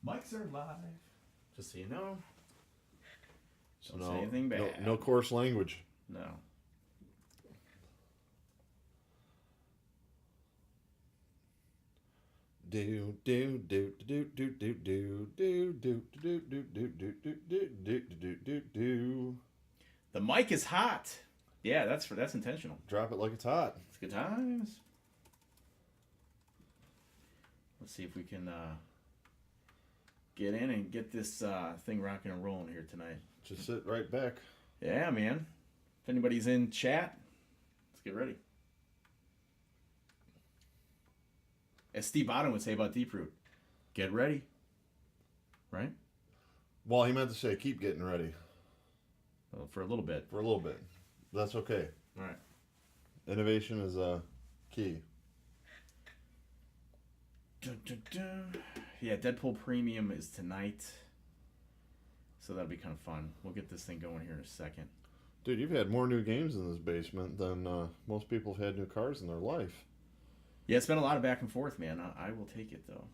Mics are live. Just so you know. Don't No, say anything bad. No coarse language. No. Do do do do do do do do do do do do do do do do do. The mic is hot. Yeah, that's intentional. Drop it like it's hot. It's good times. Let's see if we can get in and get this thing rocking and rolling here tonight. Just sit right back. Yeah, man. If anybody's in chat, let's get ready. As Steve Bottom would say about Deep Root, get ready. Right? Well, he meant to say keep getting ready. Well, for a little bit. For a little bit. That's okay. All right. Innovation is key. Dun, dun, dun. Yeah, Deadpool Premium is tonight. So that'll be kind of fun. We'll get this thing going here in a second. Dude, you've had more new games in this basement than most people have had new cars in their life. Yeah, it's been a lot of back and forth, man. I will take it, though.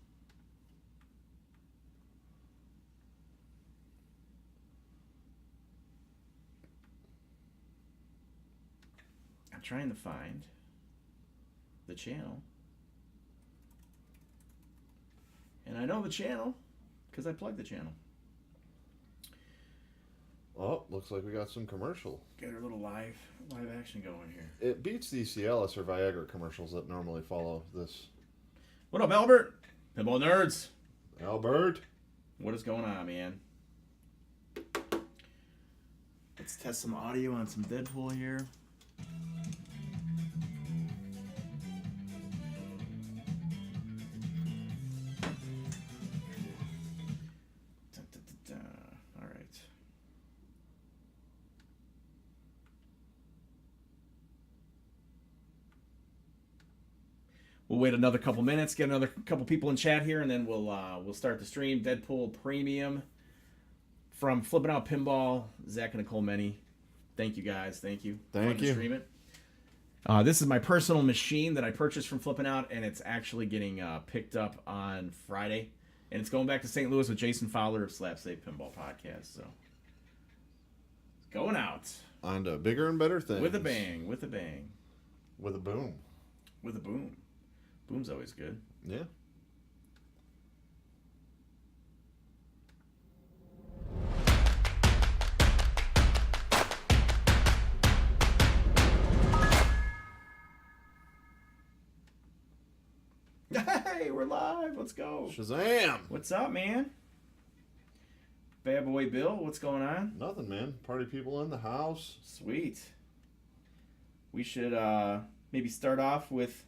I'm trying to find the channel. And I know the channel because I plugged the channel. Oh, looks like we got some commercial. Get our little live action going here. It beats the Cialis or Viagra commercials that normally follow this. What up, Albert? Pinball nerds. Albert. What is going on, man? Let's test some audio on some Deadpool here. All right. We'll wait another couple minutes, get another couple people in chat here, and then we'll start the stream. Deadpool Premium from Flip N Out Pinball, Zach and Nicole Many. Thank you guys. Thank you. Thank you. To stream it. This is my personal machine that I purchased from Flip N Out, and it's actually getting picked up on Friday, and it's going back to St. Louis with Jason Fowler of Slap Safe Pinball Podcast. So it's going out On to bigger and better things. with a bang, with a bang, With a boom. with a boom. Boom's always good. Yeah. Hey, we're live. Let's go. Shazam! What's up, man? Bad boy Bill, what's going on? Nothing, man. Party people in the house. Sweet. We should maybe start off with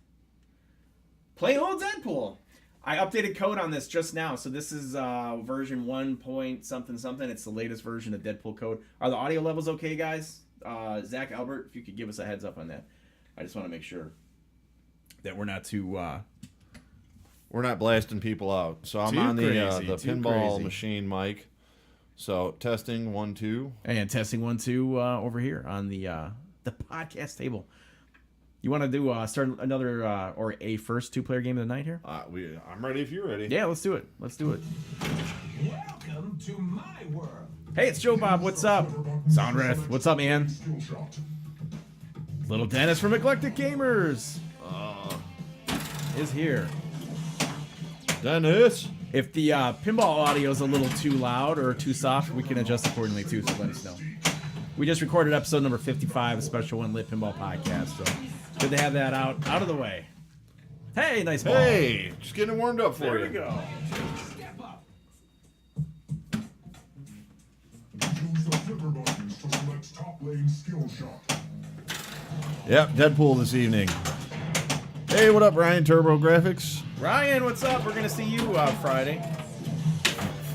plain old Deadpool. I updated code on this just now, so this is version 1 point something something. It's the latest version of Deadpool code. Are the audio levels okay, guys? Zach, Albert, if you could give us a heads up on that. I just want to make sure that we're not too... We're not blasting people out. So I'm Too on the crazy, pinball crazy. machine mic. So testing 1 2. And testing 1 2 over here on the podcast table. You want to do start another or a first 2-player game of the night here? I'm ready if you're ready. Yeah, let's do it. Let's do it. Welcome to my world. Hey, it's Joe Bob. What's up? Soundreth. What's up, man? Little Dennis from Eclectic Gamers is here. Dennis. If the pinball audio is a little too loud or too soft, we can adjust accordingly too, so let us know. We just recorded episode number 55, a special one lit pinball podcast, so good to have that out of the way. Hey, nice ball. Hey, just getting warmed up for There you. we go. Step up. Use the flipper buttons to select top lane skill shot. Yep, Deadpool this evening. Hey, what up, Ryan Turbo Graphics? Ryan, what's up? We're going to see you Friday.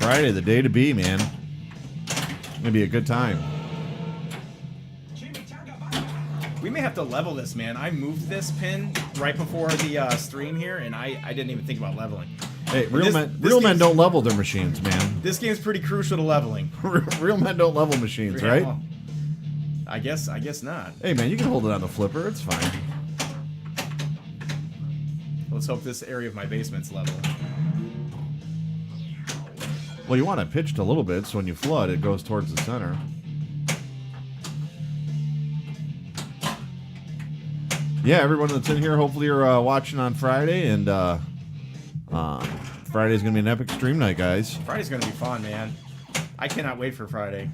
Friday, the day to be, man. Gonna be a good time. We may have to level this, man. I moved this pin right before the stream here, and I didn't even think about leveling. Hey, But real men don't level their machines, man. This game's pretty crucial to leveling. Real men don't level machines, Yeah, right? well, I guess not. Hey, man, you can hold it on the flipper. It's fine. Let's hope this area of my basement's level. Well, you want it pitched a little bit, so when you flood, it goes towards the center. Yeah, everyone that's in here, hopefully you're watching on Friday, and Friday's going to be an epic stream night, guys. Friday's going to be fun, man. I cannot wait for Friday.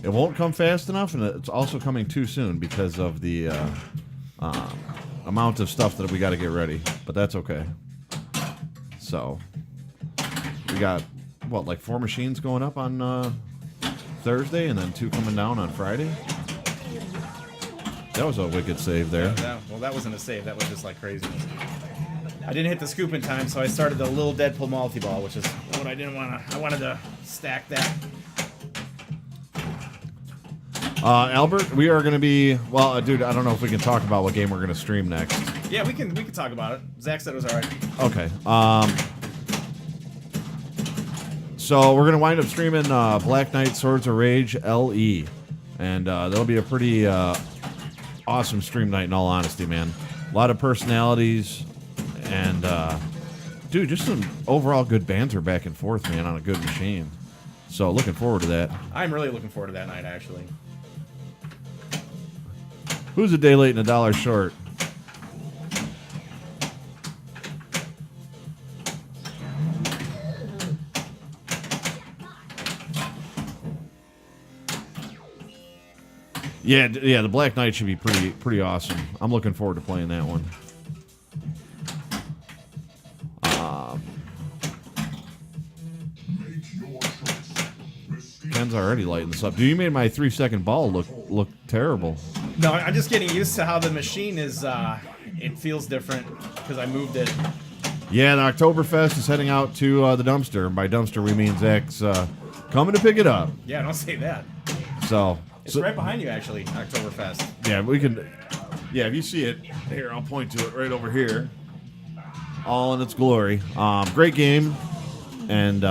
It won't come fast enough, and it's also coming too soon because of the amount of stuff that we got to get ready, but that's okay. So, we got, what, like 4 machines going up on Thursday, and then 2 coming down on Friday? That was a wicked save there. Yeah, well, that wasn't a save. That was just like craziness. I didn't hit the scoop in time, so I started the little Deadpool multi-ball, which is what I didn't want to. I wanted to stack that. Albert, we are going to be... Well, dude, I don't know if we can talk about what game we're going to stream next. Yeah, we can talk about it. Zach said it was all right. Okay. So we're going to wind up streaming Black Knight Swords of Rage LE. And that'll be a pretty awesome stream night, in all honesty, man. A lot of personalities. And, dude, just some overall good banter back and forth, man, on a good machine. So looking forward to that. I'm really looking forward to that night, actually. Who's a day late and $1 short? Yeah, the Black Knight should be pretty awesome. I'm looking forward to playing that one. Ken's already lighting this up. Dude, you made my 3-second ball look terrible. No, I'm just getting used to how the machine is. It feels different because I moved it. Yeah, the Oktoberfest is heading out to the dumpster. And by dumpster, we mean Zach's coming to pick it up. Yeah, don't say that. So It's right behind you, actually, Oktoberfest. Yeah, we can. Yeah, if you see it, here, I'll point to it right over here. All in its glory. Great game. And,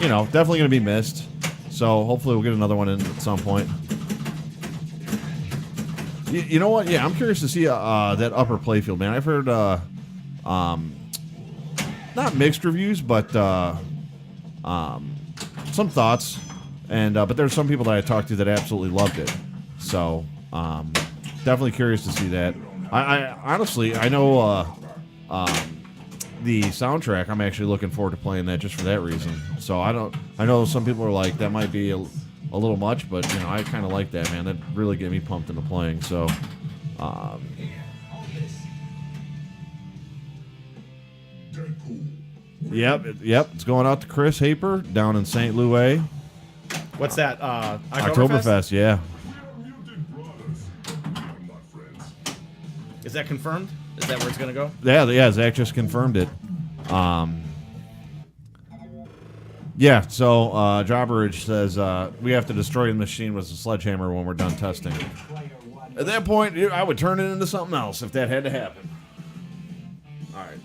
you know, definitely going to be missed. So hopefully we'll get another one in at some point. You know what? Yeah, I'm curious to see that upper playfield, man. I've heard not mixed reviews, but some thoughts. And but there's some people that I talked to that absolutely loved it. So definitely curious to see that. I honestly, I know the soundtrack. I'm actually looking forward to playing that just for that reason. So I know some people are like, that might be a little much, but you know, I kind of like that, man. That really get me pumped into playing. So yep, it's going out to Chris Haper down in St. Louis. What's that? Oktoberfest, yeah. Is that confirmed? Is that where it's going to go? Yeah, Zach just confirmed it. Yeah, so Jobberidge says we have to destroy the machine with a sledgehammer when we're done testing. At that point, I would turn it into something else if that had to happen. All right.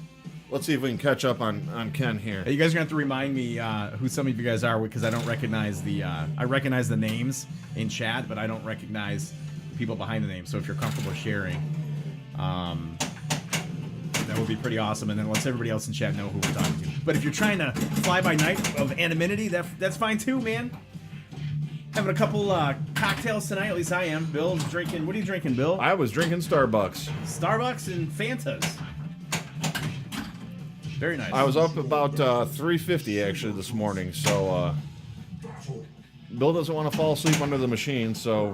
Let's see if we can catch up on Ken here. You guys are going to have to remind me who some of you guys are, because I don't recognize the... I recognize the names in chat, but I don't recognize the people behind the names. So if you're comfortable sharing, that would be pretty awesome. And then let's everybody else in chat know who we're talking to. But if you're trying to fly by night of anonymity, that's fine too, man. Having a couple cocktails tonight, at least I am. Bill's drinking... What are you drinking, Bill? I was drinking Starbucks. Starbucks and Fantas. Very nice. I was up about 3:50 actually this morning, so Bill doesn't want to fall asleep under the machine, so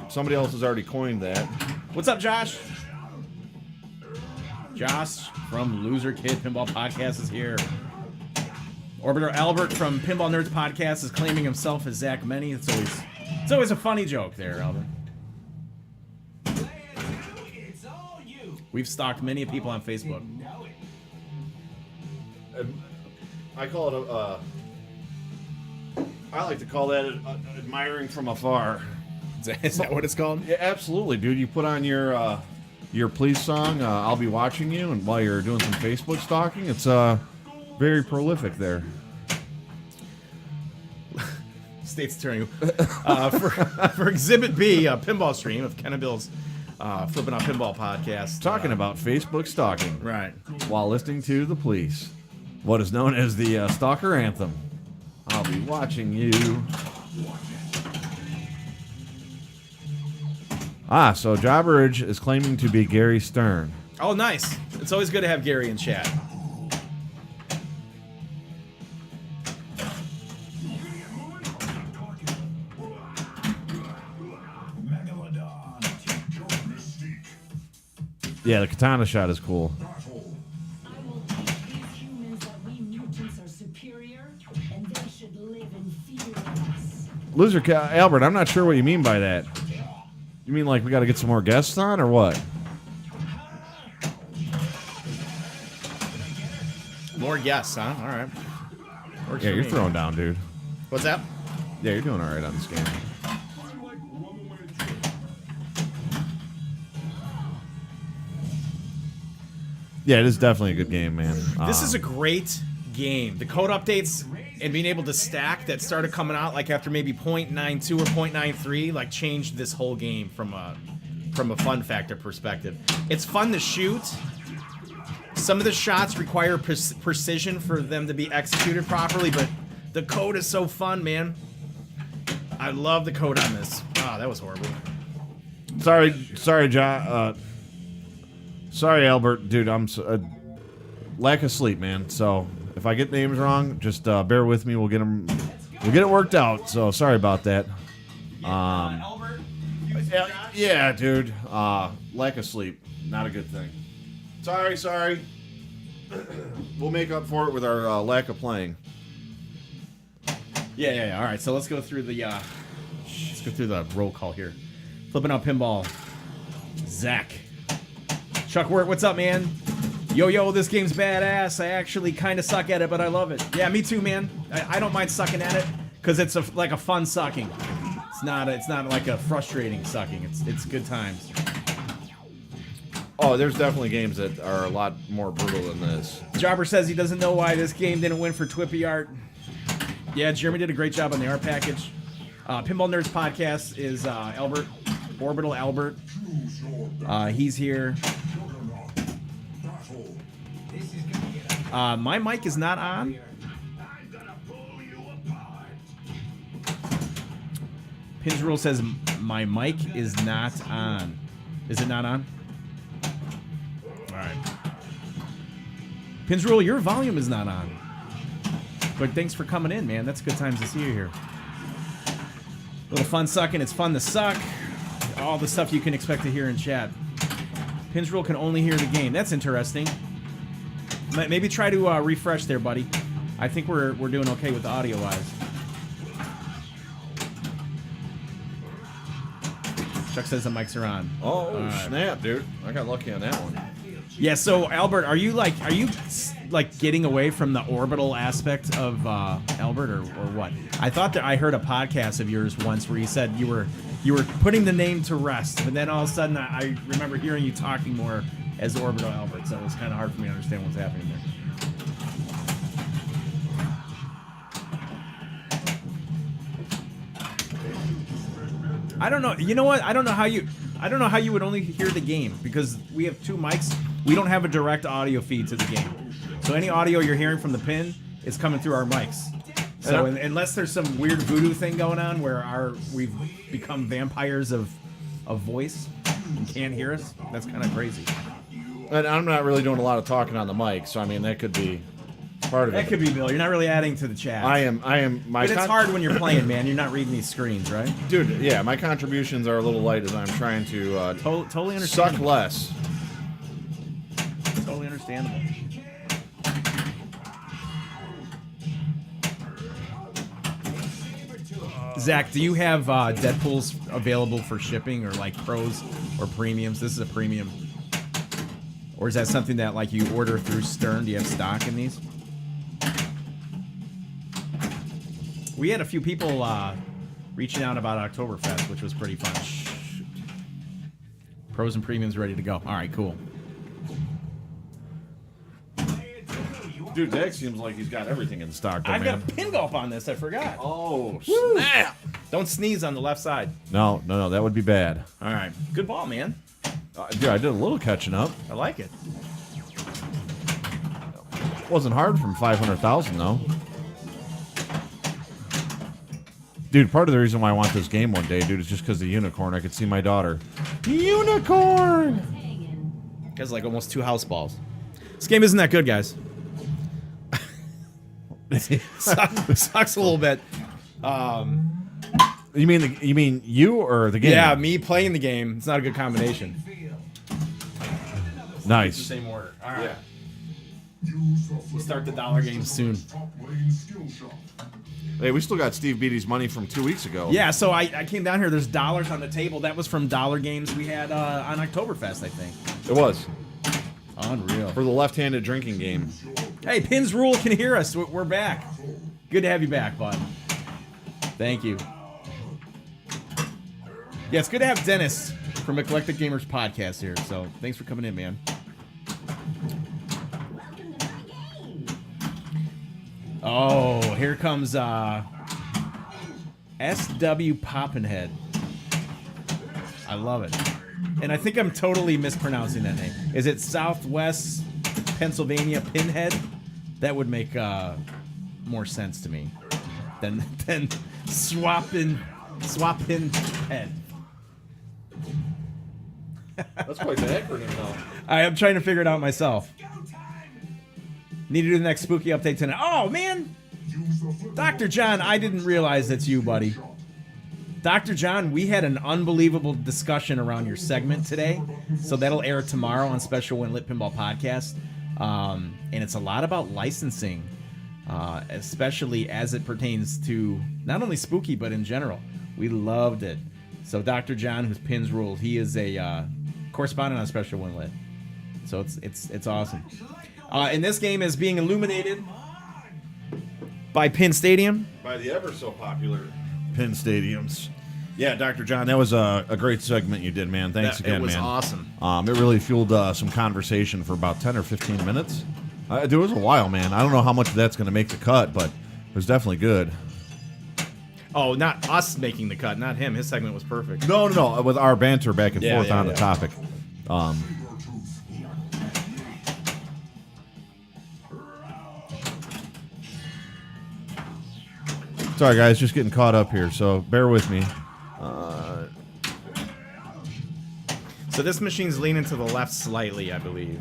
somebody else has already coined that. What's up, Josh? Josh from Loser Kid Pinball Podcast is here. Orbiter Albert from Pinball Nerds Podcast is claiming himself as Zach Many. It's always a funny joke there, Albert. We've stalked many people on Facebook. I call it I like to call that admiring from afar. Is that what it's called? Yeah, absolutely, dude. You put on your Please song, I'll Be Watching You, and while you're doing some Facebook stalking, it's very prolific there. State's Attorney. For Exhibit B, a pinball stream of Ken and Bill's Flip N Out Pinball podcast. Talking about Facebook stalking. Right. While listening to the police. what is known as the Stalker Anthem. I'll be watching you. So Jobberidge is claiming to be Gary Stern. Oh, nice. It's always good to have Gary in chat. Yeah, the katana shot is cool. I will teach these humans that we mutants are superior, and they should live in fear of us. Loser Albert, I'm not sure what you mean by that. You mean like we got to get some more guests on, or what? More guests, huh? All right. Works Yeah, for you're me. throwing down, dude. What's that? Yeah, you're doing all right on this game. Yeah, it is definitely a good game, man. This is a great game. The code updates and being able to stack that started coming out like after maybe 0.92 or 0.93 like changed this whole game from a fun factor perspective. It's fun to shoot. Some of the shots require precision for them to be executed properly, but the code is so fun, man. I love the code on this. Oh, that was horrible. Sorry, John. Sorry, Albert, dude. I'm lack of sleep, man. So if I get names wrong, just bear with me. We'll get it worked out. So sorry about that. Albert, Yeah, dude. Lack of sleep, not a good thing. Sorry. We'll make up for it with our lack of playing. Yeah. All right, so let's go through the roll call here. Flipping Out Pinball. Zach. Chuck Wirt, what's up, man? Yo, this game's badass. I actually kind of suck at it, but I love it. Yeah, me too, man. I don't mind sucking at it because it's like a fun sucking. It's not like a frustrating sucking. It's good times. Oh, there's definitely games that are a lot more brutal than this. Jobber says he doesn't know why this game didn't win for Twippy art. Yeah, Jeremy did a great job on the art package. Pinball Nerds Podcast is Albert, Orbital Albert. He's here. My mic is not on. Pins Rule says my mic is not on. Is it not on? All right. Pins Rule, your volume is not on. But thanks for coming in, man. That's good times to see you here. Little fun sucking. It's fun to suck. All the stuff you can expect to hear in chat. Pins Rule can only hear the game. That's interesting. Maybe try to refresh there, buddy. I think we're doing okay with the audio-wise. Chuck says the mics are on. Oh, snap, dude. I got lucky on that one. Yeah, so Albert, are you getting away from the orbital aspect of Albert or what? I thought that I heard a podcast of yours once where you said you were putting the name to rest, but then all of a sudden I remember hearing you talking more as Orbital Albert, so it was kind of hard for me to understand what's happening there. I don't know. You know what? I don't know how you would only hear the game because we have two mics. We don't have a direct audio feed to the game. So any audio you're hearing from the pin is coming through our mics. So unless there's some weird voodoo thing going on where we've become vampires of voice and can't hear us, that's kind of crazy. And I'm not really doing a lot of talking on the mic, so I mean that could be part of it. That could be, Bill. You're not really adding to the chat. I am. But it's hard when you're playing, man. You're not reading these screens, right? Dude, yeah, my contributions are a little light as I'm trying to Totally suck understandable. less. Totally understandable. Zach, do you have Deadpools available for shipping or like pros or premiums? This is a premium. Or is that something that like you order through Stern? Do you have stock in these? We had a few people reaching out about Oktoberfest, which was pretty fun. Pros and premiums ready to go. All right, cool. Dude, Zach seems like he's got everything in stock, though, I've man. got a pin gulp on this. I forgot. Oh, Woo. snap! Don't sneeze on the left side. No, that would be bad. All right. Good ball, man. Dude, I did a little catching up. I like it. Wasn't hard from 500,000 though. Dude, part of the reason why I want this game one day, dude, is just because the unicorn. I could see my daughter. Unicorn! Has like almost 2 house balls. This game isn't that good, guys. Sucks a little bit. You mean you or the game? Yeah, me playing the game. It's not a good combination. Nice. Same order. All right. Use the We'll Flip start the N Out dollar buttons game to soon. select top lane skill shot. Hey, we still got Steve Beatty's money from 2 weeks ago. Yeah, so I came down here. There's dollars on the table. That was from dollar games we had on Oktoberfest, I think. It was. Unreal. For the left-handed drinking game. Hey, Pins Rule can hear us. We're back. Good to have you back, bud. Thank you. Yeah, it's good to have Dennis from Eclectic Gamers Podcast here. So thanks for coming in, man. Oh, here comes SW Poppinhead. I love it. And I think I'm totally mispronouncing that name. Is it Southwest Pennsylvania Pinhead? That would make more sense to me than swapping head. That's quite the acronym, though. I am trying to figure it out myself. Need to do the next spooky update tonight. Oh, man! Use the Flip N Dr. Out John, I didn't realize that's you, buddy. shot. Dr. John, we had an unbelievable discussion around your segment today. So that'll air tomorrow on Special When Lit Pinball Podcast. And it's a lot about licensing, especially as it pertains to not only spooky, but in general. We loved it. So Dr. John, who's Pins Ruled, he is a correspondent on Special When Lit. So it's awesome. And this game is being illuminated by Pin Stadium. By the ever so popular Pin Stadiums. Yeah, Dr. John, that was a great segment you did, man. Thanks again, man. It was awesome. It really fueled some conversation for about 10 or 15 minutes. Dude, it was a while, man. I don't know how much of that's going to make the cut, but it was definitely good. Oh, not us making the cut, not him. His segment was perfect. No, with our banter back and forth on the topic. Sorry, guys, just getting caught up here, so bear with me. So this machine's leaning to the left slightly, I believe.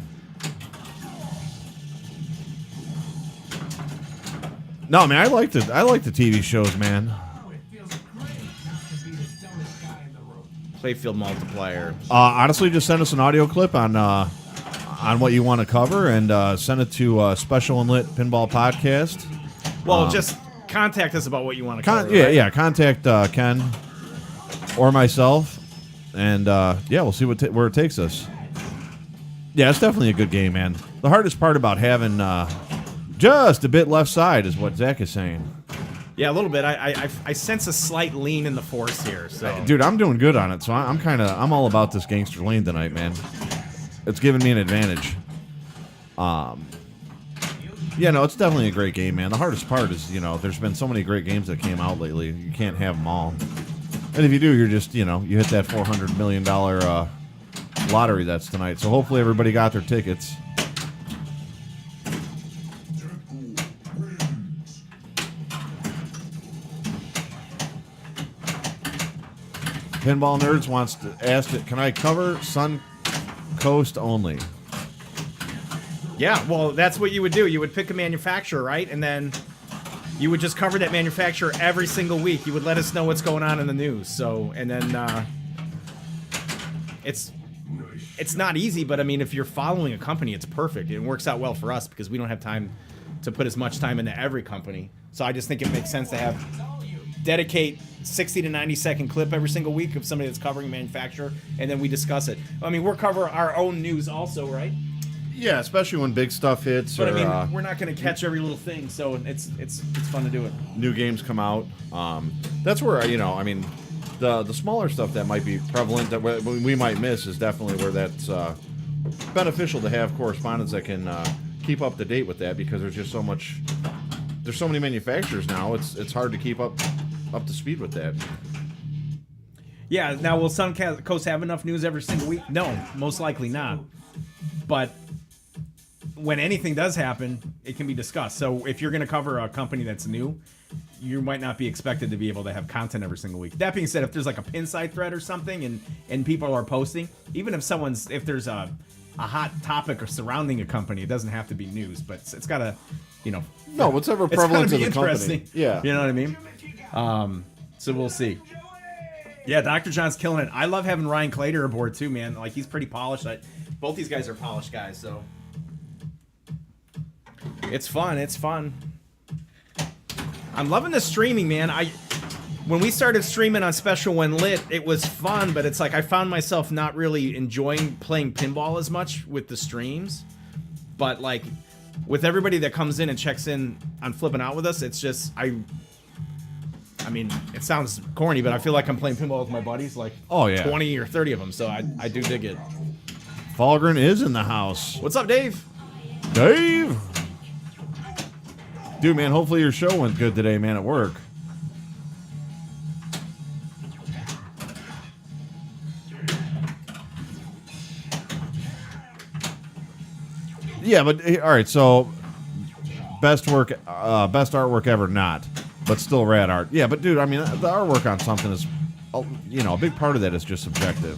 No, man, I like the TV shows, man. Playfield multiplier. Honestly, just send us an audio clip on what you want to cover, and send it to Special and Lit Pinball Podcast. Well, just contact us about what you want to cover. Yeah. Contact Ken or myself, and yeah, we'll see where it takes us. Yeah, it's definitely a good game, man. The hardest part about having just a bit left side is what Zach is saying. Yeah, a little bit. I sense a slight lean in the force here. So, Dude, I'm doing good on it, so I'm all about this gangster lane tonight, man. It's giving me an advantage. Yeah, no, it's definitely a great game, man. The hardest part is, there's been so many great games that came out lately. You can't have them all. And if you do, you're just, you hit that $400 million lottery that's tonight. So hopefully everybody got their tickets. Deadpool wins. Pinball Nerds wants to ask it, can I cover Sun Coast only? yeah, well, that's what you would do. You would pick a manufacturer, right? And then you would just cover that manufacturer every single week. You would let us know what's going on in the news. So, and then it's not easy, but I mean, if you're following a company, it's perfect. It works out well for us because we don't have time to put as much time into every company. So I just think it makes sense to dedicate 60 to 90 second clip every single week of somebody that's covering manufacturer, and then we discuss it. I mean, we're covering our own news also, right? Yeah, especially when big stuff hits. But or, I mean, we're not going to catch every little thing, so it's fun to do it. new games come out. That's where I mean, the smaller stuff that might be prevalent that we might miss is definitely where that's beneficial to have correspondents that can keep up to date with that, because there's just so much. There's so many manufacturers now. It's hard to keep up to speed with that. Yeah. Now, will Sun Coast have enough news every single week? No, most likely not. But when anything does happen, it can be discussed. So if you're going to cover a company that's new, you might not be expected to be able to have content every single week. That being said, if there's like a pin site thread or something and people are posting, even if there's a hot topic or surrounding a company, it doesn't have to be news, but it's got to, No, whatever it's prevalent gotta of be the company. interesting. Yeah. You know what I mean? So we'll see. Yeah, Dr. John's killing it. I love having Ryan Clader aboard too, man. Like, he's pretty polished. Both these guys are polished guys, so it's fun. It's fun. I'm loving the streaming, man. When we started streaming on Special When Lit, it was fun, but it's like I found myself not really enjoying playing pinball as much with the streams. But like with everybody that comes in and checks in on Flip N Out with us, it's just I mean, it sounds corny, but I feel like I'm playing pinball with my buddies, like 20 or 30 of them, so I do dig it. Falgren is in the house. What's up, Dave? Dave! Dude, man, hopefully your show went good today, man, at work. Yeah, but all right, so best artwork ever, not. But still rad art. Yeah, but dude, I mean, the artwork on something is, a big part of that is just subjective.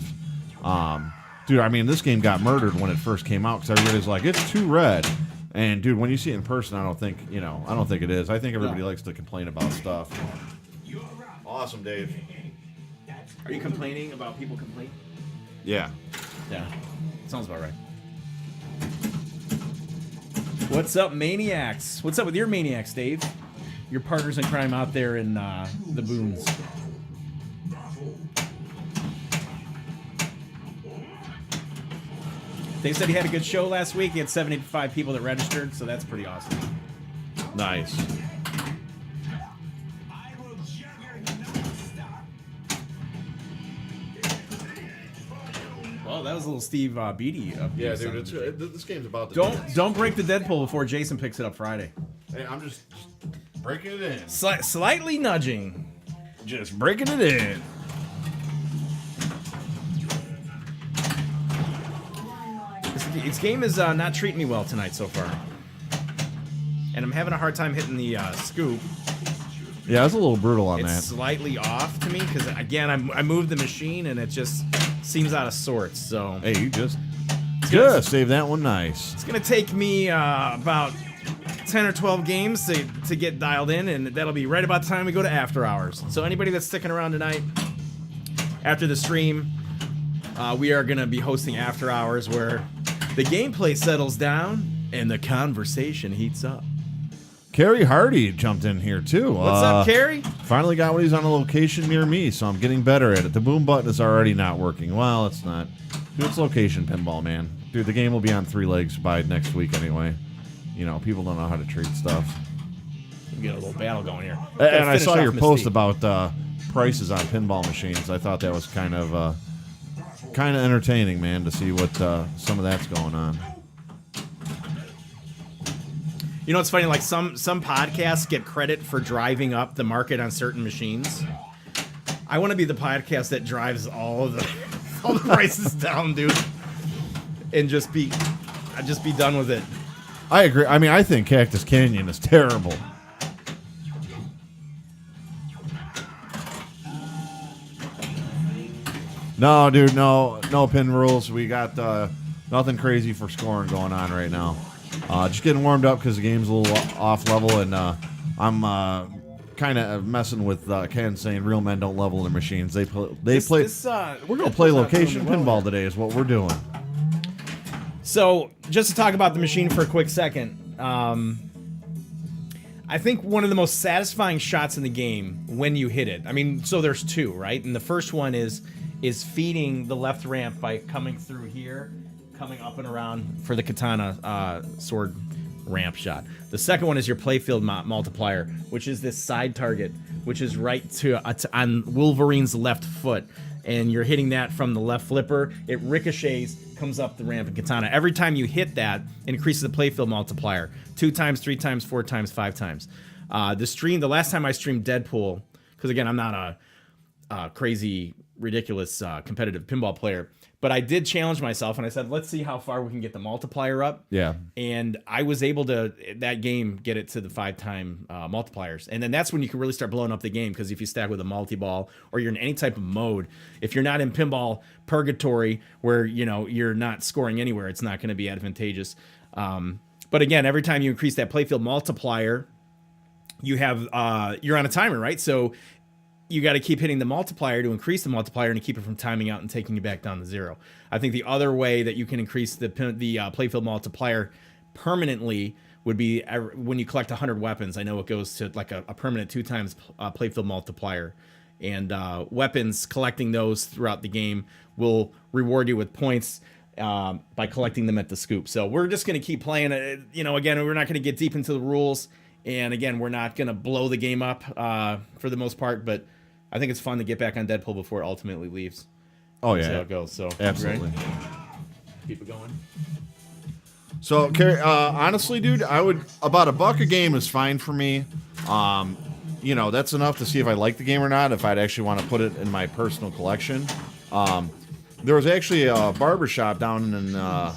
Dude, I mean, this game got murdered when it first came out because everybody's like, it's too red. And dude, when you see it in person, I don't think it is. I think everybody likes to complain about stuff. Awesome, Dave. Are you complaining about people complaining? Yeah. Yeah. Sounds about right. What's up, Maniacs? What's up with your Maniacs, Dave? Your partners in crime out there in the boons. They said he had a good show last week. He had 75 people that registered, so that's pretty awesome. Nice. Well, that was a little Steve Beatty. Yeah, dude, this game's about to Don't break the Deadpool before Jason picks it up Friday. Hey, I'm just breaking it in. Slightly nudging. Just breaking it in. This game is not treating me well tonight so far. And I'm having a hard time hitting the scoop. Yeah, it's a little brutal on that. It's slightly off to me because, again, I moved the machine and it just seems out of sorts. So Hey, you just save that one nice. it's going to take me about 10 or 12 games to get dialed in, and that'll be right about the time we go to After Hours. So anybody that's sticking around tonight, after the stream, we are going to be hosting After Hours where the gameplay settles down and the conversation heats up. Carrie Hardy jumped in here, too. What's up, Carrie? Finally got one. He's on a location near me, so I'm getting better at it. The boom button is already not working. Well, it's not. Dude, it's location pinball, man. Dude, the game will be on 3 legs by next week anyway. People don't know how to treat stuff. We get a little battle going here. And I saw your post about prices on pinball machines. I thought that was kind of entertaining, man, to see what some of that's going on. You know, it's funny, like some podcasts get credit for driving up the market on certain machines. I want to be the podcast that drives all the prices down, dude. And just be done with it. I agree. I mean, I think Cactus Canyon is terrible. No, dude, no pin rules. We got nothing crazy for scoring going on right now. Just getting warmed up because the game's a little off level, and I'm kind of messing with Ken saying real men don't level their machines. They play. We're gonna play location pinball today. Is what we're doing. So, just to talk about the machine for a quick second, I think one of the most satisfying shots in the game when you hit it. I mean, so there's 2, right? And the first one is feeding the left ramp by coming through here, coming up and around for the katana sword ramp shot. The second one is your playfield multiplier, which is this side target, which is right on Wolverine's left foot. And you're hitting that from the left flipper. It ricochets, comes up the ramp in katana. Every time you hit that, it increases the playfield multiplier. 2 times, 3 times, 4 times, 5 times. The last time I streamed Deadpool, because again, I'm not a crazy ridiculous competitive pinball player. But I did challenge myself, and I said, let's see how far we can get the multiplier up. Yeah. And I was able to, that game, get it to the 5-time multipliers. And then that's when you can really start blowing up the game, because if you stack with a multi-ball or you're in any type of mode, if you're not in pinball purgatory where, you know, you're not scoring anywhere, it's not going to be advantageous. But again, every time you increase that playfield multiplier, you have, you're on a timer, right? So you got to keep hitting the multiplier to increase the multiplier and to keep it from timing out and taking you back down to 0. I think the other way that you can increase the playfield multiplier permanently would be when you collect 100 weapons. I know it goes to like a permanent 2 times playfield multiplier. And weapons, collecting those throughout the game will reward you with points by collecting them at the scoop. So we're just going to keep playing. You know, again, we're not going to get deep into the rules. And again, we're not going to blow the game up for the most part, but I think it's fun to get back on Deadpool before it ultimately leaves. Oh, That's yeah. how it goes. So Absolutely. Right? Keep it going. So, honestly, dude, I would about $1 a game is fine for me. You know, that's enough to see if I like the game or not, if I'd actually want to put it in my personal collection. There was actually a barber shop down in the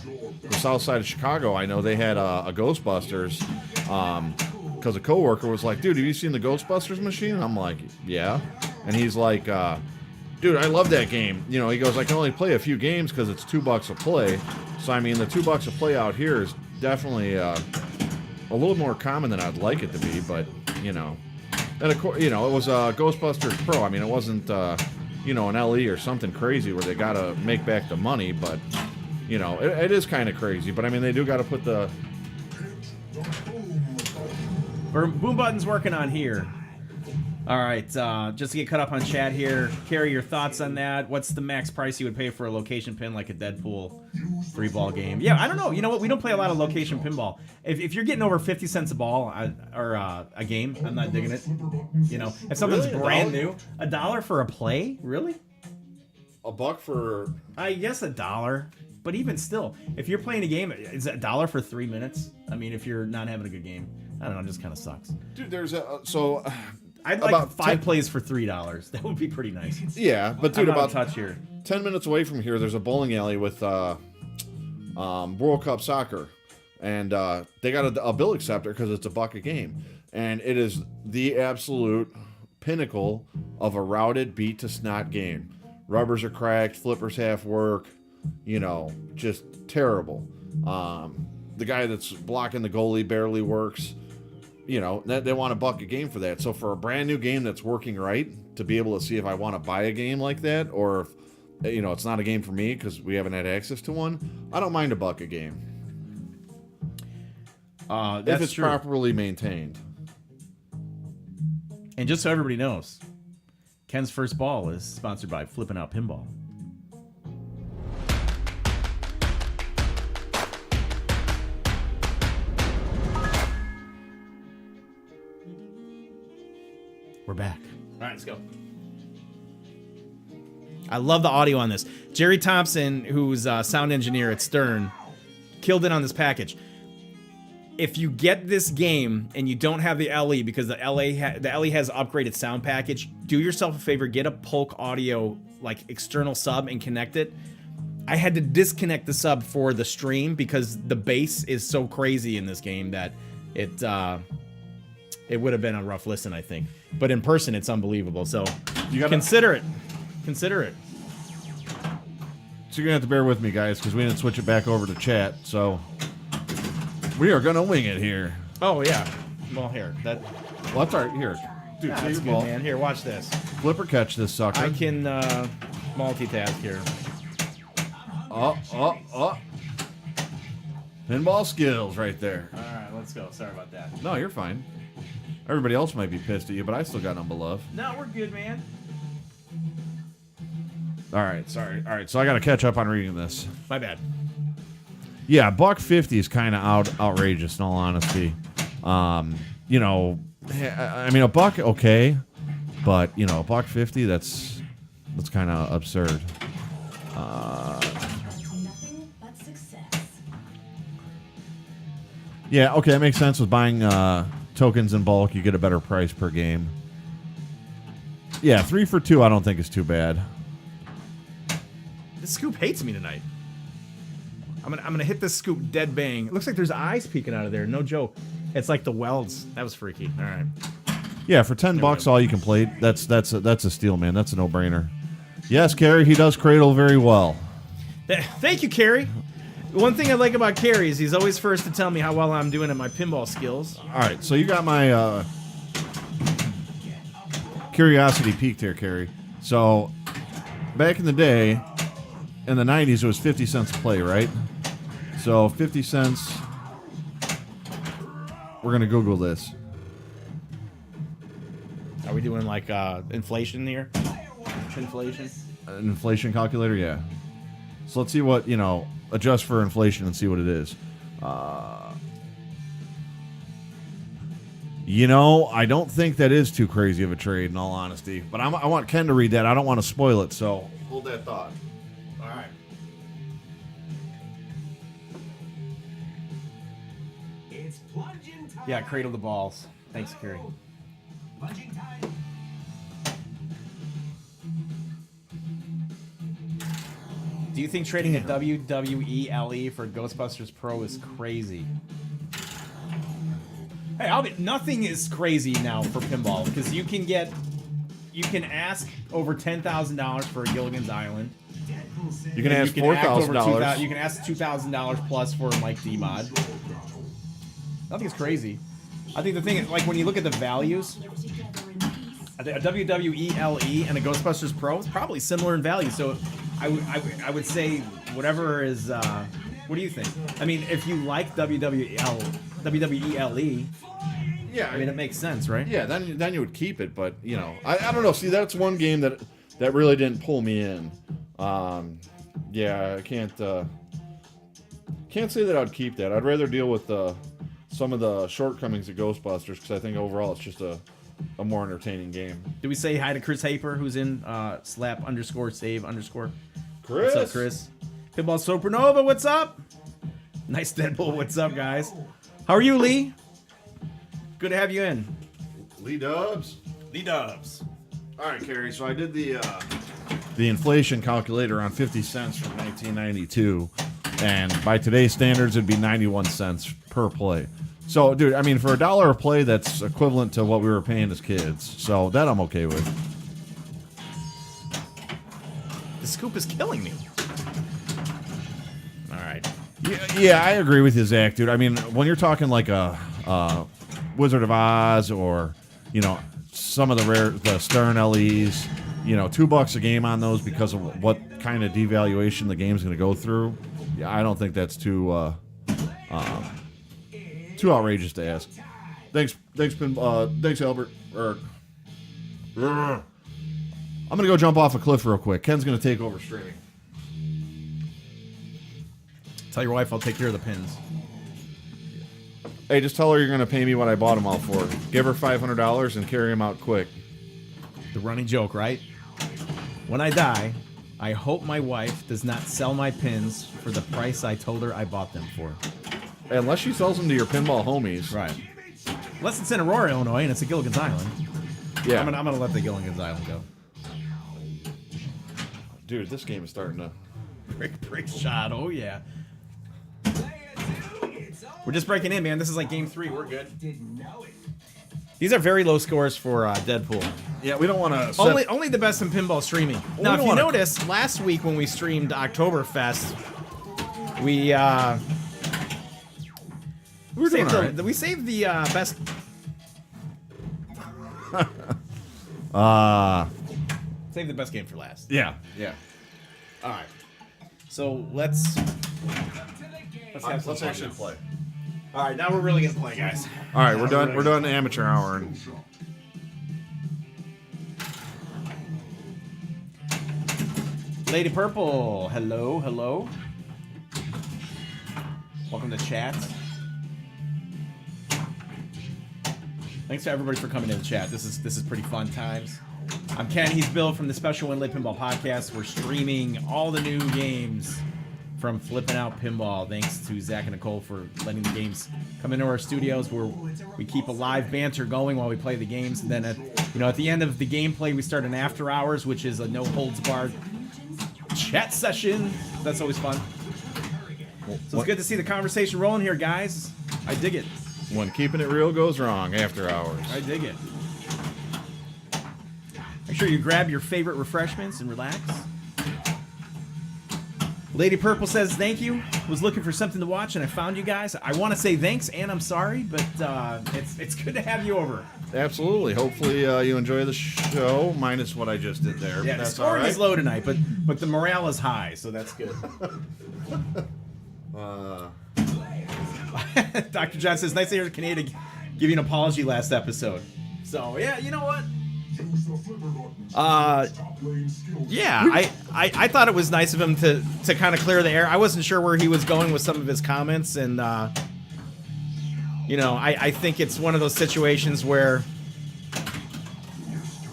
south side of Chicago. I know they had a Ghostbusters, because a coworker was like, dude, have you seen the Ghostbusters machine? And I'm like, yeah. And he's like, dude, I love that game. You know, he goes, I can only play a few games because it's $2 a play. So, I mean, the $2 a play out here is definitely a little more common than I'd like it to be, but, you know. And, of course, you know, it was Ghostbusters Pro. I mean, it wasn't, you know, an LE or something crazy where they got to make back the money, but, you know, it is kind of crazy. But, I mean, they do got to put the... Boom Button's working on here. All right, just to get caught up on chat here, Carrie, your thoughts on that? What's the max price you would pay for a location pin like a Deadpool 3-ball game? Yeah, I don't know. You know what? We don't play a lot of location pinball. If you're getting over 50 cents a ball or a game, I'm not digging it. You know, if something's Really? brand new, $1 for a play? Really? $1 for... I guess $1. But even still, if you're playing a game, is it $1 for 3 minutes? I mean, if you're not having a good game, I don't know, it just kind of sucks. Dude, there's I'd like about 5 plays for $3. That would be pretty nice. Yeah, but dude, I'm out about of touch here. 10 minutes away from here, there's a bowling alley with World Cup soccer, and they got a bill acceptor because it's $1 a game, and it is the absolute pinnacle of a routed beat to snot game. Rubbers are cracked, flippers half work, you know, just terrible. The guy that's blocking the goalie barely works. You know, they want $1 a game for that. So for a brand new game that's working right, to be able to see if I want to buy a game like that, or if, you know, it's not a game for me because we haven't had access to one, I don't mind $1 a game. That's if it's true. properly maintained. And just so everybody knows, Ken's first ball is sponsored by Flip N Out Pinball. We're back. All right, let's go. I love the audio on this. Jerry Thompson, who's a sound engineer at Stern, killed it on this package. If you get this game and you don't have the LE, because the LE has upgraded sound package, do yourself a favor, get a Polk Audio like external sub and connect it. I had to disconnect the sub for the stream because the bass is so crazy in this game that it would have been a rough listen, I think. But in person, it's unbelievable. So you gotta consider it. Consider it. So you're gonna have to bear with me, guys, because we didn't switch it back over to chat. So we are gonna wing it here. Oh yeah. Well, here that. Well, that's all right. Here, dude, Yeah, take that's your good, ball. man. Here, watch this. Flip or catch this sucker. I can multitask here. Oh. Pinball skills right there. All right, let's go. Sorry about that. No, you're fine. Everybody else might be pissed at you, but I still got number love. No, we're good, man. All right, sorry. All right, so I got to catch up on reading this. My bad. Yeah, $1.50 is kind of outrageous in all honesty. You know, I mean $1 okay, but you know $1.50 that's kind of absurd. Nothing but success. Yeah, okay, that makes sense. With buying tokens in bulk, you get a better price per game. Yeah, 3 for $2 I don't think is too bad. This scoop hates me tonight. I'm gonna hit this scoop dead bang. It looks like there's eyes peeking out of there. No joke. It's like the welds. That was freaky. All right. Yeah, for $10 all you can play. That's a steal, man. That's a no-brainer. Yes, Carrie, he does cradle very well. Thank you, Carrie. One thing I like about Carrie is he's always first to tell me how well I'm doing at my pinball skills. All right, so you got my curiosity peaked here, Carrie. So back in the day, in the 90s, it was 50 cents a play, right? So 50 cents. We're gonna Google this. Are we doing like inflation here? Inflation? An inflation calculator, yeah. So let's see what, adjust for inflation and see what it is. I don't think that is too crazy of a trade, in all honesty. But I want Ken to read that. I don't want to spoil it, so hold that thought. All right. It's plunging time. Yeah, cradle the balls. Thanks, Carrie. Plunging time. Do you think trading a WWE LE for Ghostbusters Pro is crazy? Hey, nothing is crazy now for pinball because you can ask over $10,000 for a Gilligan's Island. You can ask $4,000. You can ask $2,000 plus for a Mike D mod. Nothing's crazy. I think the thing is, like, when you look at the values, a WWE LE and a Ghostbusters Pro is probably similar in value. So I would say whatever is. What do you think? I mean, if you like WWE LE, Yeah, I mean it makes sense, right? Yeah, then you would keep it, but I don't know. See, that's one game that really didn't pull me in. Yeah, I can't say that I'd keep that. I'd rather deal with some of the shortcomings of Ghostbusters because I think overall it's just a more entertaining game. Do we say hi to Chris Haper, who's in slap_save_? Chris, What's up, Chris? Pinball Supernova, what's up? Nice Deadpool, what's up, guys? How are you, Lee? Good to have you in. Lee Dubs. Lee Dubs. All right, Carrie. So I did the inflation calculator on 50 cents from 1992, and by today's standards, it'd be 91 cents per play. So, dude, I mean, for $1 a play, that's equivalent to what we were paying as kids. So that I'm okay with. The scoop is killing me. All right. Yeah, I agree with you, Zach, dude. I mean, when you're talking like a Wizard of Oz or, some of the Stern LEs, $2 a game on those because of what kind of devaluation the game's going to go through. Yeah, I don't think that's too outrageous to ask. Thanks, Albert. I'm going to go jump off a cliff real quick. Ken's going to take over streaming. Tell your wife I'll take care of the pins. Hey, just tell her you're going to pay me what I bought them all for. Give her $500 and carry them out quick. The running joke, right? When I die, I hope my wife does not sell my pins for the price I told her I bought them for. Unless she sells them to your pinball homies. Right. Unless it's in Aurora, Illinois, and it's a Gilligan's Island. Yeah. I'm gonna let the Gilligan's Island go. Dude, this game is starting to... Break shot, oh yeah. We're just breaking in, man. This is like game 3. We're good. These are very low scores for Deadpool. Yeah, we don't want to... Only the best in pinball streaming. Now, if you notice, last week when we streamed Oktoberfest, we saved the best... Save the best game for last. Yeah. All right. So let's have some fun actually now. play. All right, now we're really gonna play, guys. All right, we're done. We're done amateur hour. And Lady Purple, hello. Welcome to chat. Thanks to everybody for coming in the chat. This is pretty fun times. I'm Ken. He's Bill from the Special Inlay Pinball Podcast. We're streaming all the new games from Flip N Out Pinball. Thanks to Zach and Nicole for letting the games come into our studios where we keep a live banter going while we play the games. And then at the end of the gameplay, we start an after hours, which is a no holds barred chat session. That's always fun. So it's good to see the conversation rolling here, guys. I dig it. When keeping it real goes wrong after hours. I dig it. Make sure you grab your favorite refreshments and relax. Lady Purple says, thank you. Was looking for something to watch and I found you guys. I want to say thanks and I'm sorry, but it's good to have you over. Absolutely. Hopefully you enjoy the show, minus what I just did there. Yeah, the that's all scoring right. is low tonight, but the morale is high, so that's good. Dr. John says, nice to hear Canada give you an apology last episode. So, yeah, you know what? Use the flipper buttons. Top lane skills. Yeah, I thought it was nice of him to kind of clear the air. I wasn't sure where he was going with some of his comments, and you know, I think it's one of those situations where,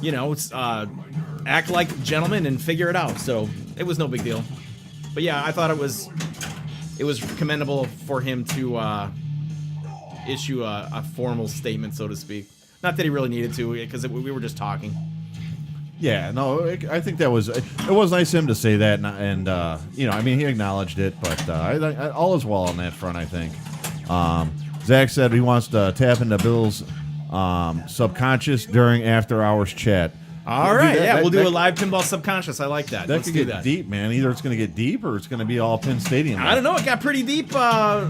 you know, it's act like gentlemen and figure it out. So it was no big deal. But yeah, I thought it was commendable for him to issue a formal statement, so to speak. Not that he really needed to, because we were just talking. Yeah, no, I think that was it was nice of him to say that, and you know, I mean, he acknowledged it, but all is well on that front, I think. Zach said he wants to tap into Bill's subconscious during after hours chat. All right, we'll do a live pinball subconscious. I like that. That Let's could do get that. deep, man. Either it's going to get deep or it's going to be all Pin Stadium. I don't know. It got pretty deep a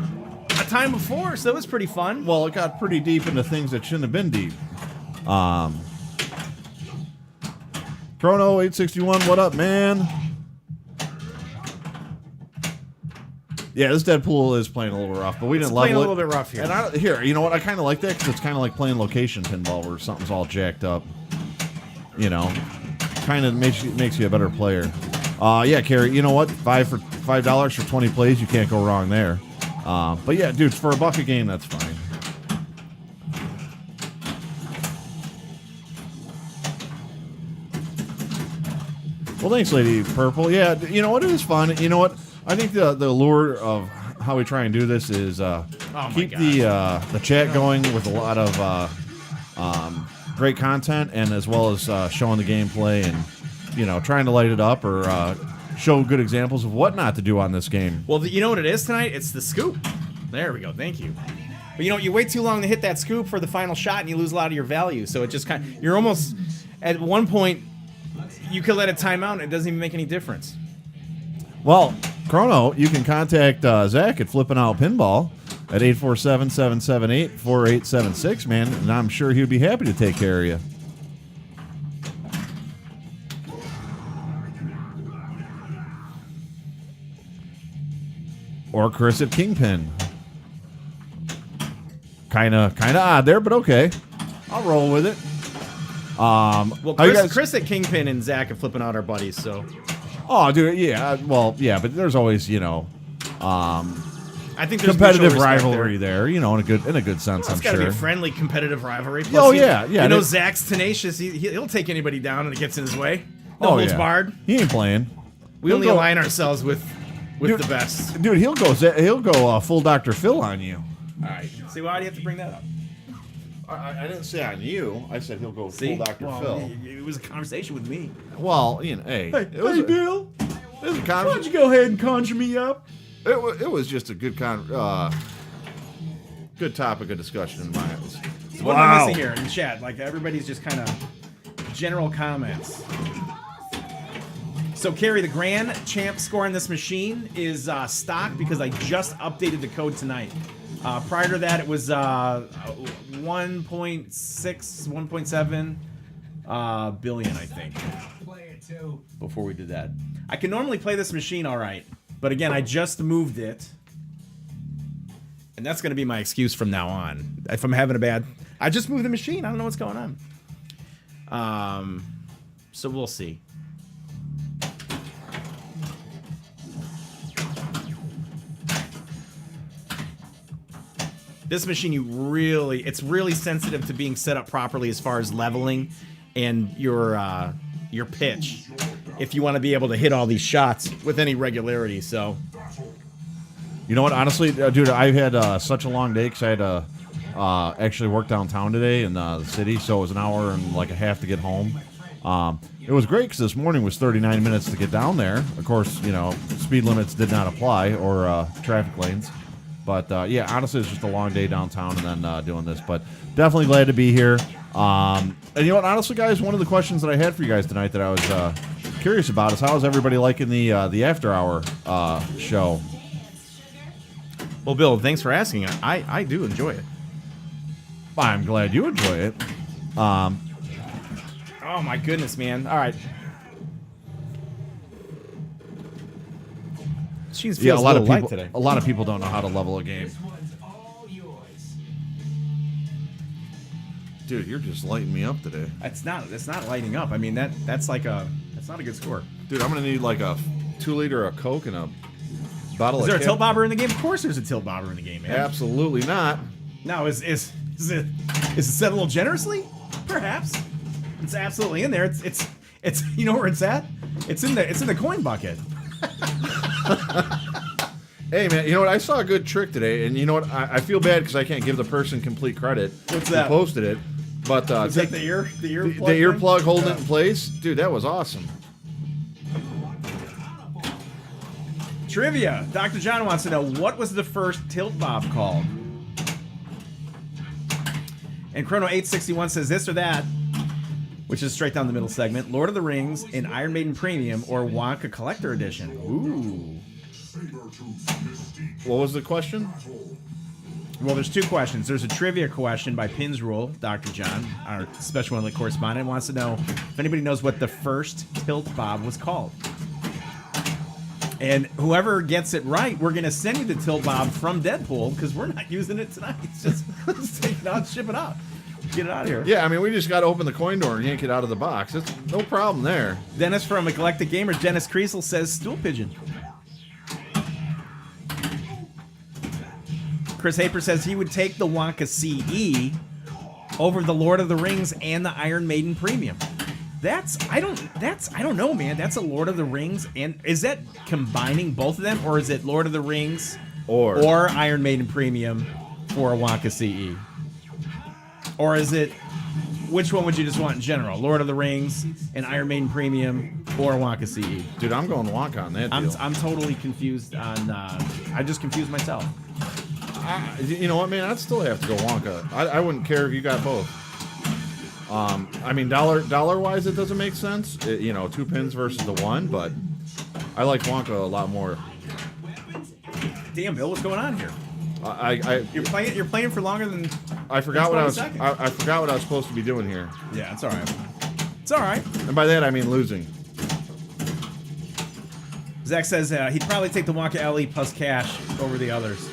time before, so it was pretty fun. Well, it got pretty deep into things that shouldn't have been deep. Chrono 861, what up, man? Yeah, this Deadpool is playing a little rough, but we didn't playing level a it. little bit rough here. And here, you know what? I kind of like that because it's kind of like playing location pinball where something's all jacked up. You know, kind of makes you a better player. Yeah, Carrie, you know what? $5 for 20 plays, you can't go wrong there. But yeah, dude, for $1 a game, that's fine. Well, thanks, Lady Purple. Yeah, you know what? It is fun. You know what? I think the allure of how we try and do this is keep the chat going with a lot of great content, and as well as showing the gameplay and, you know, trying to light it up or show good examples of what not to do on this game. Well, you know what it is tonight? It's the scoop. There we go. Thank you. But you know, you wait too long to hit that scoop for the final shot, and you lose a lot of your value. So it just you're almost at one point. You could let it time out, and it doesn't even make any difference. Well, Chrono, you can contact Zach at Flip N Out Pinball at 847-778-4876, man, and I'm sure he'd be happy to take care of you. Or Chris at Kingpin. Kind of odd there, but okay. I'll roll with it. Well, Chris at Kingpin and Zach at Flipping Out are buddies, so. Oh, dude, yeah. Well, yeah, but there's always, you know, I think there's competitive mutual respect rivalry there, you know, in a good sense. It's I'm got to sure. be a friendly, competitive rivalry. Plus, Oh, yeah. You know, Zach's tenacious. He'll take anybody down when it gets in his way. No holds barred. He ain't playing. We only align ourselves with the best. Dude, he'll go full Dr. Phil on you. All right. See, why do you have to bring that up? I didn't say on you. I said he'll go full Dr. Phil. It was a conversation with me. Well, you know, hey Bill. It was a Why don't you go ahead and conjure me up? It was just a good good topic of discussion in my eyes. So what am I missing here in chat? Like, everybody's just kind of general comments. So, Carrie, the grand champ score on this machine is stock because I just updated the code tonight. Prior to that, it was 1.6, 1.7 billion, I think. Play it too. Before we did that. I can normally play this machine all right, but again, I just moved it. And that's going to be my excuse from now on. If I'm having I just moved the machine. I don't know what's going on. So we'll see. This machine, it's really sensitive to being set up properly as far as leveling and your pitch, if you want to be able to hit all these shots with any regularity. So, you know what? Honestly, dude, I've had such a long day because I had to actually work downtown today in the city, so it was an hour and like a half to get home. It was great because this morning was 39 minutes to get down there. Of course, speed limits did not apply or traffic lanes. But, yeah, honestly, it's just a long day downtown and then doing this. But definitely glad to be here. And you know what? Honestly, guys, one of the questions that I had for you guys tonight that I was curious about is how is everybody liking the After Hour show? Well, Bill, thanks for asking. I do enjoy it. I'm glad you enjoy it. Oh, my goodness, man. All right. She feels Yeah, a lot of light people. today. A lot of people don't know how to level a game. This one's all yours. Dude, you're just lighting me up today. It's not lighting up. I mean, that's not a good score. Dude, I'm gonna need like a 2-liter of Coke and a bottle Is of there a tilt bobber in the game? Of course there's a tilt bobber in the game, man. Absolutely not. Now, is it set a little generously? Perhaps. It's absolutely in there. It's you know where it's at? It's in the coin bucket. Hey, man, you know what? I saw a good trick today, and you know what? I feel bad because I can't give the person complete credit. What's who that? posted it. But Is that the earplug holding it in place? Dude, that was awesome. Trivia. Dr. John wants to know, what was the first tilt bob called? And Chrono861 says this or that, which is straight down the middle segment. Lord of the Rings, an Iron Maiden Premium, or Wonka Collector Edition. Ooh. What was the question? Well, there's two questions. There's a trivia question by Pins Rule. Dr. John, our special one correspondent, wants to know if anybody knows what the first tilt bob was called. And whoever gets it right, we're going to send you the tilt bob from Deadpool because we're not using it tonight. It's just take it out, ship it out. Get it out of here. Yeah, I mean, we just got to open the coin door and yank it out of the box. It's no problem there. Dennis from Eclectic Gamers, Dennis Kriesel says stool pigeon. Chris Haper says he would take the Wonka CE over the Lord of the Rings and the Iron Maiden Premium. I don't know, man. That's a Lord of the Rings, and is that combining both of them, or is it Lord of the Rings or Iron Maiden Premium for a Wonka CE? Or is it, which one would you just want in general? Lord of the Rings and Iron Maiden Premium or Wonka CE? Dude, I'm going Wonka on that deal. I'm totally confused on, I just confused myself. You know what, man? I'd still have to go Wonka. I wouldn't care if you got both. I mean, dollar wise, it doesn't make sense. 2 pins versus the one, but I like Wonka a lot more. Damn, Bill, what's going on here? You're playing for longer than. I forgot what I was. seconds. I forgot what I was supposed to be doing here. Yeah, it's all right. It's all right. And by that I mean losing. Zach says he'd probably take the Wonka LE plus cash over the others.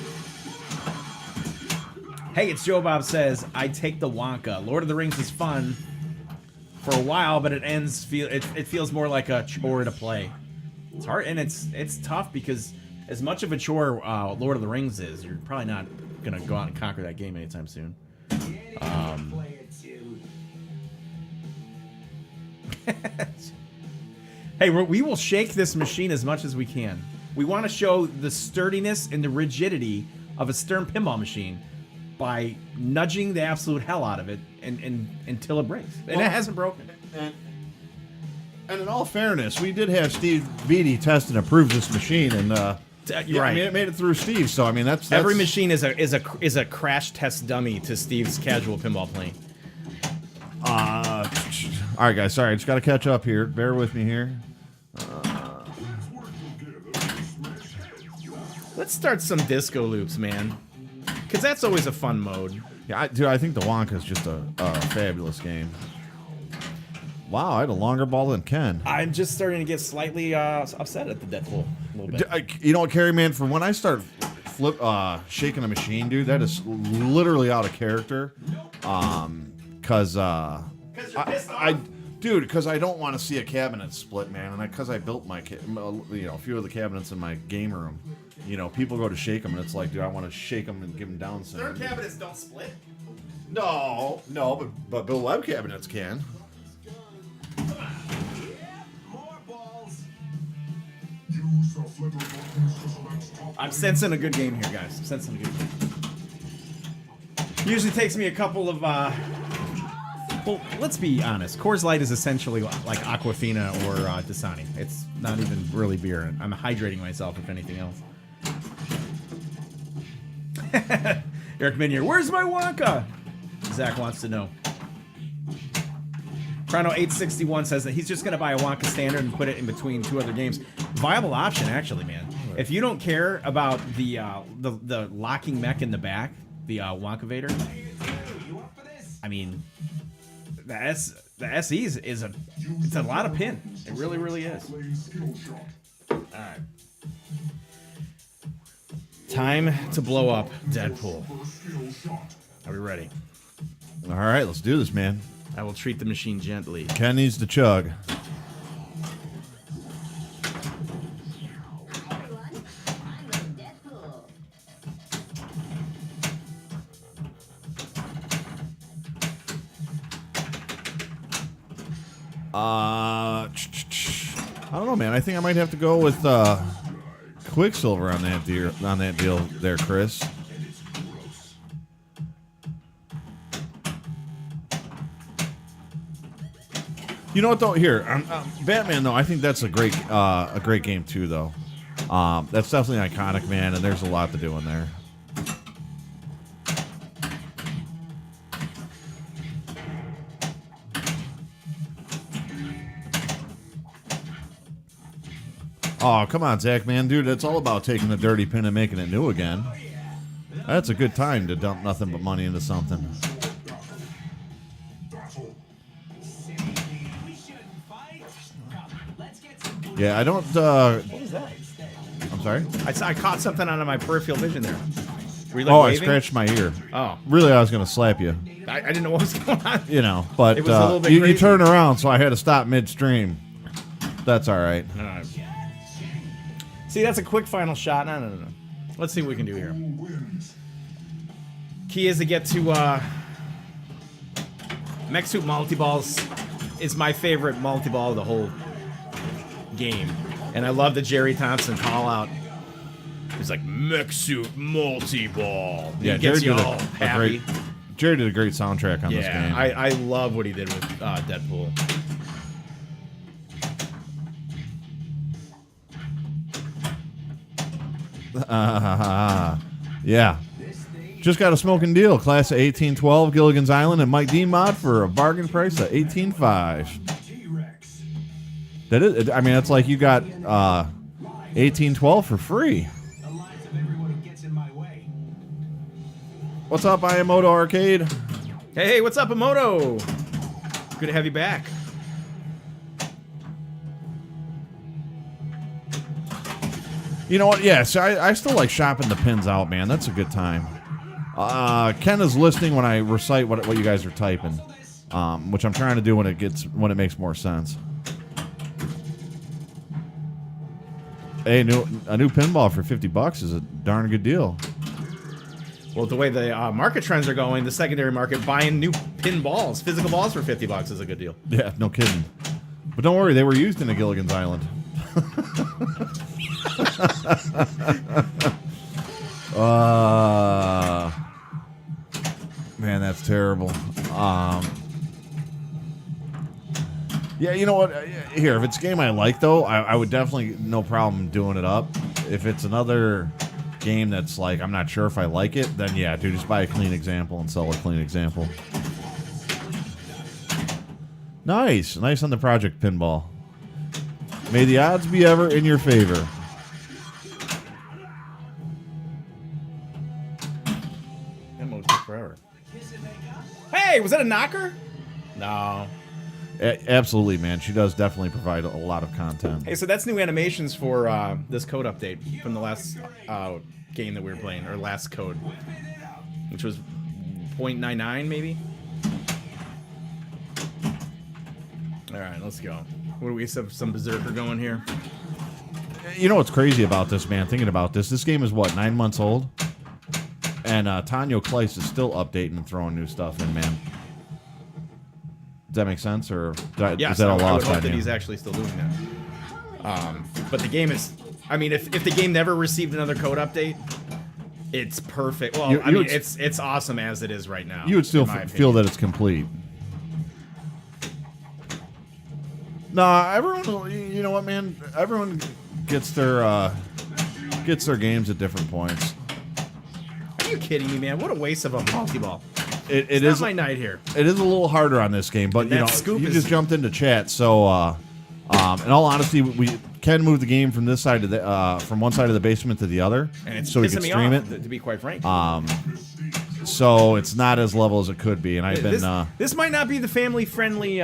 Hey, it's Joe Bob says, I take the Wonka. Lord of the Rings is fun for a while, but it feels more like a chore to play. It's hard, and it's tough because as much of a chore Lord of the Rings is, you're probably not going to go out and conquer that game anytime soon. Hey, we will shake this machine as much as we can. We want to show the sturdiness and the rigidity of a Stern pinball machine by nudging the absolute hell out of it and until it breaks. And it hasn't broken. And in all fairness, we did have Steve Beatty test and approve this machine, and You're right. I mean, it made it through Steve. So I mean, that's every machine is a crash test dummy to Steve's casual pinball playing. All right, guys. Sorry, I just got to catch up here. Bear with me here. Let's start some disco loops, man. Because that's always a fun mode. Yeah, dude, I think the Wonka is just a fabulous game. Wow, I had a longer ball than Ken. I'm just starting to get slightly upset at the Deadpool a little bit. You know what, Carrie, man? From when I start shaking a machine, dude, that is literally out of character. Because I don't want to see a cabinet split, man. And because I built my, a few of the cabinets in my game room. People go to shake them, and it's like, dude, I want to shake them and give them down syndrome. Their cabinets don't split. No, but Bill Webb cabinets can. More balls. Use the flipper buttons to select top I'm sensing a good game here, guys. I'm sensing a good game. Usually takes me a couple of Well, let's be honest. Coors Light is essentially like Aquafina or Dasani. It's not even really beer. I'm hydrating myself, if anything else. Eric Minier, where's my Wonka? Zach wants to know. Chrono 861 says that he's just going to buy a Wonka Standard and put it in between 2 other games. Viable option, actually, man. If you don't care about the locking mech in the back, the Wonka Vader, I mean, the SE is a lot of pin. It really, really is. All right. Time to blow up Deadpool. Are we ready? All right, let's do this, man. I will treat the machine gently. Ken needs to chug. Everyone, I'm with Deadpool. I don't know, man. I think I might have to go with Quicksilver on that deal there, Chris. You know what though? Here, Batman though. I think that's a great game too, though. That's definitely iconic, man, and there's a lot to do in there. Oh, come on, Zach, man. Dude, it's all about taking the dirty pin and making it new again. That's a good time to dump nothing but money into something. Yeah, I don't, What was that? I'm sorry? I caught something out of my peripheral vision there. Were you, like, Oh, I waving? scratched my ear. Oh. Really, I was going to slap you. I didn't know what was going on. You know, but It was a little bit you crazy. turned around, so I had to stop midstream. That's all right. All right. See, that's a quick final shot. No. Let's see what we can do here. Key is to get to Mech Suit Multi-Balls is my favorite multi-ball of the whole game. And I love the Jerry Thompson call out. He's like, Mech Suit Multi-Ball. Yeah, He gets Jerry you did all a happy. Jerry did a great soundtrack on this game. Yeah, I love what he did with Deadpool. Yeah. Just got a smoking deal. Class of 1812, Gilligan's Island, and Mike D mod for a bargain price of $18.5. That is, I mean, it's like you got 1812 for free. The lives of everyone who gets in my way. What's up, Iamoto Arcade? Hey, what's up, Emoto? Good to have you back. You know what? Yeah, so I still like shopping the pins out, man. That's a good time. Ken is listening when I recite what you guys are typing, which I'm trying to do when it makes more sense. Hey, a new pinball for $50 is a darn good deal. Well, the way the market trends are going, the secondary market buying new pin balls, physical balls for $50 is a good deal. Yeah, no kidding. But don't worry, they were used in a Gilligan's Island. Man, that's terrible. Yeah, you know what? Here, if it's a game I like, though, I would definitely no problem doing it up. If it's another game that's like, I'm not sure if I like it, then yeah, dude, just buy a clean example and sell a clean example. Nice on the Project Pinball. May the odds be ever in your favor. That mode took forever. Hey, was that a knocker? No. Absolutely, man. She does definitely provide a lot of content. Hey, so that's new animations for this code update from the last game that we were playing, or last code, which was 0.99 maybe. All right, let's go. What do we have? Some berserker going here? You know what's crazy about this, man? Thinking about this game is what, 9 months old, and Tanyo Kleiss is still updating and throwing new stuff in, man. Does that make sense, or Yes, is that a I would lost hope on that you? he's actually still doing that. But the game is, I mean, if the game never received another code update, it's perfect. Well, You I mean, would- it's awesome as it is right now. You would still in my feel opinion. that it's complete. Nah, everyone. You know what, man? Everyone gets their games at different points. Are you kidding me, man? What a waste of a multi-ball. It It's is not my night here. It is a little harder on this game, but And you that know, scoop you is- just jumped into chat, so in all honesty, we can move the game from this side to the from one side of the basement to the other, And it's so we pissing can me stream off, it. to be quite frank. So it's not as level as it could be, and I've been This might not be the family-friendly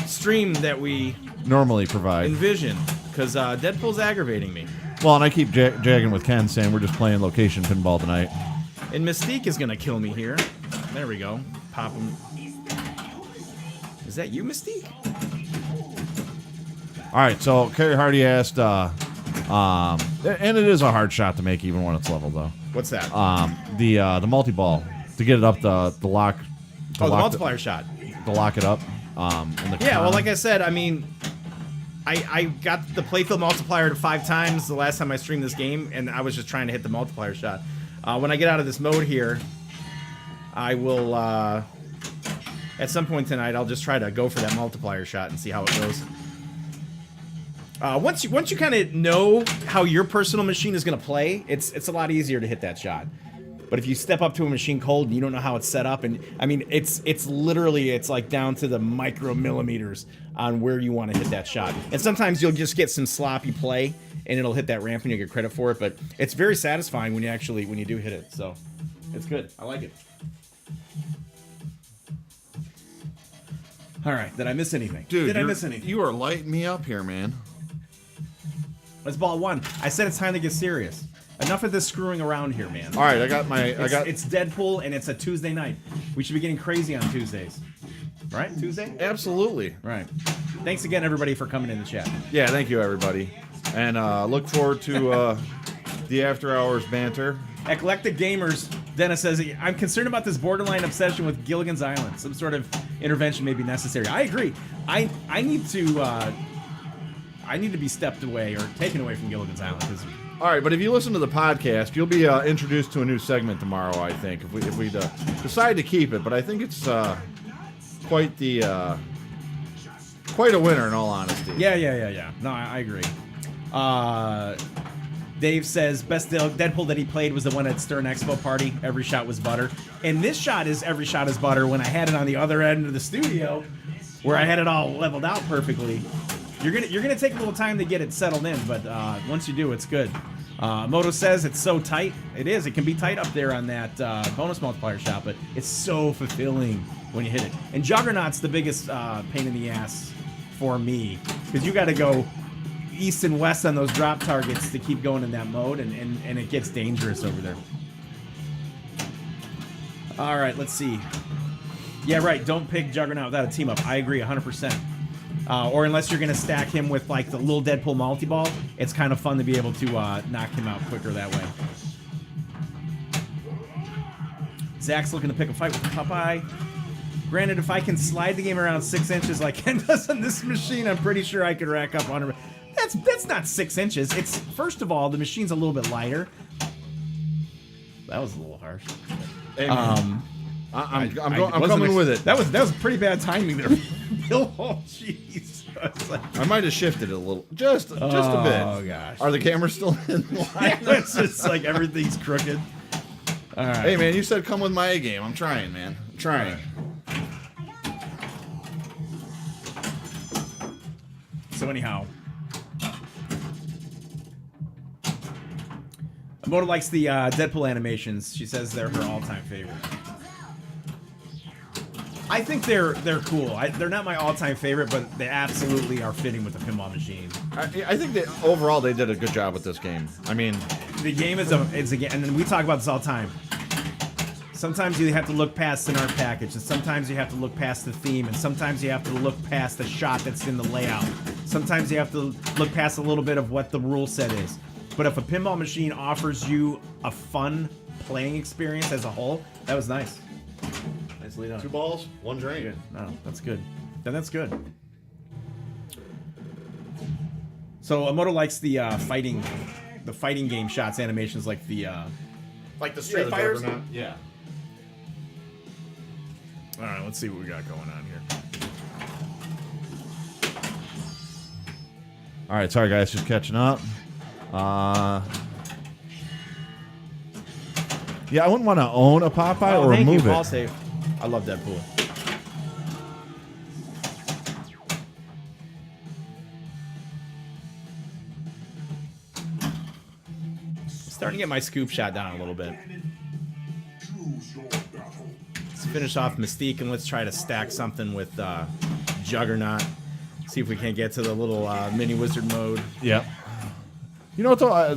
stream that we normally provide. envision, because Deadpool's aggravating me. Well, and I keep jagging with Ken, saying we're just playing location pinball tonight. And Mystique is going to kill me here. There we go. Pop him. Is that you, Mystique? All right, so Kerry Hardy asked, and it is a hard shot to make even when it's level though. What's that? The multi-ball to get it up the lock. The multiplier shot. To lock it up. In the Yeah, well, like I said, I mean, I got the playfield multiplier to 5 times the last time I streamed this game, and I was just trying to hit the multiplier shot. When I get out of this mode here, I will, at some point tonight, I'll just try to go for that multiplier shot and see how it goes. Once you kind of know how your personal machine is going to play, it's a lot easier to hit that shot. But if you step up to a machine cold and you don't know how it's set up, and I mean, it's literally, it's like down to the micro millimeters on where you want to hit that shot. And sometimes you'll just get some sloppy play and it'll hit that ramp and you get credit for it. But it's very satisfying when you do hit it. So it's good. I like it. All right. Did I miss anything? Dude, Did I miss anything? You are lighting me up here, man. Let's ball 1. I said it's time to get serious. Enough of this screwing around here, man. All right, It's Deadpool and it's a Tuesday night. We should be getting crazy on Tuesdays. Right? Tuesday? Absolutely. Right. Thanks again, everybody, for coming in the chat. Yeah, thank you, everybody. And look forward to the after hours banter. Eclectic Gamers, Dennis says, I'm concerned about this borderline obsession with Gilligan's Island. Some sort of intervention may be necessary. I agree. I need to be stepped away or taken away from Gilligan's Island. All right, but if you listen to the podcast, you'll be introduced to a new segment tomorrow, I think, if we decide to keep it. But I think it's quite a winner, in all honesty. Yeah. No, I agree. Dave says, best Deadpool that he played was the one at Stern Expo Party. Every shot was butter. And this shot is every shot is butter when I had it on the other end of the studio where I had it all leveled out perfectly. You're gonna take a little time to get it settled in, but once you do, it's good. Moto says it's so tight. It is. It can be tight up there on that bonus multiplier shot, but it's so fulfilling when you hit it. And Juggernaut's the biggest pain in the ass for me, because you got to go east and west on those drop targets to keep going in that mode, and it gets dangerous over there. All right, let's see. Yeah, right. Don't pick Juggernaut without a team up. I agree 100%. Or unless you're going to stack him with like the little Deadpool multi-ball, it's kind of fun to be able to knock him out quicker that way. Zach's looking to pick a fight with Popeye. Granted, if I can slide the game around 6 inches like Ken does on this machine, I'm pretty sure I could rack up 100. That's not 6 inches. It's, first of all, the machine's a little bit lighter. That was a little harsh. Hey, I'm wasn't coming with it. That was pretty bad timing there. Bill, oh jeez. I might have shifted it a little, just a bit. Oh gosh. Are the cameras still in line? It's just like everything's crooked. All right. Hey man, you said come with my A game. I'm trying, man. I'm trying. So anyhow, Moto likes the Deadpool animations. She says they're her all-time favorite. I think they're cool. They're not my all-time favorite, but they absolutely are fitting with the pinball machine. I think that overall they did a good job with this game. I mean, The game is a game, and then we talk about this all the time. Sometimes you have to look past an art package, and sometimes you have to look past the theme, and sometimes you have to look past the shot that's in the layout. Sometimes you have to look past a little bit of what the rule set is. But if a pinball machine offers you a fun playing experience as a whole, that was nice. Nicely done. 2 balls, 1 drain. Good. No, that's good. Then that's good. So Amoto likes the fighting game shots animations, like the Street Fighters. Yeah. All right, let's see what we got going on here. All right, sorry guys, just catching up. Yeah, I wouldn't want to own a Popeye or thank move you, it. Paul safe. I love Deadpool. Starting to get my scoop shot down a little bit. Choose your battle. Let's finish off Mystique and let's try to stack something with Juggernaut. See if we can't get to the little mini wizard mode. Yep. You know what though?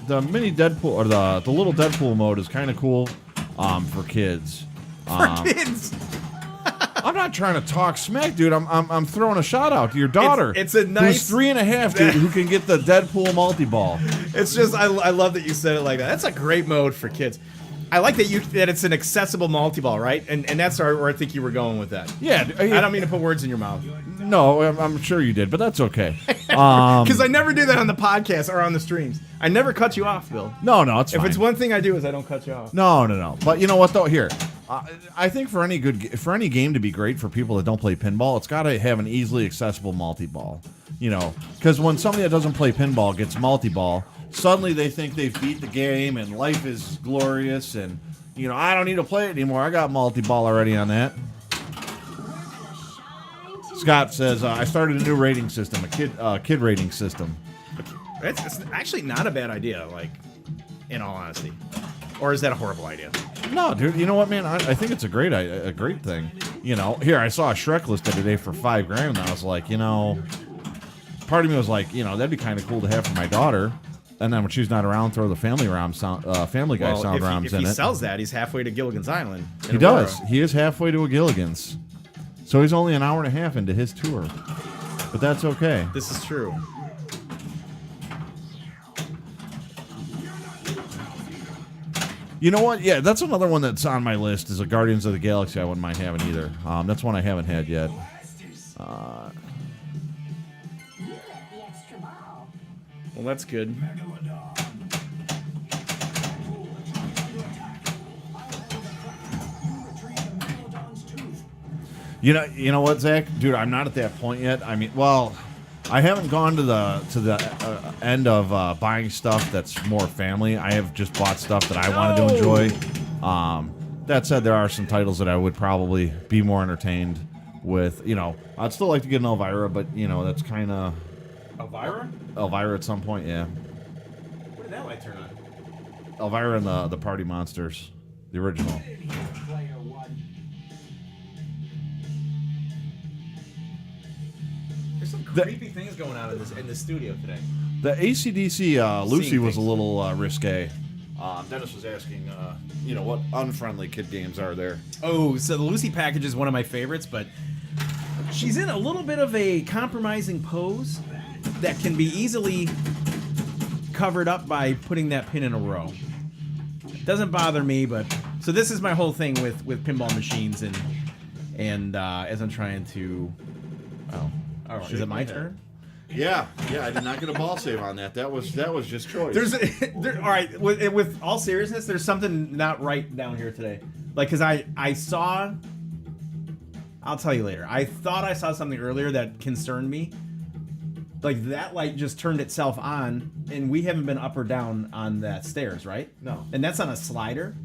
The mini Deadpool or the little Deadpool mode is kind of cool for kids. Kids. I'm not trying to talk smack, dude. I'm throwing a shout out to your daughter. It's a nice- who's 3.5, dude, who can get the Deadpool multi-ball. It's just I love that you said it like that. That's a great mode for kids. I like that it's an accessible multi-ball, right? And that's where I think you were going with that. Yeah, I don't mean to put words in your mouth. No, I'm sure you did, but that's okay. Because I never do that on the podcast or on the streams. I never cut you off, Bill. No, it's If fine. it's one thing I do is I don't cut you off. No. But you know what though? Here, I think for any game to be great for people that don't play pinball, it's got to have an easily accessible multi-ball. You know, because when somebody that doesn't play pinball gets multi-ball, suddenly they think they've beat the game and life is glorious and I don't need to play it anymore. I got multi-ball already on that. Scott says I started a new rating system, a kid rating system. It's actually not a bad idea, like, in all honesty. Or is that a horrible idea? No, dude. You know what, man? I think it's a great thing. Here I saw a Shrek listed today for $5,000, and I was like, part of me was like, that'd be kind of cool to have for my daughter. And then when she's not around, throw the Family Guy sound ROMs if in he it. sells that, he's halfway to Gilligan's Island. He does. He is halfway to a Gilligan's. So he's only an hour and a half into his tour. But that's okay. This is true. You know what? Yeah, that's another one that's on my list is a Guardians of the Galaxy I wouldn't mind having either. That's one I haven't had yet. Well, that's good. You know what, Zach? Dude, I'm not at that point yet. I mean, well, I haven't gone to the end of buying stuff that's more family. I have just bought stuff that I wanted to enjoy. That said, there are some titles that I would probably be more entertained with. I'd still like to get an Elvira, but that's kind of Elvira at some point. Yeah, What did that light turn on? Elvira and the Party Monsters, the original. There's some creepy things going on in the studio today. The AC/DC Lucy Seeing was a things. little risque. Dennis was asking, what unfriendly kid games are there? Oh, so the Lucy package is one of my favorites, but she's in a little bit of a compromising pose that can be easily covered up by putting that pin in a row. It doesn't bother me, but so this is my whole thing with pinball machines and as I'm trying to. Oh, is it my turn? Yeah, I did not get a ball save on that. That was just choice. All right. With all seriousness, there's something not right down here today. Like, because I saw. I'll tell you later. I thought I saw something earlier that concerned me. Like that light just turned itself on, and we haven't been up or down on that stairs, right? No. And that's on a slider.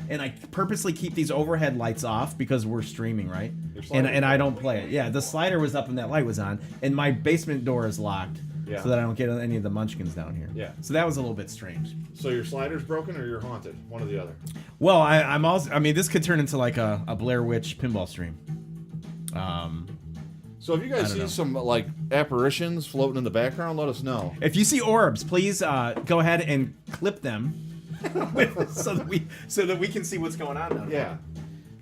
And I purposely keep these overhead lights off because we're streaming, right? And I don't play it. Yeah, the slider was up and that light was on, and my basement door is locked, so that I don't get any of the munchkins down here. Yeah. So that was a little bit strange. So your slider's broken or you're haunted? One or the other. Well, I'm also. I mean, this could turn into like a Blair Witch pinball stream. So if you guys see some like apparitions floating in the background, let us know. If you see orbs, please go ahead and clip them, so that we can see what's going on down Yeah.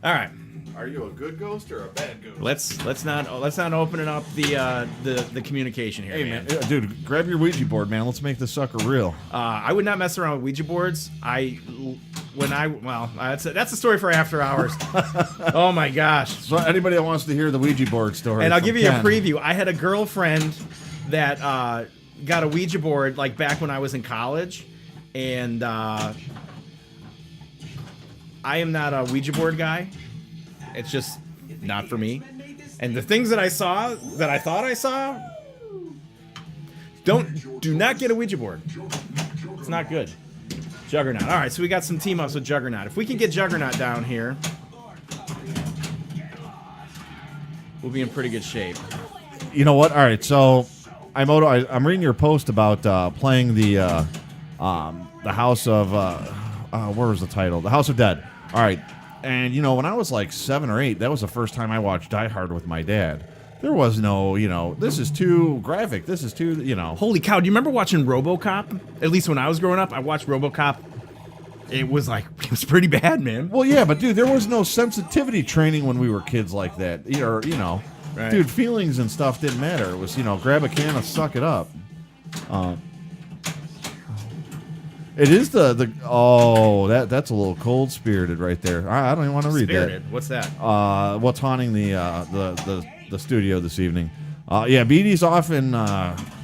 All right. Are you a good ghost or a bad ghost? Let's not open up the communication here. Hey man, dude, grab your Ouija board, man. Let's make this sucker real. I would not mess around with Ouija boards. That's a story for after hours. Oh my gosh! So anybody that wants to hear the Ouija board story, And I'll from give you Ken. a preview. I had a girlfriend that got a Ouija board like back when I was in college, and I am not a Ouija board guy. It's just not for me. And the things that I saw, that I thought I saw, Do not get a Ouija board. It's not good. Juggernaut. All right, so we got some team ups with Juggernaut. If we can get Juggernaut down here, we'll be in pretty good shape. You know what? All right, so I'm reading your post about playing the House of where was the title? The House of Dead. All right, and you know when I was like 7 or 8, that was the first time I watched Die Hard with my dad. There was no, this is too graphic. This is too, Holy cow! Do you remember watching RoboCop? At least when I was growing up, I watched RoboCop. It was pretty bad, man. Well, yeah, but dude, there was no sensitivity training when we were kids like that. Or, Right. dude, feelings and stuff didn't matter. It was, grab a can and suck it up. It is that's a little cold spirited right there. I don't even want to read Spirited. What's that? that. What's haunting the studio this evening? Yeah, BD's off in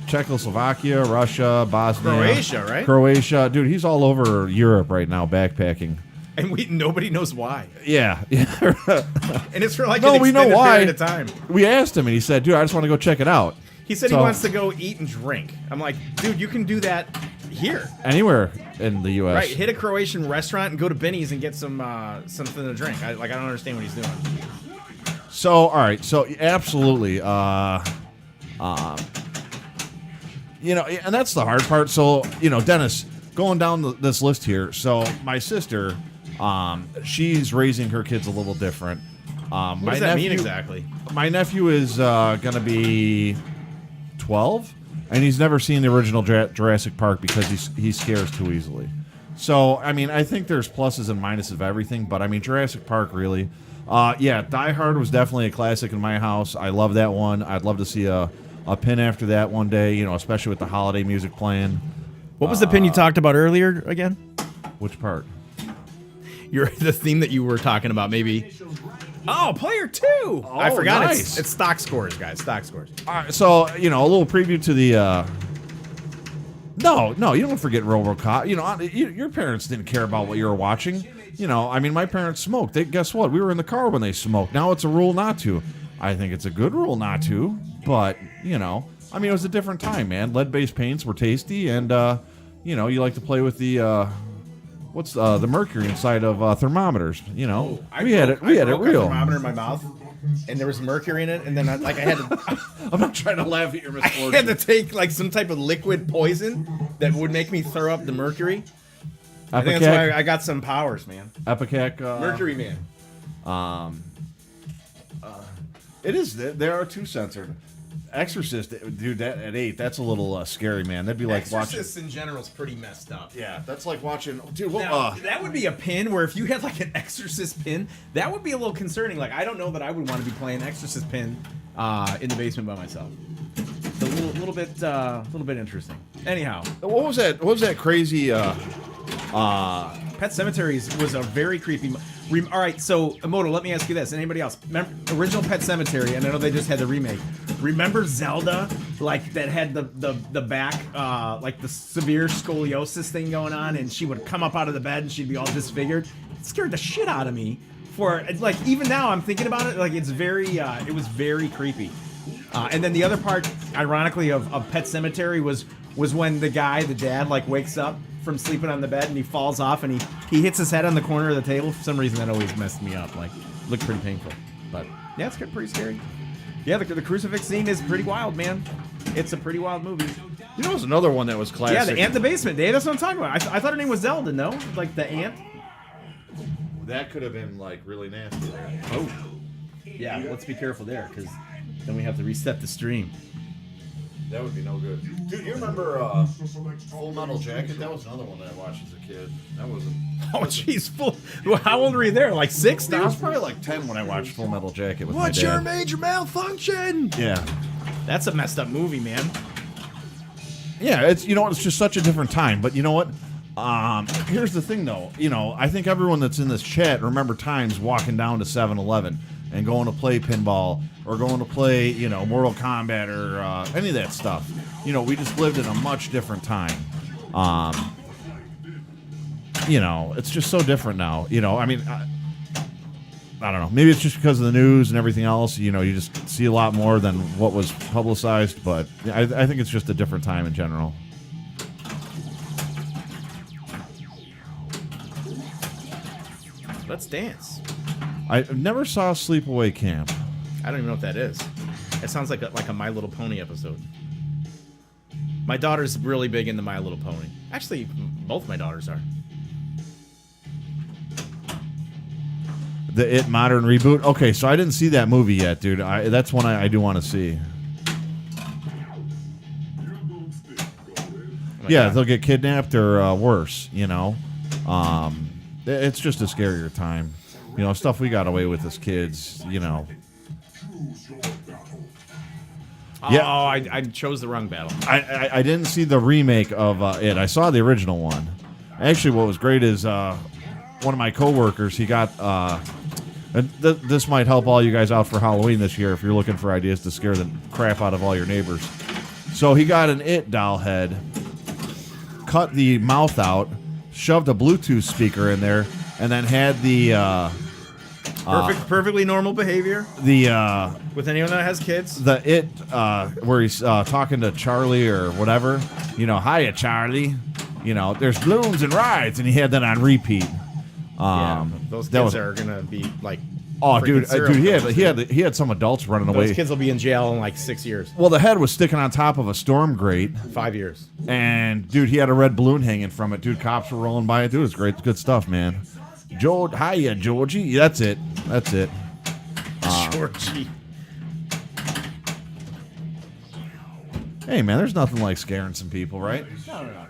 Czechoslovakia, Russia, Bosnia, Croatia, right? Croatia, dude, he's all over Europe right now backpacking. And nobody knows why. Yeah. And it's for like No, an we know extended why. period of time. We asked him, and he said, dude, I just want to go check it out. He said So- he wants to go eat and drink. I'm like, dude, you can do that here. Anywhere in the U.S. Right, hit a Croatian restaurant and go to Benny's and get something to drink. I don't understand what he's doing. So, all right. So, absolutely. And that's the hard part. So, Dennis, going down this list here. So, my sister, she's raising her kids a little different. What does that mean exactly? My nephew is going to be 12, and he's never seen the original Jurassic Park because he scares too easily. So, I mean, I think there's pluses and minuses of everything, but I mean, Jurassic Park really. Yeah, Die Hard was definitely a classic in my house. I love that one. I'd love to see a pin after that one day, especially with the holiday music playing. What was the pin you talked about earlier again? Which part? The theme that you were talking about, maybe. Oh, player 2. I forgot nice. it's stock scores, guys. Stock scores. All right, so, a little preview to the... No, you don't forget RoboCop. Your parents didn't care about what you were watching. I mean, my parents smoked. Guess what? We were in the car when they smoked. Now it's a rule not to. I think it's a good rule not to, but, I mean, it was a different time, man. Lead-based paints were tasty, and, you like to play with the... What's the mercury inside of thermometers? We had it real. A thermometer in my mouth, and there was mercury in it, and then I had to. I'm not trying to laugh at your I misfortune. had to take some type of liquid poison that would make me throw up the mercury. I think that's why I got some powers, man. Epicac. Mercury man. It is. There are 2 censored. Exorcist, dude, that at 8, that's a little scary, man. That'd be like Exorcist in general is pretty messed up. Yeah, that's like watching. Dude, Now, that would be a pin where if you had like an Exorcist pin, that would be a little concerning. Like, I don't know that I would want to be playing Exorcist pin in the basement by myself. It's a little bit interesting. Anyhow, what was that? What was that crazy? Pet Cemeteries was a very creepy. All right, so Emoto, let me ask you this: anybody else? Remember original Pet Cemetery? And I know they just had the remake. Remember Zelda, like that had the back, like the severe scoliosis thing going on, and she would come up out of the bed and she'd be all disfigured. It scared the shit out of me. Like even now I'm thinking about it, like it was very creepy. And then the other part, ironically, of Pet Cemetery was when the dad, like wakes up from sleeping on the bed and he falls off and he hits his head on the corner of the table. For some reason, that always messed me up. Like, looked pretty painful. But yeah, it's pretty scary. Yeah, the crucifix scene is pretty wild, man. It's a pretty wild movie. It was another one that was classic. Yeah, the ant in the basement, Dave. That's what I'm talking about. I thought her name was Zelda, no? Like the ant. That could have been like really nasty. Oh. Yeah, let's be careful there, because then we have to reset the stream. That would be no good. Dude, you remember Full Metal Jacket? That was another one that I watched as a kid. That wasn't... Oh, jeez. How old were you there? Like 6 I now? was probably like 10 when I watched Full Metal Jacket with What's my dad. your major malfunction? Yeah. That's a messed up movie, man. Yeah, it's it's just such a different time. But you know what? Here's the thing, though. I think everyone that's in this chat remember times walking down to 7-Eleven and going to play pinball or going to play, Mortal Kombat or any of that stuff. We just lived in a much different time. It's just so different now. I mean, I don't know. Maybe it's just because of the news and everything else. You know, you just see a lot more than what was publicized. But I think it's just a different time in general. Let's dance. I never saw Sleepaway Camp. I don't even know what that is. It sounds like a My Little Pony episode. My daughter's really big into My Little Pony. Actually, both my daughters are. The It modern reboot. Okay, so I didn't see that movie yet, dude. That's one I do want to see. Yeah, they'll get kidnapped or worse. You know, it's just a scarier time. You know, stuff we got away with as kids. You know. Yeah. Oh, I chose the wrong battle. I didn't see the remake of it. I saw the original one. Actually, what was great is one of my coworkers, he got and this might help all you guys out for Halloween this year if you're looking for ideas to scare the crap out of all your neighbors. So he got an It doll head, cut the mouth out, shoved a Bluetooth speaker in there, and then had the Perfectly normal behavior with anyone that has kids. The It where he's talking to Charlie or whatever. You know, hiya Charlie. You know, there's balloons and rides, and he had that on repeat. Those kids are gonna be like, oh, dude, serial killers, he had some adults running away. Those kids will be in jail in like 6 years. Well, the head was sticking on top of a storm grate. 5 years. And dude, he had a red balloon hanging from it. Dude, cops were rolling by it. Dude, it was great, good stuff, man. Hiya, Georgie. That's it. Georgie. Hey, man, there's nothing like scaring some people, right? No.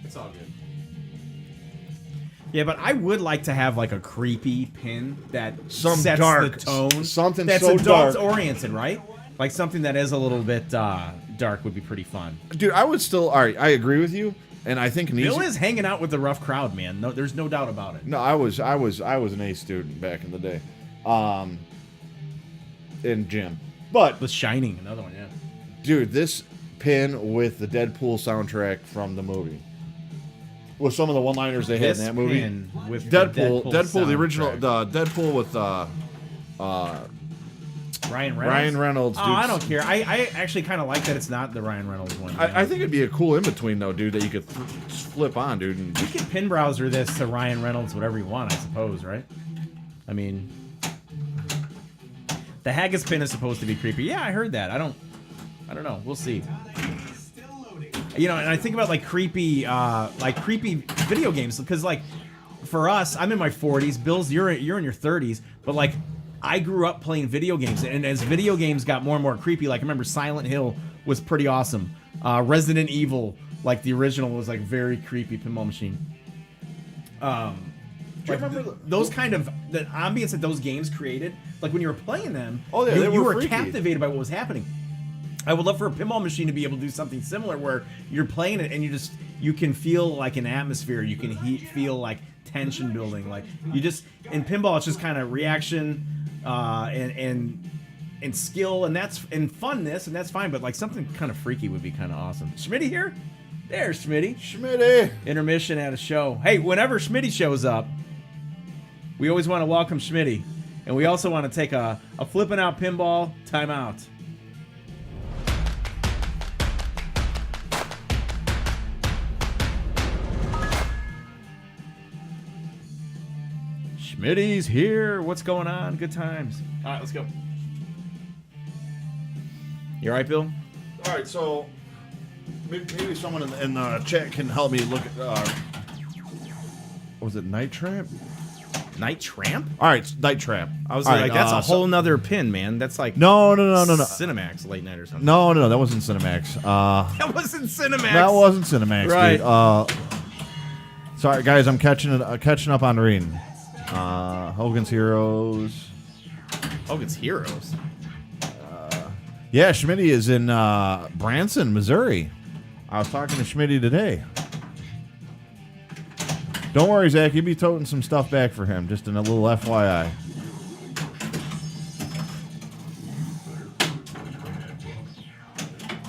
It's all good. Yeah, but I would like to have like a creepy pin that sets dark, the tone. Something that's so dark. adult-oriented, right? Like something that is a little bit dark would be pretty fun. Dude, I would still. All right, I agree with you, and I think Bill is hanging out with the rough crowd, man. No, there's no doubt about it. No, I was an A student back in the day, in gym. But The Shining, another one, yeah. dude, this pin with the Deadpool soundtrack from the movie, with some of the one-liners they had in that movie. Pin with Deadpool, the the original, soundtrack. the Deadpool with Ryan Reynolds. Ryan Reynolds. Oh, Dude. I don't care. I actually kind of like that it's not the Ryan Reynolds one. I think it'd be a cool in between though, dude, that you could flip on, dude. And You can pin browser this to Ryan Reynolds, whatever you want, I suppose, right? I mean, the Haggis pin is supposed to be creepy. Yeah, I heard that. I don't know. We'll see. You know, and I think about like creepy video games because like for us, I'm in my 40s. Bill's, you're in your 30s, but like I grew up playing video games, and as video games got more and more creepy, like I remember Silent Hill was pretty awesome. Resident Evil, like the original, was like very creepy pinball machine. Do you remember those kind of the ambience that those games created? Like when you were playing them, Oh, yeah, you were freaky. captivated by what was happening. I would love for a pinball machine to be able to do something similar where you're playing it and you can feel like an atmosphere. You can feel like tension building. Like you just in pinball, it's just kind of reaction and skill and funness, and that's fine. But like something kind of freaky would be kind of awesome. Schmitty here, there's Schmitty. Schmitty. Intermission at a show. Hey, whenever Schmitty shows up, we always want to welcome Schmitty, and we also want to take a Flip N Out Pinball timeout. Schmitty's here. What's going on? Good times. All right, let's go. You all right, Bill? All right, so maybe someone in the chat can help me look at. Was it Night Trap? Night Tramp? All right, Night Trap. I was All like, right, that's a whole nother pin, man. That's like No. Cinemax late night or something. No, that wasn't Cinemax. That wasn't Cinemax. That wasn't Cinemax, Right. dude. Sorry, guys, I'm catching up on reading. Hogan's Heroes. Hogan's Heroes. Yeah, Schmitty is in Branson, Missouri. I was talking to Schmitty today. Don't worry, Zach. You'll be toting some stuff back for him. Just in a little FYI.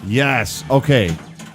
Yes. Okay.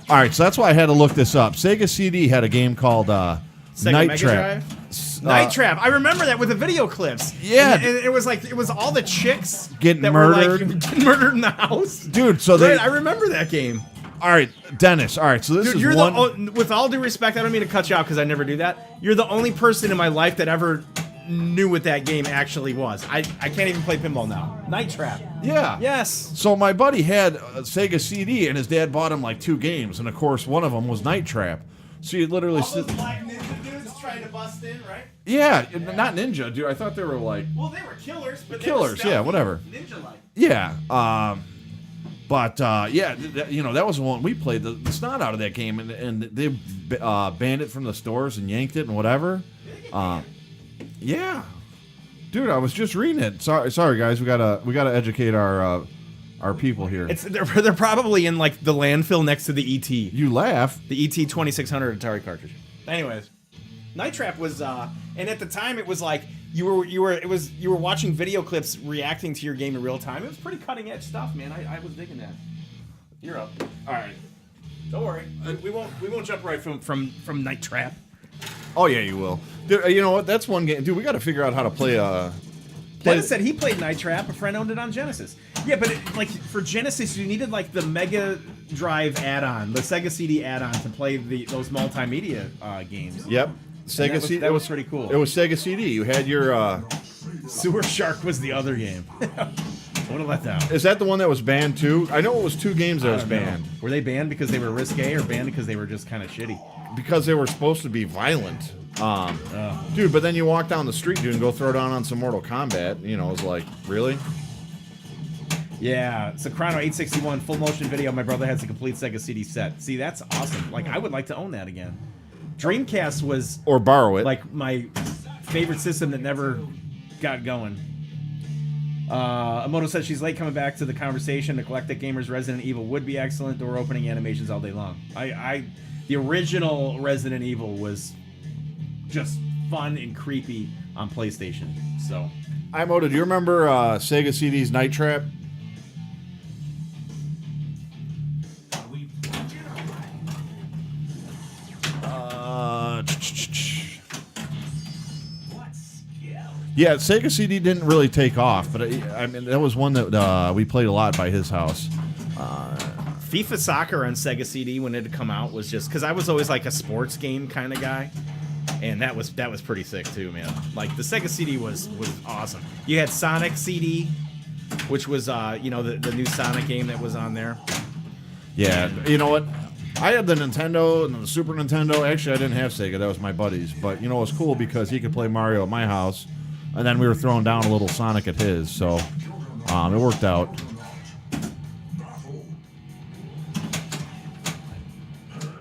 All right. So that's why I had to look this up. Sega CD had a game called Sega Night Mega Trap. Drive? Yes. Night Trap. I remember that with the video clips. Yeah. And it was like, it was all the chicks Getting that murdered. were like getting murdered in the house. Dude, so they. Right, I remember that game. All right, Dennis. All right, so this Dude, is you're one. with all due respect, I don't mean to cut you out because I never do that. You're the only person in my life that ever knew what that game actually was. I can't even play pinball now. Night Trap. Yeah. Yes. So my buddy had a Sega CD, and his dad bought him like 2 games, and of course one of them was Night Trap. So you literally sit. black ninja dudes trying to bust in, right? Yeah, not ninja, dude. I thought they were like. Well, they were killers, but Killers, yeah, whatever. Ninja-like. Yeah. Yeah, that was the one we played the snot out of that game, and they banned it from the stores and yanked it and whatever. Yeah, dude, I was just reading it. Sorry, guys, we gotta educate our people here. They're probably in like the landfill next to the ET. You laugh. The ET 2600 Atari cartridge. Anyways, Night Trap was, and at the time it was like you were watching video clips reacting to your game in real time. It was pretty cutting edge stuff, man. I was digging that. You're up. All right. Don't worry. We won't jump right from Night Trap. Oh yeah, you will. Dude, you know what? That's one game. Dude, we got to figure out how to play. Dennis said he played Night Trap. A friend owned it on Genesis. Yeah, but like for Genesis, you needed like the Mega Drive add-on, the Sega CD add-on to play those multimedia games. Yep. Sega CD. That was pretty cool. It was Sega CD. You had your. Sewer Shark was the other game. What a letdown. Is that the one that was banned too? I know it was 2 games that was banned. Were they banned because they were risque or banned because they were just kind of shitty? Because they were supposed to be violent. Dude, but then you walk down the street, dude, and go throw down on some Mortal Kombat. You know, it was like, really? Yeah, Soprano 861 full motion video. My brother has a complete Sega CD set. See, that's awesome. Like, I would like to own that again. Dreamcast was Or borrow it. like my favorite system that never got going. Amoto says she's late coming back to the conversation. Eclectic Gamers Resident Evil would be excellent. Door opening animations all day long. The original Resident Evil was just fun and creepy on PlayStation. So, Imoto, do you remember Sega CD's Night Trap? Yeah, Sega CD didn't really take off, but I mean that was one that we played a lot by his house. FIFA Soccer on Sega CD when it had come out was just because I was always like a sports game kind of guy, and that was pretty sick too, man. Like the Sega CD was awesome. You had Sonic CD, which was the new Sonic game that was on there. Yeah, you know what? I had the Nintendo and the Super Nintendo. Actually, I didn't have Sega. That was my buddy's. But, it was cool because he could play Mario at my house, and then we were throwing down a little Sonic at his. So, it worked out.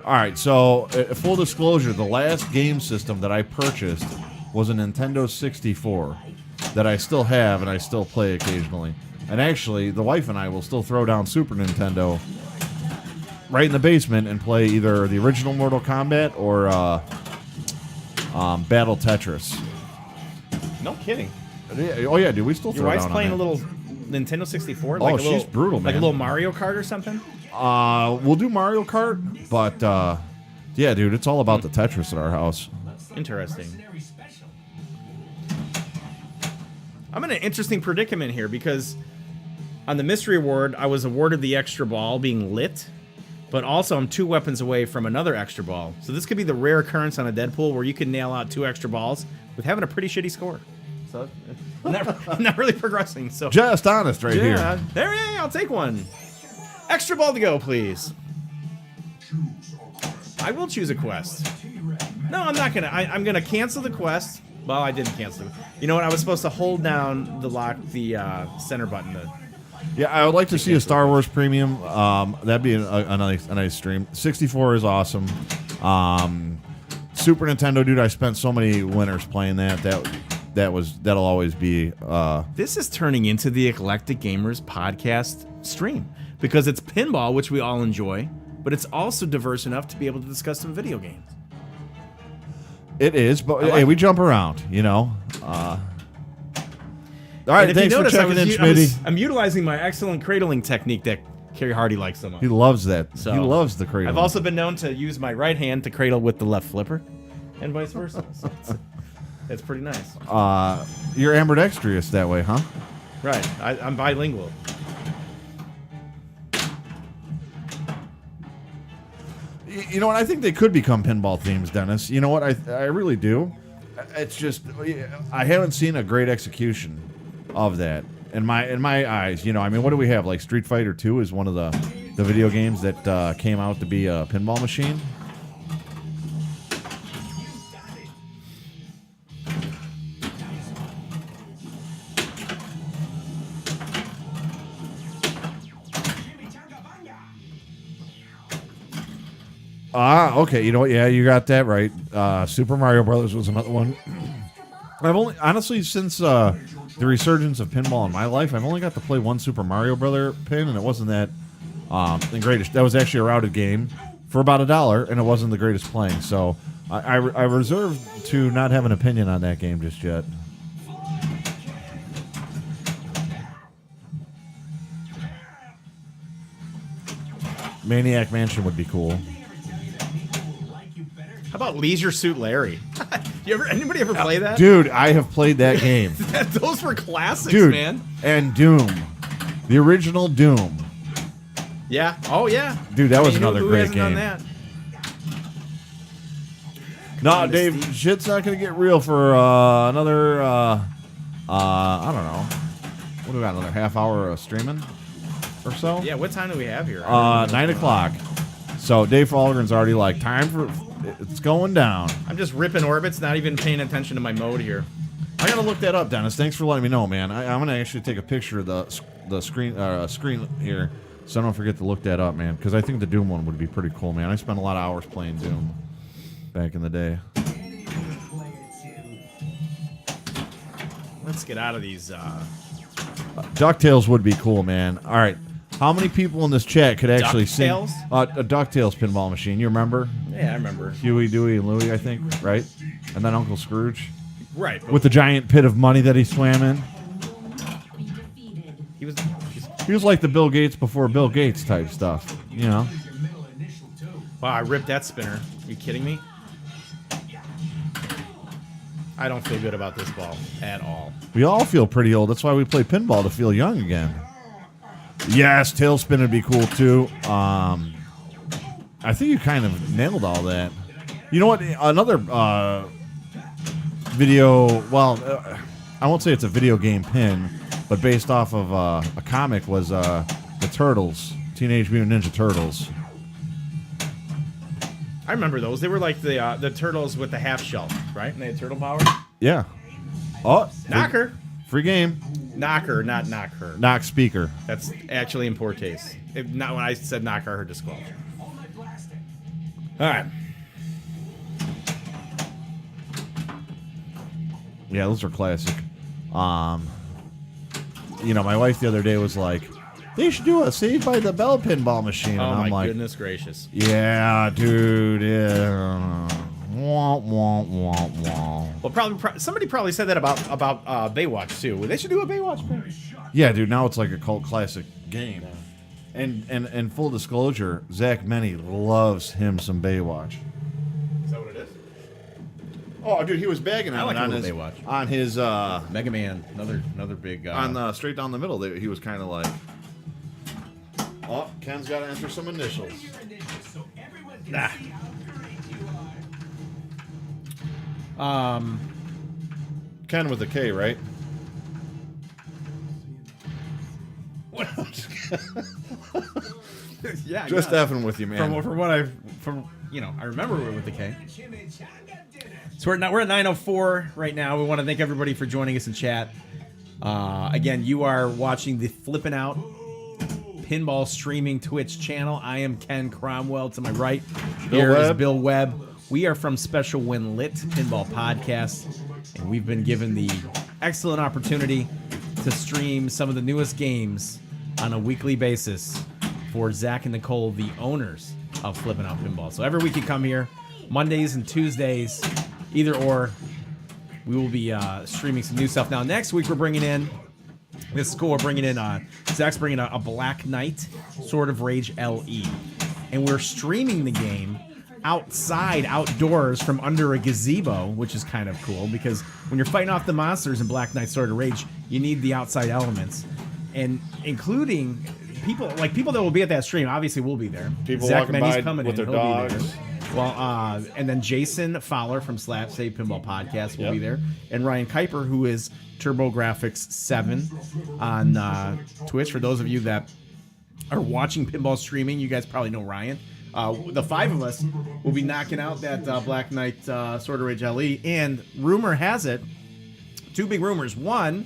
All right, so full disclosure, the last game system that I purchased was a Nintendo 64 that I still have and I still play occasionally. And actually, the wife and I will still throw down Super Nintendo right in the basement and play either the original Mortal Kombat or Battle Tetris. No kidding. Oh yeah, dude, we still Your throw wife's down playing a on that. little Nintendo 64. Oh, she's brutal, Like a man. little Mario Kart or something. We'll do Mario Kart, but yeah, dude, it's all about the Tetris at our house. Interesting. I'm in an interesting predicament here because on the mystery award, I was awarded the extra ball being lit, but also I'm 2 weapons away from another extra ball. So this could be the rare occurrence on a Deadpool where you can nail out 2 extra balls with having a pretty shitty score. So not really progressing. So Just honest right here. There, yeah, I'll take one. Extra ball to go, please. I will choose a quest. No, I'm not gonna. I'm gonna cancel the quest. Well, I didn't cancel it. You know what? I was supposed to hold down the center button. Yeah, I would like to see a Star Wars premium. That'd be a nice stream. 64 is awesome. Super Nintendo, dude. I spent so many winters playing that. That'll always be. This is turning into the Eclectic Gamers podcast stream because it's pinball, which we all enjoy, but it's also diverse enough to be able to discuss some video games. It is, but hey, we jump around, All right, thanks for checking in, Schmitty. I'm utilizing my excellent cradling technique that Kerry Hardy likes so much. He loves that. So, he loves the cradle. I've also been known to use my right hand to cradle with the left flipper, and vice versa. It's pretty nice. You're ambidextrous that way, huh? Right. I'm bilingual. You know what? I think they could become pinball themes, Dennis. You know what? I really do. It's just I haven't seen a great execution of that in my eyes. You know, I mean, what do we have? Like Street Fighter 2 is one of the video games that came out to be a pinball machine. Okay. You know what? Yeah, you got that right. Super Mario Brothers was another one. I've only, honestly, since the resurgence of pinball in my life, I've only got to play one Super Mario Brother pin, and it wasn't that the greatest. That was actually a routed game for about $1, and it wasn't the greatest playing. So I reserve to not have an opinion on that game just yet. Maniac Mansion would be cool. How about Leisure Suit Larry? Anybody ever play that? Dude, I have played that game. Those were classics, Dude, man. And Doom. The original Doom. Yeah. Oh, yeah. Dude, that was Hey, another who great hasn't done game. that? No, Dave, shit's not going to get real for another, I don't know. What do we got, another half hour of streaming or so? Yeah, what time do we have here? 9 o'clock. So Dave Hologram already like, time for, it's going down. I'm just ripping orbits, not even paying attention to my mode here. I got to look that up, Dennis. Thanks for letting me know, man. I'm going to actually take a picture of the screen here, so I don't forget to look that up, man, because I think the Doom one would be pretty cool, man. I spent a lot of hours playing Doom back in the day. Let's get out of these. DuckTales would be cool, man. All right. How many people in this chat could actually sing DuckTales? A DuckTales pinball machine? You remember? Yeah, I remember. Huey, Dewey, and Louie, I think, right? And then Uncle Scrooge. Right. With the giant pit of money that he swam in. He was like the Bill Gates before Bill Gates type stuff, you know? Wow, I ripped that spinner. Are you kidding me? I don't feel good about this ball at all. We all feel pretty old. That's why we play pinball, to feel young again. Yes, tailspin would be cool too. I think you kind of nailed all that. You know what? Another video. Well, I won't say it's a video game pin, but based off of a comic was the Turtles, Teenage Mutant Ninja Turtles. I remember those. They were like the turtles with the half shell, right? And they had turtle power. Yeah. Oh, Knocker. Free game. Knocker, not knock her. Knock speaker. That's actually in poor taste. Not when I said knocker, I heard disqualified. All right. Yeah, those are classic. You know, my wife the other day was like, they should do a Saved by the Bell pinball machine. Oh, and I'm my like, goodness gracious. yeah, dude. Yeah. Wah, wah, wah, wah. Well, somebody probably said that about Baywatch too. They should do a Baywatch thing. Yeah, dude. Now it's like a cult classic game. And full disclosure, Zach Meny loves him some Baywatch. Is that what it is? Oh, dude, he was bagging I on like it on a his little Baywatch. on his Mega Man, another big. on straight down the middle. He was kind of like, oh, Ken's got to enter some initials. Nah. Ken with a K, right? Yeah, Just effing with you, man. from what I remember it with the K. So we're at 9:04 right now. We want to thank everybody for joining us in chat. Again, you are watching the Flip N Out Pinball streaming Twitch channel. I am Ken Cromwell. To my right, here is Bill Webb. We are from Special When Lit Pinball Podcast, and we've been given the excellent opportunity to stream some of the newest games on a weekly basis for Zach and Nicole, the owners of Flip N Out Pinball. So every week you come here, Mondays and Tuesdays, either or, we will be streaming some new stuff. Now, next week we're bringing in, this is cool, we're bringing in, Zach's bringing a Black Knight Sword of Rage LE. And we're streaming the game outside, outdoors, from under a gazebo, which is kind of cool because when you're fighting off the monsters in Black Knight Sword of Rage, you need the outside elements, and including people that will be at that stream. Obviously, will be there. People Zach walking Menny's by coming with in. their He'll be dogs. there. Well, and then Jason Fowler from Slap Save Pinball Podcast will be there, and Ryan Kuiper, who is TurboGrafx7 on Twitch. For those of you that are watching pinball streaming, you guys probably know Ryan. The 5 of us will be knocking out that Black Knight Sword of Rage LE, and rumor has it, 2 big rumors. One,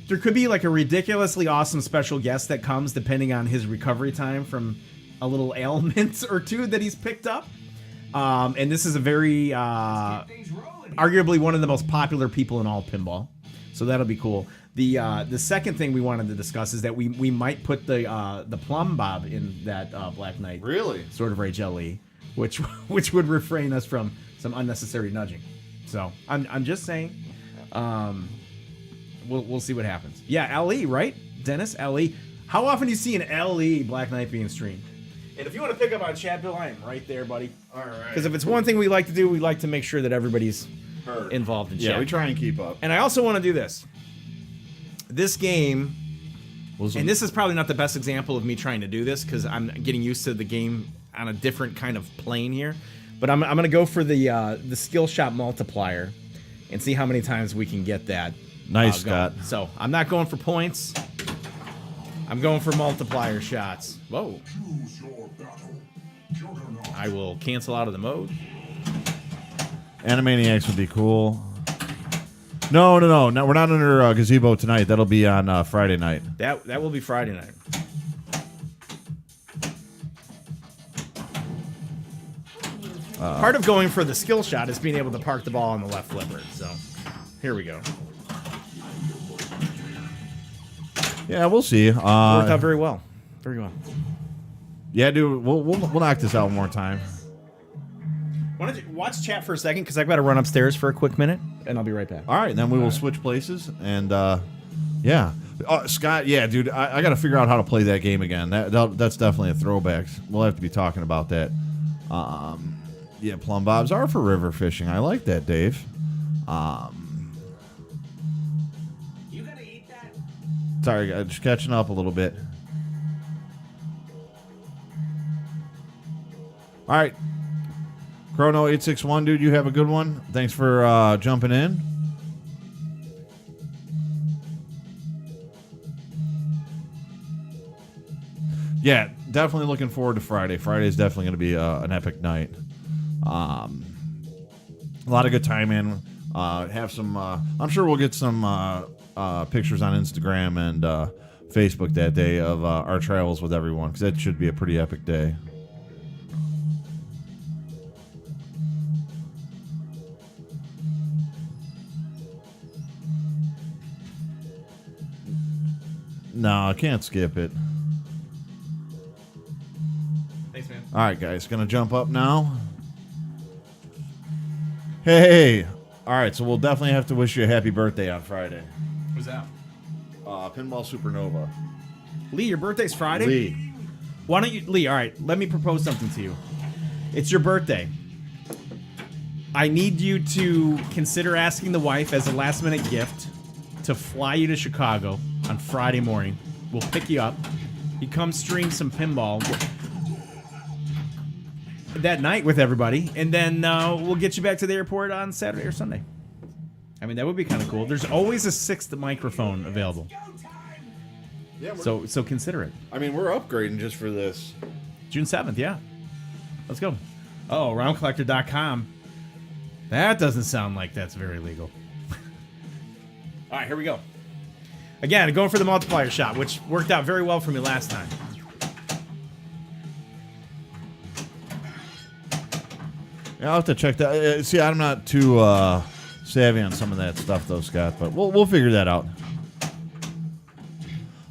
there could be like a ridiculously awesome special guest that comes depending on his recovery time from a little ailment or 2 that he's picked up. And this is a very, arguably one of the most popular people in all pinball. So that'll be cool. The second thing we wanted to discuss is that we might put the plumb bob in that Black Knight Really? Sword of Rage LE, which would refrain us from some unnecessary nudging. So I'm just saying, we'll see what happens. Yeah, LE, right, Dennis? LE. How often do you see an LE Black Knight being streamed? And if you want to pick up on chat, Bill, I am right there, buddy. All right. Because if it's one thing we like to do, we like to make sure that everybody's involved in chat. Yeah, we try and keep up. And I also want to do this. This game, and this is probably not the best example of me trying to do this because I'm getting used to the game on a different kind of plane here. But I'm going to go for the skill shot multiplier and see how many times we can get that. Nice, going. Scott. So I'm not going for points. I'm going for multiplier shots. Whoa. Choose your battle. Juggernaut. I will cancel out of the mode. Animaniacs would be cool. No, we're not under gazebo tonight. That'll be on Friday night. That will be Friday night. Part of going for the skill shot is being able to park the ball on the left flipper. So here we go. Yeah, we'll see. Worked out very well. Very well. Yeah, dude, we'll knock this out one more time. Why don't you watch chat for a second because I've got to run upstairs for a quick minute, and I'll be right back. All right, then we will switch places, and yeah, Scott, yeah, dude, I got to figure out how to play that game again. That's definitely a throwback. We'll have to be talking about that. Yeah, plumb bobs are for river fishing. I like that, Dave. You gonna eat that? Sorry, just catching up a little bit. All right. Chrono861, dude, you have a good one. Thanks for jumping in. Yeah, definitely looking forward to Friday. Friday is definitely going to be an epic night. A lot of good time in. Have some. I'm sure we'll get some pictures on Instagram and Facebook that day of our travels with everyone because that should be a pretty epic day. No, I can't skip it. Thanks, man. All right, guys, gonna jump up now. Hey, all right, so we'll definitely have to wish you a happy birthday on Friday. Who's that? Pinball Supernova. Lee, your birthday's Friday? Lee. Why don't you, Lee, all right, let me propose something to you. It's your birthday. I need you to consider asking the wife as a last minute gift to fly you to Chicago on Friday morning. We'll pick you up. You come stream some pinball that night with everybody, and then we'll get you back to the airport on Saturday or Sunday. I mean, that would be kind of cool. There's always a 6th microphone available. Yeah, So consider it. I mean, we're upgrading just for this. June 7th, yeah. Let's go. Oh, roundcollector.com. That doesn't sound like that's very legal. All right, here we go. Again, going for the multiplier shot, which worked out very well for me last time. Yeah, I'll have to check that. See, I'm not too savvy on some of that stuff, though, Scott, but we'll figure that out.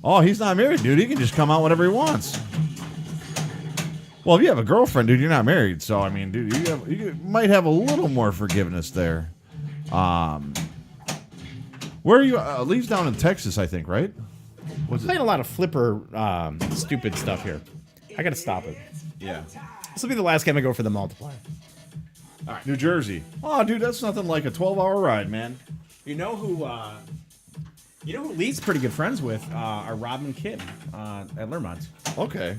Oh, he's not married, dude. He can just come out whenever he wants. Well, if you have a girlfriend, dude, you're not married. So, I mean, dude, you might have a little more forgiveness there. Where are you? Lee's down in Texas, I think, right? We're playing a lot of flipper stupid stuff here. I got to stop it. Yeah. This will be the last game I go for the multiplier. All right, New Jersey. Oh, dude, that's nothing like a 12-hour ride, man. You know who Lee's pretty good friends with are Rob and Kim at Lermont. Okay.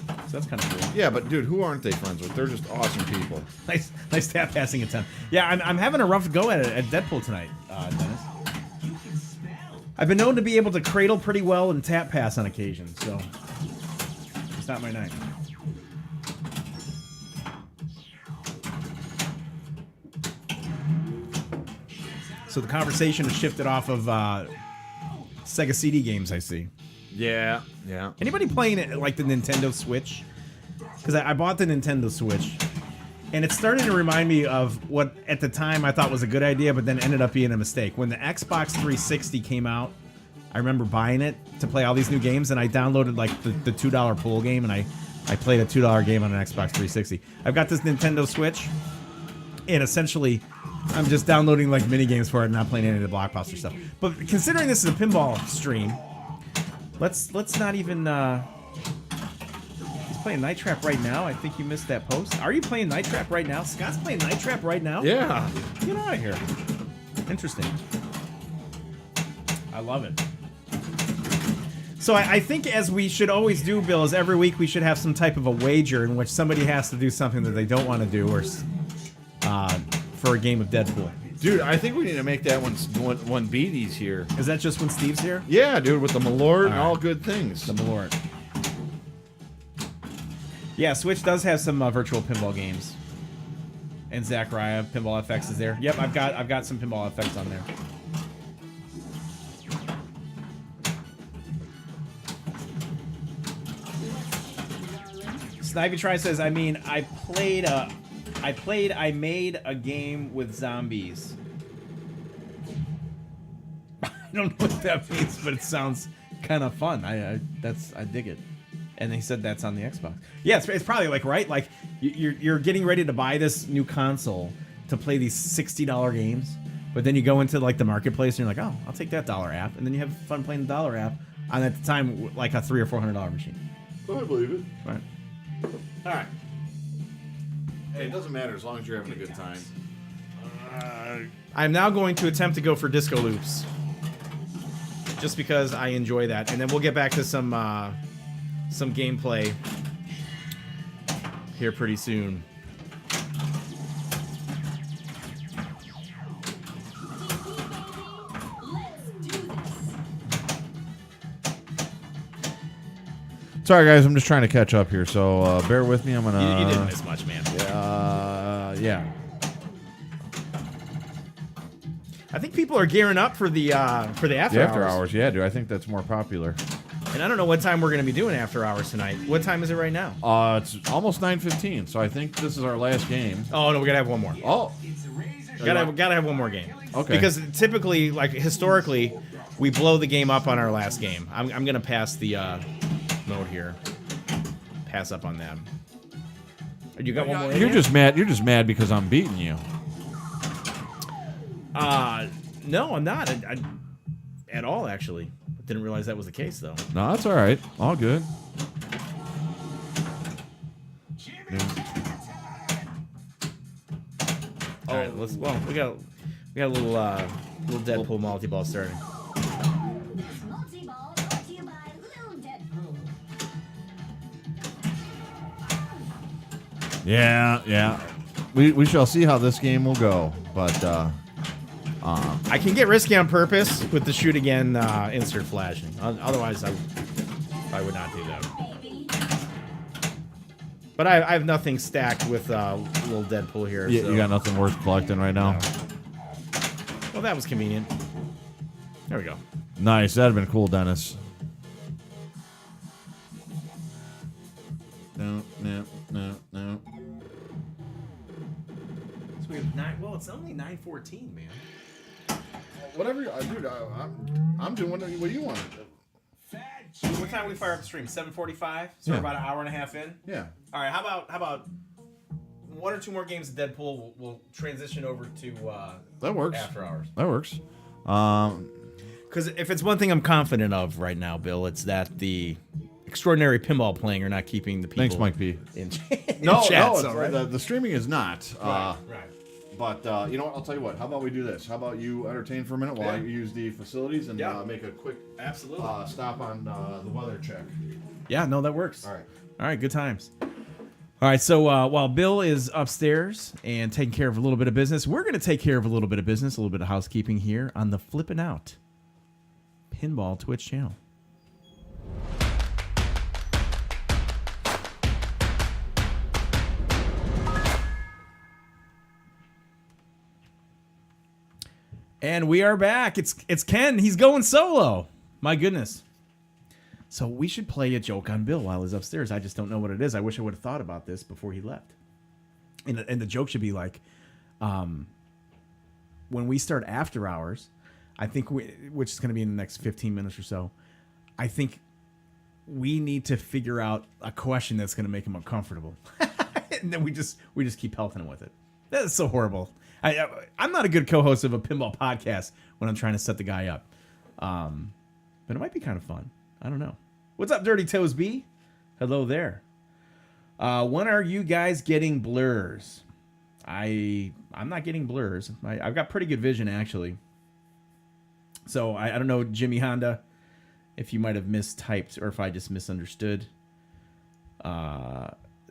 So that's kind of cool. Yeah, but dude, who aren't they friends with? They're just awesome people. Nice tap passing attempt. Yeah, I'm having a rough go at it at Deadpool tonight, Dennis. I've been known to be able to cradle pretty well and tap pass on occasion, so it's not my night. So the conversation has shifted off of Sega CD games, I see. Yeah, yeah. Anybody playing it like the Nintendo Switch? Because I bought the Nintendo Switch, and it's starting to remind me of what at the time I thought was a good idea, but then ended up being a mistake. When the Xbox 360 came out, I remember buying it to play all these new games, and I downloaded like the $2 pool game, and I played a $2 game on an Xbox 360. I've got this Nintendo Switch, and essentially I'm just downloading like mini games for it and not playing any of the blockbuster stuff. But considering this is a pinball stream, let's not even he's playing Night Trap right now. I think you missed that post. Are you playing Night Trap right now? Scott's playing Night Trap right now? Yeah. Get out of here. Interesting. I love it. So I think as we should always do, Bill, is every week we should have some type of a wager in which somebody has to do something that they don't want to do, or for a game of Deadpool. Dude, I think we need to make that when Beatty's here. Is that just when Steve's here? Yeah, dude, with the Malort and right. all good things. The Malort. Yeah, Switch does have some virtual pinball games. And Zachariah, Pinball FX is there. Yep, I've got some Pinball FX on there. Snivy Try says, I made a game with zombies. I don't know what that means, but it sounds kind of fun. I dig it. And they said that's on the Xbox. Yeah, it's probably like, right? Like you're getting ready to buy this new console to play these $60 games, but then you go into like the marketplace and you're like, oh, I'll take that $1 app, and then you have fun playing the $1 app on at the time like a $300 or $400 machine. I believe it. Right. All right. Hey, it doesn't matter as long as you're having a good time. I'm now going to attempt to go for disco loops, just because I enjoy that, and then we'll get back to some gameplay here pretty soon. Sorry, guys, I'm just trying to catch up here, so bear with me. I'm gonna. You didn't miss much, man. Yeah. I think people are gearing up for the after The after hours, yeah, dude. I think that's more popular. And I don't know what time we're going to be doing after hours tonight. What time is it right now? It's almost 9:15, so I think this is our last game. Oh no, we gotta have one more. Oh, Gotta have one more game. Okay. Because typically, like historically, we blow the game up on our last game. I'm gonna pass the mode here. Pass up on them. You got one more? You're just mad. You're just mad because I'm beating you. No, I'm not. At all, actually. Didn't realize that was the case, though. No, that's all right. All good. All right, we got a little Deadpool multi-ball starting. This multi-ball brought to you by Little Deadpool. Yeah. We shall see how this game will go, but I can get risky on purpose with the shoot again insert flashing. Otherwise, I would not do that. But I have nothing stacked with little Deadpool here. you, so. you got nothing worth collecting right now. Well, that was convenient. There we go. Nice. That'd have been cool, Dennis. No. So we have 9. Well, it's only 9:14, man. Whatever, dude. I'm doing what you want. What time do we fire up the stream? 7:45. So we're about an hour and a half in. Yeah. All right. How about one or two more games of Deadpool? We'll transition over to That works. after hours. That works. Because if it's one thing I'm confident of right now, Bill, it's that the extraordinary pinball playing are not keeping the people. Thanks, Mike B. In, No, chat, no, so, right? the streaming is not. Right. But you know what? I'll tell you what. How about we do this? How about you entertain for a minute while I use the facilities and make a quick stop on the weather check. Yeah, no, that works. All right, good times. All right, so while Bill is upstairs and taking care of a little bit of business, we're going to take care of a little bit of business, a little bit of housekeeping here on the Flip N Out Pinball Twitch channel. And we are back. It's Ken. He's going solo. My goodness. So we should play a joke on Bill while he's upstairs. I just don't know what it is. I wish I would have thought about this before he left. And the joke should be like, when we start after hours, I think which is going to be in the next 15 minutes or so, I think we need to figure out a question that's going to make him uncomfortable. And then we just keep pelting him with it. That is so horrible. I'm not a good co-host of a pinball podcast when I'm trying to set the guy up. But it might be kind of fun. I don't know. What's up, Dirty Toes B? Hello there. When are you guys getting blurs? I'm not getting blurs. I've got pretty good vision, actually. So I don't know, Jimmy Honda, if you might have mistyped or if I just misunderstood.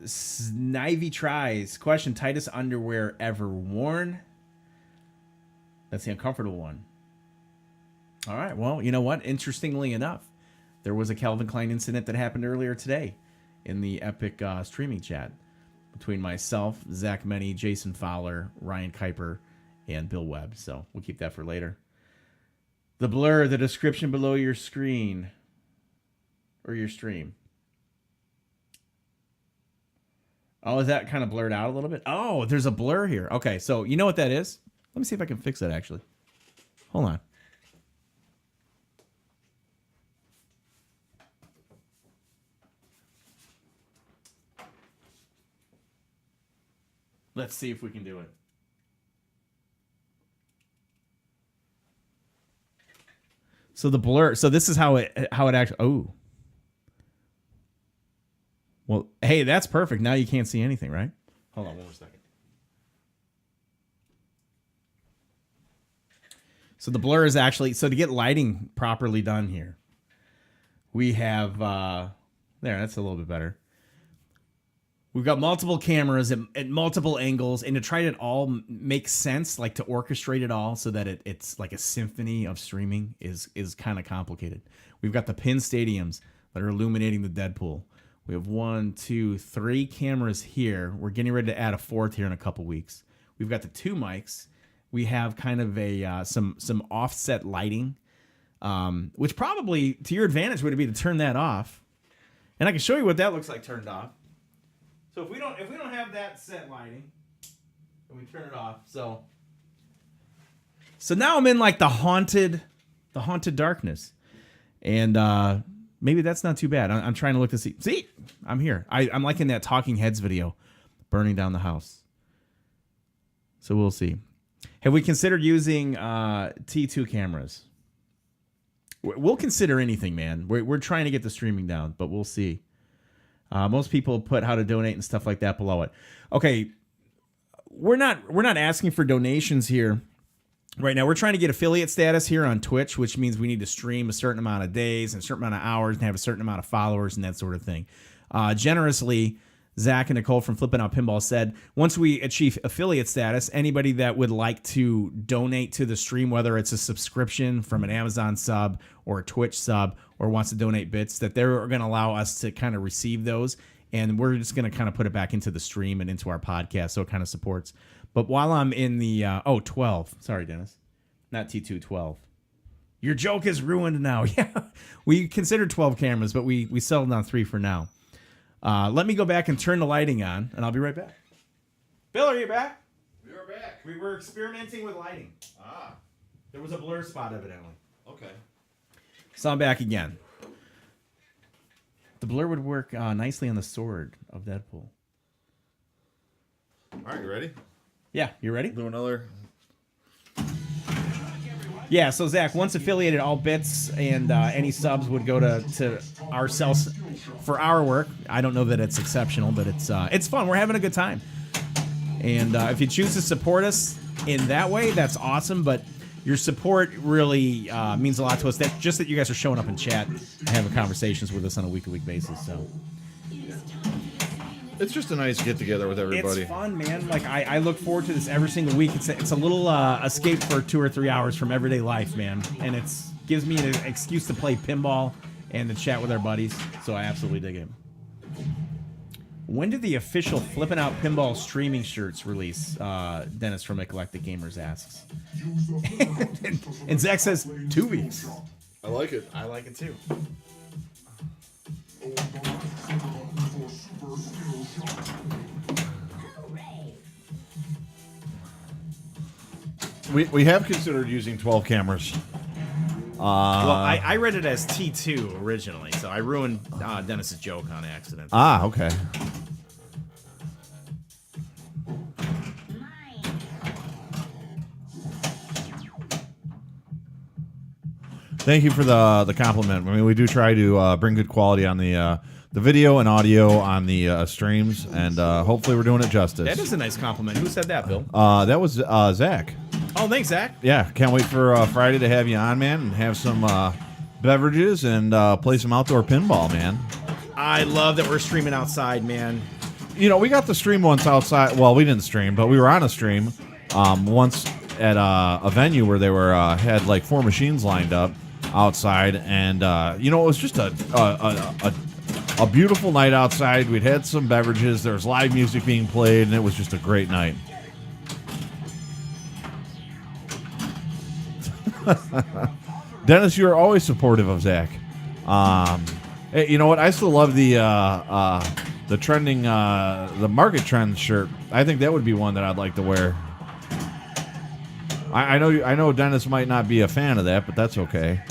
Snivy tries. Question, tightest underwear ever worn? That's the uncomfortable one. All right, well, you know what? Interestingly enough, there was a Calvin Klein incident that happened earlier today in the Epic streaming chat between myself, Zach Meny, Jason Fowler, Ryan Kuiper, and Bill Webb. So we'll keep that for later. The blur, the description below your screen or your stream. Oh, is that kind of blurred out a little bit? Oh, there's a blur here. Okay, so you know what that is? Let me see if I can fix that, actually. Hold on. Let's see if we can do it. So the blur, so this is how it actually, oh. Well, hey, that's perfect. Now you can't see anything, right? Hold on one more second. So the blur is actually, so to get lighting properly done here, we have, there, that's a little bit better. We've got multiple cameras at multiple angles, and to try to all make sense, like to orchestrate it all so that it's like a symphony of streaming is kind of complicated. We've got the pin stadiums that are illuminating the Deadpool. We have 1, 2, 3 cameras here. We're getting ready to add a 4th here in a couple weeks. We've got the 2 mics. We have kind of a some offset lighting, which probably to your advantage would be to turn that off. And I can show you what that looks like turned off. So if we don't have that set lighting, then we turn it off. So now I'm in like the haunted darkness, and maybe that's not too bad. I'm trying to look to see. See, I'm here. I'm like in that Talking Heads video, burning down the house. So we'll see. Have we considered using T2 cameras? We'll consider anything, man. We're trying to get the streaming down, but we'll see. Most people put how to donate and stuff like that below it. Okay, we're not asking for donations here right now. We're trying to get affiliate status here on Twitch, which means we need to stream a certain amount of days and a certain amount of hours and have a certain amount of followers and that sort of thing. Generously, Zach and Nicole from Flip N Out Pinball said, once we achieve affiliate status, anybody that would like to donate to the stream, whether it's a subscription from an Amazon sub or a Twitch sub, or wants to donate bits, that they're going to allow us to kind of receive those. And we're just going to kind of put it back into the stream and into our podcast, so it kind of supports. But while I'm in the, 12. Sorry, Dennis. Not T2, 12. Your joke is ruined now. Yeah, we considered 12 cameras, but we settled on 3 for now. Let me go back and turn the lighting on, and I'll be right back. Bill, are you back? We are back. We were experimenting with lighting. There was a blur spot, evidently. Okay. So I'm back again. The blur would work nicely on the sword of Deadpool. All right, you ready? Yeah, you ready? Do another. Good luck, everyone. Yeah, so Zach, once affiliated, all bits and any subs would go to ourselves for our work. I don't know that it's exceptional, but it's fun. We're having a good time. And if you choose to support us in that way, that's awesome. But your support really means a lot to us. That just that you guys are showing up in chat and having conversations with us on a week-to-week basis. So It's just a nice get together with everybody. it's fun, man. Like I look forward to this every single week. It's a little escape for 2 or 3 hours from everyday life, man. And it's gives me an excuse to play pinball and to chat with our buddies. So I absolutely dig it. When did the official Flip N Out Pinball streaming shirts release? Dennis from Eclectic Gamers asks. And Zach says 2 weeks. I like it. I like it too. We have considered using 12 cameras. Well, I read it as T2 originally, so I ruined Dennis's joke on accident. Okay. Thank you for the compliment. I mean, we do try to bring good quality on the video and audio on the streams, and hopefully we're doing it justice. That is a nice compliment. Who said that, Bill? That was Zach. Oh, thanks, Zach. Yeah, can't wait for Friday to have you on, man, and have some beverages and play some outdoor pinball, man. I love that we're streaming outside, man. You know, we got to stream once outside. Well, we didn't stream, but we were on a stream once at a venue where they were had like 4 machines lined up outside, and you know, it was just a beautiful night outside. We'd had some beverages. There was live music being played, and it was just a great night. Dennis, you are always supportive of Zach. Hey, you know what? I still love the trending, the market trend shirt. I think that would be one that I'd like to wear. I know Dennis might not be a fan of that, but that's okay.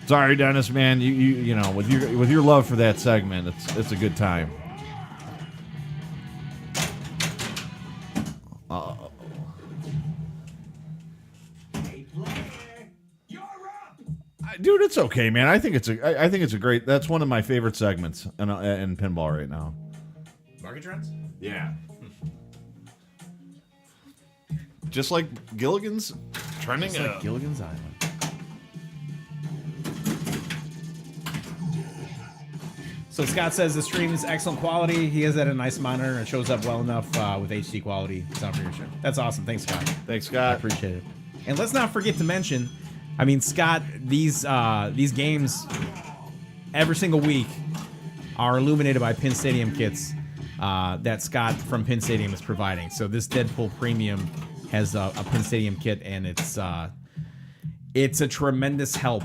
Sorry, Dennis, man. You know, with your love for that segment, it's a good time. Dude, it's okay, man. I think it's a great. That's one of my favorite segments in pinball right now. Market trends? Yeah. Just like Gilligan's trending. It's like Gilligan's Island. So Scott says the stream is excellent quality. He has that a nice monitor and it shows up well enough with HD quality. It's not for your show. That's awesome. Thanks, Scott. Thanks, I Scott. appreciate it. And let's not forget to mention, I mean, Scott, these games every single week are illuminated by Pin Stadium kits that Scott from Pin Stadium is providing. So this Deadpool Premium has a Pin Stadium kit, and it's a tremendous help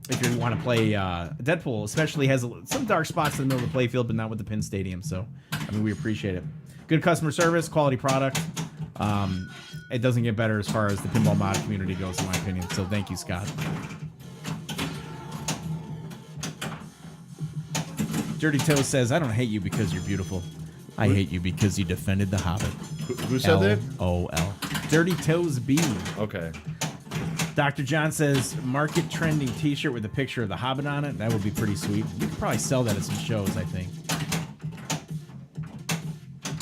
if you want to play Deadpool. Especially has some dark spots in the middle of the playfield, but not with the Pin Stadium. So I mean, we appreciate it. Good customer service, quality product. It doesn't get better as far as the pinball mod community goes, in my opinion. So thank you, Scott. Dirty Toes says, I don't hate you because you're beautiful. I hate you because you defended the Hobbit. Who said that? LOL. Dirty Toes B. Okay. Dr. John says, market trending t-shirt with a picture of the Hobbit on it. That would be pretty sweet. You could probably sell that at some shows, I think.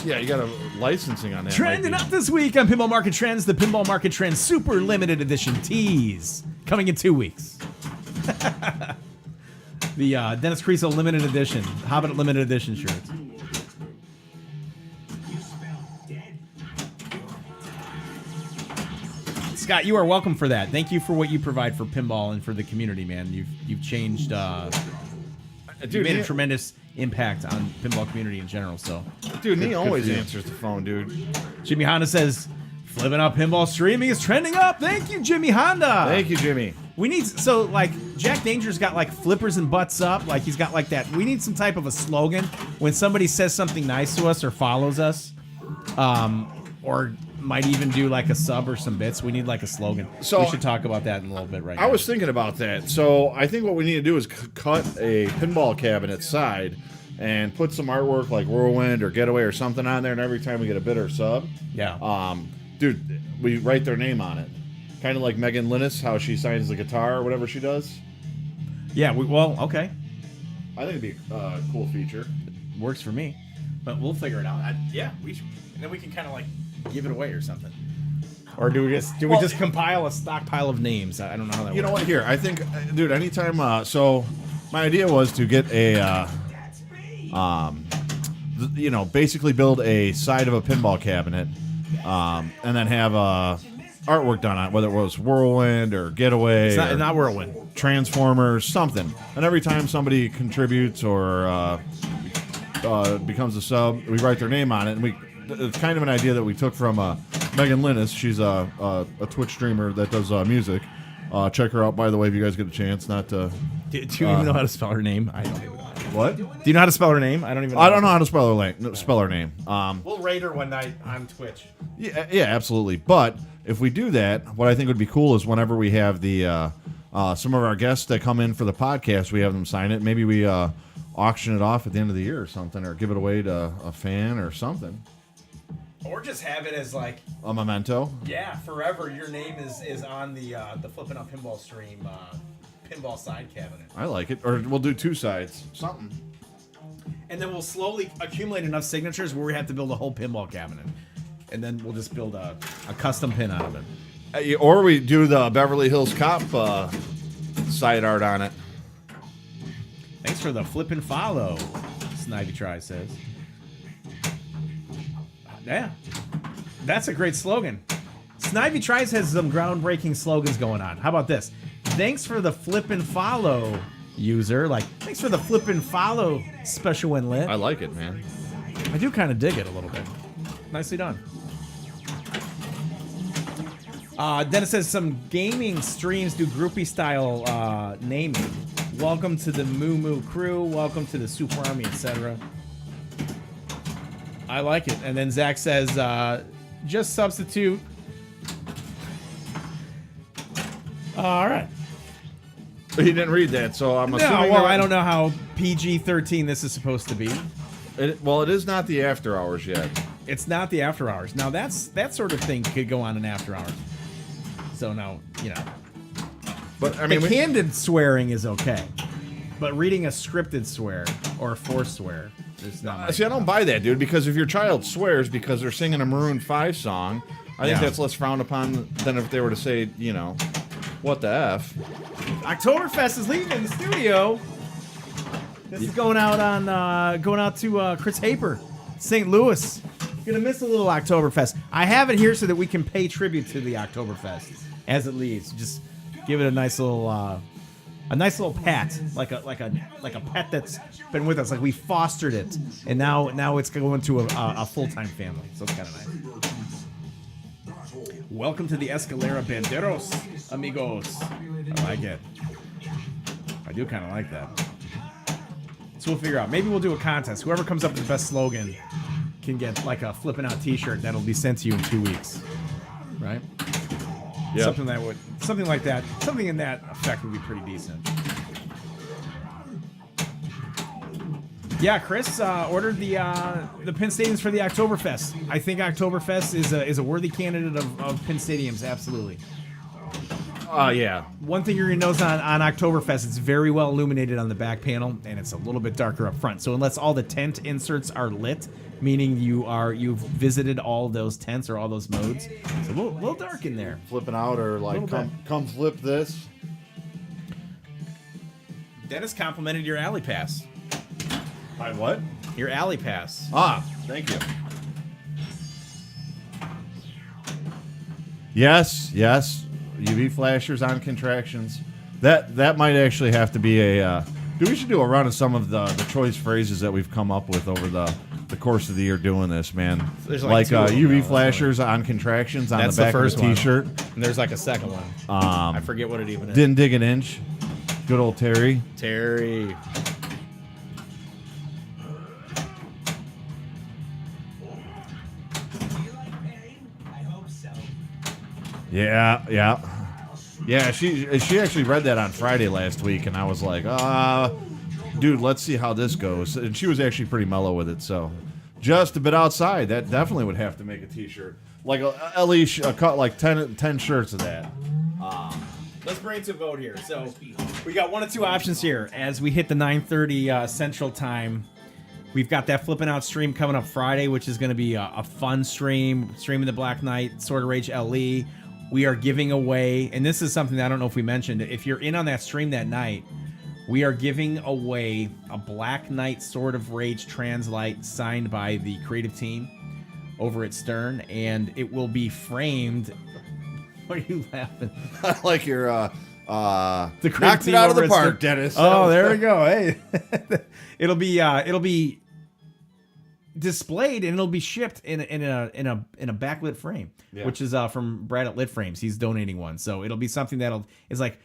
Yeah, you got a licensing on that. Trending up this week on Pinball Market Trends, the Pinball Market Trends Super Limited Edition tees. Coming in 2 weeks. The Dennis Creasel Limited Edition, Hobbit Limited Edition shirts. Scott, you are welcome for that. Thank you for what you provide for pinball and for the community, man. You've changed. Dude, you made a tremendous impact on pinball community in general. So, Dude, he always answers the phone, dude. Jimmy Honda says, "Flipping Out Pinball streaming is trending up." Thank you, Jimmy Honda. Thank you, Jimmy. We need like Jack Danger's got like flippers and butts up. Like he's got like that. We need some type of a slogan when somebody says something nice to us or follows us, or might even do like a sub or some bits. We need like a slogan. So we should talk about that in a little bit right now. I was thinking about that. So I think what we need to do is cut a pinball cabinet side and put some artwork like Whirlwind or Getaway or something on there, and every time we get a bid or sub, yeah, dude, we write their name on it. Kind of like Megan Linus, how she signs the guitar or whatever she does. Yeah, okay. I think it'd be a cool feature. Works for me. But we'll figure it out. We should. And then we can kind of like give it away or something. Or do we just compile a stockpile of names? I don't know how that works. You know what? Here, I think, dude, anytime. So, my idea was to get a, basically build a side of a pinball cabinet, and then have artwork done on it, whether it was Whirlwind or Getaway. It's or not Whirlwind. Transformers, something. And every time somebody contributes or becomes a sub, we write their name on it. And it's kind of an idea that we took from Megan Linus. She's a Twitch streamer that does music. Check her out, by the way, if you guys get a chance. Not to. Do you even know how to spell her name? I don't even know. What? Do you know how to spell her name? I don't even know. I don't know how to spell her name. We'll rate her one night on Twitch. Yeah, absolutely. But if we do that, what I think would be cool is whenever we have the some of our guests that come in for the podcast, we have them sign it. Maybe we auction it off at the end of the year or something, or give it away to a fan or something. Or just have it as like A memento. Yeah, forever. Your name is on the Flip N Out Pinball stream pinball side cabinet. I like it. Or we'll do two sides. Something. And then we'll slowly accumulate enough signatures where we have to build a whole pinball cabinet. And then we'll just build a custom pin out of it. Or we do the Beverly Hills Cop side art on it. Thanks for the flip and follow, Snivy Try says. Yeah, that's a great slogan. Snivy Tries has some groundbreaking slogans going on. How about this? Thanks for the flip and follow, user. Like, thanks for the flip and follow, special when lit. I like it, man. I do kind of dig it a little bit. Nicely done. Then it says some gaming streams do groupie style naming. Welcome to the Moo Moo crew. Welcome to the Super Army, etc. I like it. And then Zach says, just substitute. All right. He didn't read that, so I'm assuming. No, well, I don't know how PG-13 this is supposed to be. It is not the after hours yet. It's not the after hours. Now, that sort of thing could go on in after hours. So now, But I mean, the candid swearing is okay. But reading a scripted swear or a forced swear is not my see, I don't buy that, dude, because if your child swears because they're singing a Maroon 5 song, I think that's less frowned upon than if they were to say, what the F. Oktoberfest is leaving the studio. This is going out to Chris Haper, St. Louis. You're gonna miss a little Oktoberfest. I have it here so that we can pay tribute to the Oktoberfest as it leaves. Just give it a nice little pat, like a pet that's been with us. Like we fostered it, and now it's going to a full-time family. So it's kind of nice. Welcome to the Escalera Banderos, amigos. I like it. I do kind of like that. So we'll figure out. Maybe we'll do a contest. Whoever comes up with the best slogan can get like a Flippin' Out T-shirt that'll be sent to you in 2 weeks. Right? Yeah. Something like that. Something in that effect would be pretty decent. Yeah, Chris ordered the pin stadiums for the Oktoberfest. I think Oktoberfest is a worthy candidate of pin stadiums. Absolutely. Yeah. One thing you're gonna notice on Oktoberfest, it's very well illuminated on the back panel, and it's a little bit darker up front. So unless all the tent inserts are lit, meaning you've visited all those tents or all those modes, it's a little dark in there. Flipping out or like come flip this. Dennis complimented your alley pass. My what? Your alley pass. Thank you. Yes. UV flashers on contractions. That might actually have to be a. We should do a run of some of the choice phrases that we've come up with over the course of the year doing this, man. There's like two of them, UV flashers on contractions on That's the back the first of the T-shirt. And there's like a second one. I forget what it even is. Didn't dig an inch. Good old Terry. Terry. Yeah. She actually read that on Friday last week, and I was like, dude, let's see how this goes. And she was actually pretty mellow with it, so just a bit outside. That definitely would have to make a T-shirt. like at least cut like 10 shirts of that. Let's bring it to a vote here. So we got one of two options here. As we hit the 9:30 Central Time, we've got that Flippin' Out stream coming up Friday, which is going to be a fun stream. Streaming the Black Knight, Sword of Rage LE. We are giving away, and this is something that I don't know if we mentioned. If you're in on that stream that night, we are giving away a Black Knight Sword of Rage Translite signed by the creative team over at Stern, and it will be framed. What are you laughing? I like your The knocked it out of the park, Dennis. Oh, there we go. Hey, it'll be displayed and it'll be shipped in a backlit frame, which is from Brad at Lit Frames. He's donating one, so it'll be something is like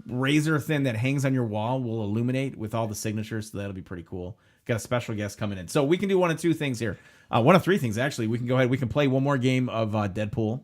razor thin that hangs on your wall. Will illuminate with all the signatures, so that'll be pretty cool. Got a special guest coming in, so we can do one of two things here. One of three things actually. We can go ahead. We can play one more game of Deadpool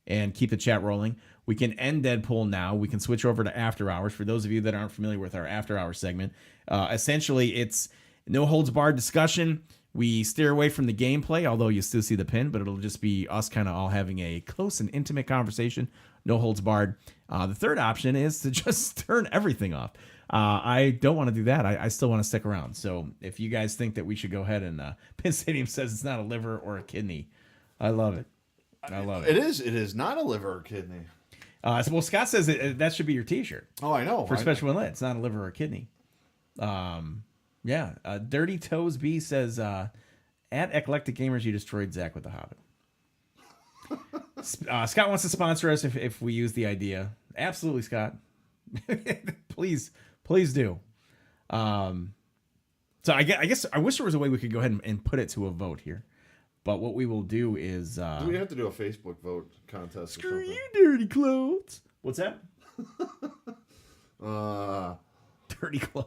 and keep the chat rolling. We can end Deadpool now. We can switch over to After Hours. For those of you that aren't familiar with our After Hours segment, essentially it's no holds barred discussion. We steer away from the gameplay, although you still see the pin, but it'll just be us kind of all having a close and intimate conversation. No holds barred. The third option is to just turn everything off. I don't want to do that. I still want to stick around. So if you guys think that we should go ahead and Pin Stadium says it's not a liver or a kidney. I love it. I love it. It is not a liver or kidney. Well, Scott says that should be your T-shirt. Oh, I know. For Special One Lit. It's not a liver or a kidney. Yeah. Dirty Toes B says, at Eclectic Gamers, you destroyed Zach with the Hobbit. Scott wants to sponsor us if we use the idea. Absolutely, Scott. please do. So I guess I wish there was a way we could go ahead and put it to a vote here. But what we will do is... do we have to do a Facebook vote contest Screw or something? you, dirty clothes. What's that? Dirty clothes.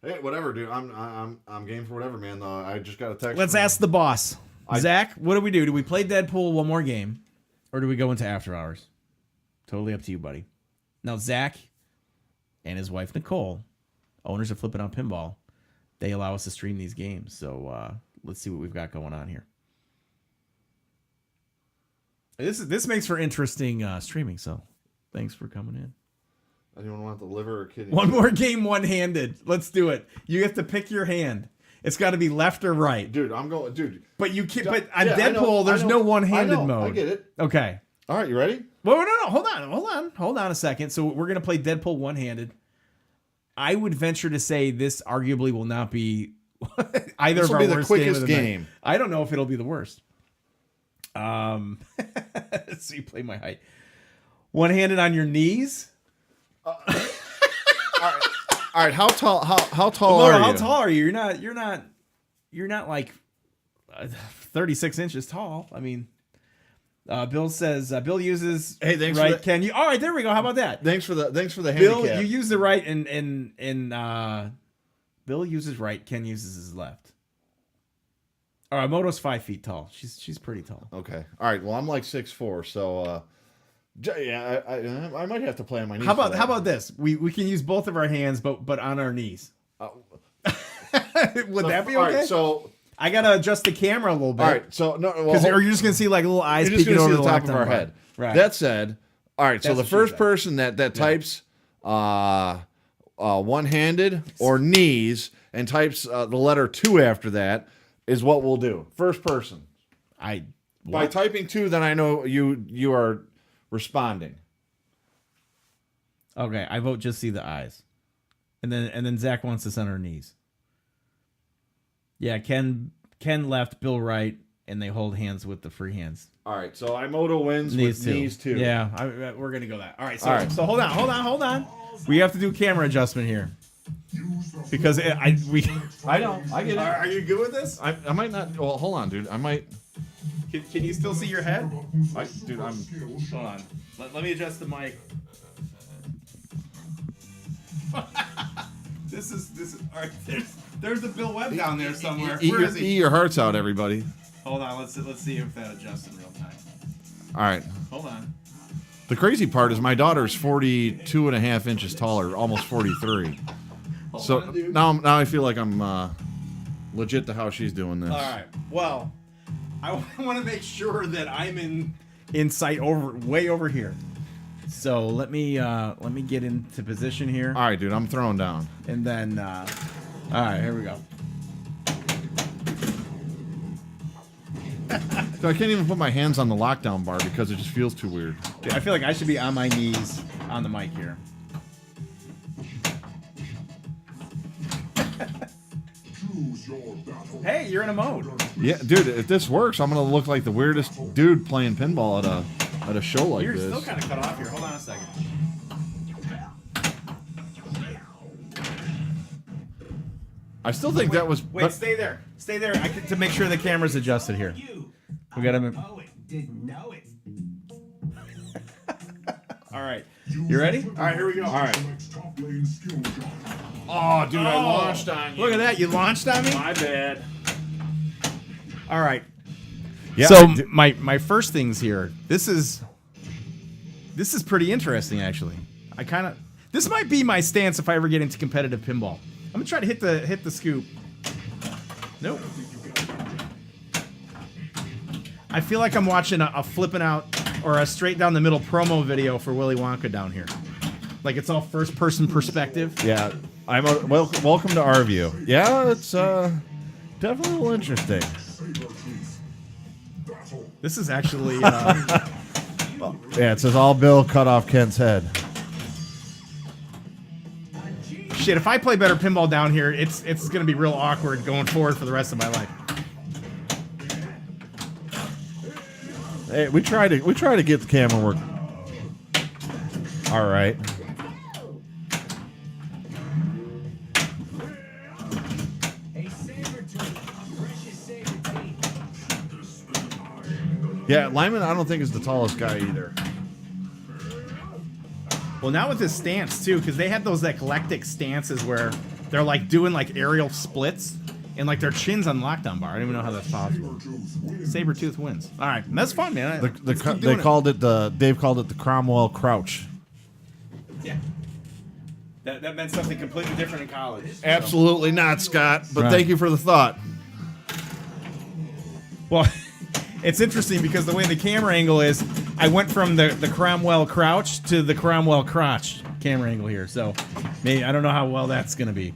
Hey, whatever, dude. I'm game for whatever, man. I just got a text. Let's ask the boss. Zach, what do we do? Do we play Deadpool one more game? Or do we go into After Hours? Totally up to you, buddy. Now, Zach and his wife, Nicole, owners of Flip N Out Pinball, they allow us to stream these games. So let's see what we've got going on here. This makes for interesting streaming, so thanks for coming in. Anyone want the liver or kidney? One more game one-handed. Let's do it. You have to pick your hand. It's got to be left or right. Dude, I'm going... Dude. But you can't... But on Deadpool, there's no one-handed mode. I get it. Okay. All right, you ready? Well, no. Hold on a second. So we're going to play Deadpool one-handed. I would venture to say this arguably will not be either This of will our be the worst quickest game. game. I don't know if it'll be the worst. So you play my height. One-handed on your knees? All right. How tall are you? How tall are you? You're not like 36 inches tall. I mean, Bill says Bill uses thanks right. for the, Can you? All right, there we go. How about that? Thanks for the Bill, handicap. you use the right, and Bill uses right. Ken uses his left. All right, Moto's 5 feet tall. She's pretty tall. Okay. All right. Well, I'm like 6'4", so yeah, I might have to play on my knees. How about this? We can use both of our hands, but on our knees. Would that be okay? All right, so I gotta adjust the camera a little bit. All right, so no, because you're just gonna see like little eyes peeking over the top of our head. Right. That said, all right. So That's the first person that types one-handed or knees and types the letter 2 after that is what we'll do. First person. By typing 2, then I know you are responding. Okay, I vote just see the eyes, and then Zach wants us on our knees. Yeah, Ken left, Bill right, and they hold hands with the free hands. All right, so Imoto wins with knees too. Yeah, we're gonna go that. All right, so hold on. We have to do camera adjustment here because I know I get it. Are you good with this? I might not. Well, hold on, dude. I might. Can you still see your head? Dude, I'm. Hold on. Let me adjust the mic. This is all right. There's a Bill Webb down there somewhere. Where is he? Eat your hearts out, everybody. Hold on. Let's see if that adjusts in real time. All right. Hold on. The crazy part is my daughter's 42.5 inches taller, almost 43. So now I feel like I'm legit to how she's doing this. All right. Well, I want to make sure that I'm in sight way over here. So let me get into position here, All right, dude, I'm throwing down. and then all right, here we go. So I can't even put my hands on the lockdown bar because it just feels too weird. Dude, I feel like I should be on my knees on the mic here. Choose your battle. Hey, you're in a mode. Yeah, dude, if this works, I'm gonna look like the weirdest dude playing pinball at a show like You're this. still kind of cut off here. Hold on a second. I still think that was. Wait, stay there. Stay there. To make sure the camera's adjusted here. You. We got him. Oh, it didn't know it. All right. You ready? All right, here we go. All right. Top lane skill shot. Oh, dude, I launched on you. Look at that. You launched on me? My bad. All right. Yeah. So my first things here. This is pretty interesting, actually. This might be my stance if I ever get into competitive pinball. I'm gonna try to hit the scoop. Nope. I feel like I'm watching a flipping out or a straight down the middle promo video for Willy Wonka down here. Like it's all first person perspective. Yeah. Welcome to our view. Yeah, it's definitely a little interesting. This is actually Yeah, it says all Bill cut off Ken's head. shit. If I play better pinball down here, it's gonna be real awkward going forward for the rest of my life. Hey, we try to get the camera work. All right. Hey, Sabertooth. Precious Sabertooth. Yeah, Lyman, I don't think is the tallest guy either. Well, now with his stance too, because they had those eclectic stances where they're like doing like aerial splits and like their chin's on lockdown bar. I don't even know how that's possible. Sabertooth wins. All right, that's fun, man. Let's keep doing it. Dave called it the Cromwell crouch. Yeah. That meant something completely different in college. Absolutely not, Scott. But Right. thank you for the thought. Well, it's interesting because the way the camera angle is, I went from the Cromwell crouch to the Cromwell crotch camera angle here. So maybe I don't know how well that's going to be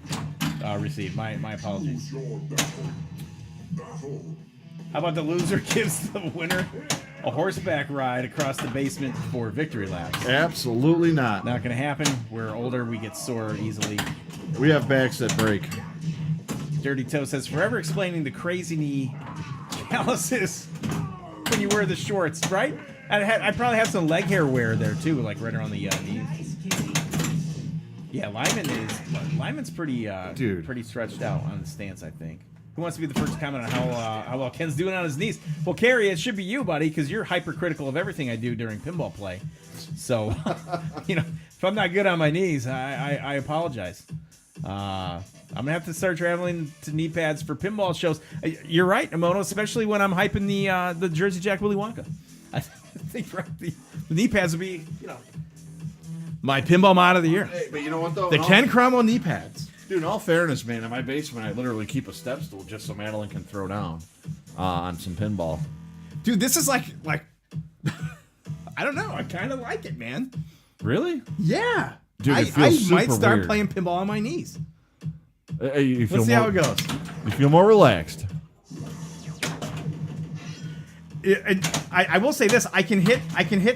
received. My apologies. Choose your battle. How about the loser gives the winner a horseback ride across the basement for victory laps? Absolutely not. Not going to happen. We're older. We get sore easily. We have backs that break. Dirty Toe says, forever explaining the crazy knee calluses when you wear the shorts, right? I'd probably have some leg hair wear there too, like right around the knees. Yeah, Lyman's pretty Dude. pretty stretched out on the stance, I think. Who wants to be the first to comment on how well Ken's doing on his knees? Well, Carrie, it should be you, buddy, because you're hypercritical of everything I do during pinball play. So, if I'm not good on my knees, I apologize. I'm gonna have to start traveling to knee pads for pinball shows. You're right, Emono, especially when I'm hyping the Jersey Jack Willy Wonka. I think the knee pads would be, my pinball mod of the year. Hey, but you know what though? The Ken Cromwell knee pads. Dude, in all fairness, man, in my basement, I literally keep a step stool just so Madeline can throw down on some pinball. Dude, this is like I don't know. I kind of like it, man. Really? Yeah. Dude, it I feels might super start weird. playing pinball on my knees. You feel Let's see how it goes. You feel more relaxed. I will say this: I can hit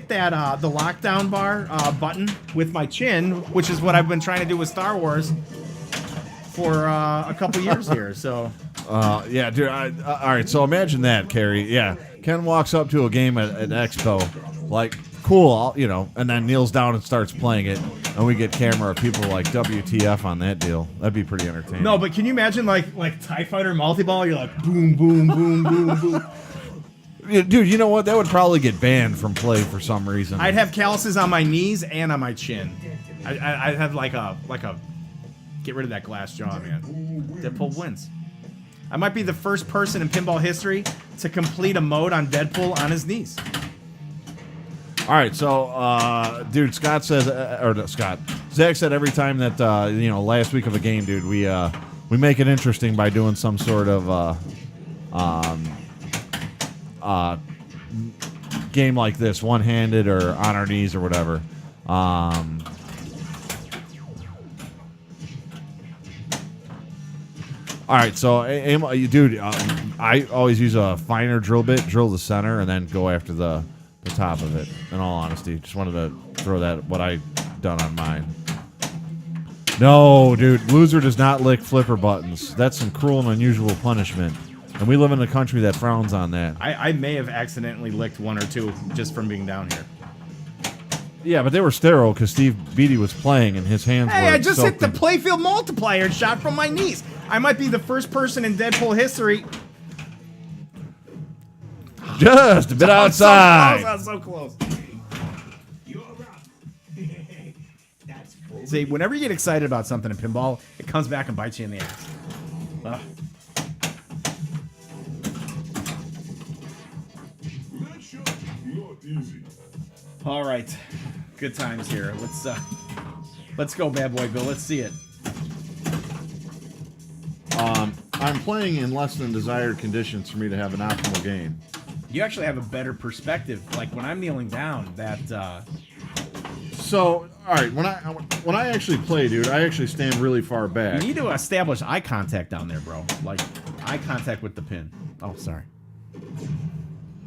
that the lockdown bar button with my chin, which is what I've been trying to do with Star Wars for a couple years here. So Yeah, dude. All right, so imagine that, Carrie. Yeah, Ken walks up to a game at Expo, like, cool, and then kneels down and starts playing it, and we get camera of people like WTF on that deal. That'd be pretty entertaining. no, but can you imagine like TIE Fighter multi-ball? You're like boom, boom, boom, boom, boom. Dude, you know what? That would probably get banned from play for some reason. I'd have calluses on my knees and on my chin. I'd have like a get rid of that glass jaw, man. Deadpool wins. I might be the first person in pinball history to complete a mode on Deadpool on his knees. All right, so, dude, Scott says, Zach said every time that, last week of a game, dude, we make it interesting by doing some sort of, game like this, one-handed or on our knees or whatever. All right, so dude, I always use a finer drill bit, drill the center, and then go after the top of it. In all honesty, just wanted to throw that what I done on mine. No, dude, loser does not lick flipper buttons. That's some cruel and unusual punishment, and we live in a country that frowns on that. I may have accidentally licked one or two just from being down here. Yeah, but they were sterile because Steve Beatty was playing and his hands were Hey, I just hit the soaked in- playfield multiplier shot from my knees. I might be the first person in Deadpool history. Just a bit outside. I was so close. You're up. That's cool. See, whenever you get excited about something in pinball, it comes back and bites you in the ass. Ugh. That shot looked easy. All right, good times here. Let's go, bad boy Bill. Let's see it. I'm playing in less than desired conditions for me to have an optimal game. You actually have a better perspective. Like when I'm kneeling down, that So, all right, when I actually play, dude, I actually stand really far you back. need to establish eye contact down there, bro. Like eye contact with the pin. Oh, sorry.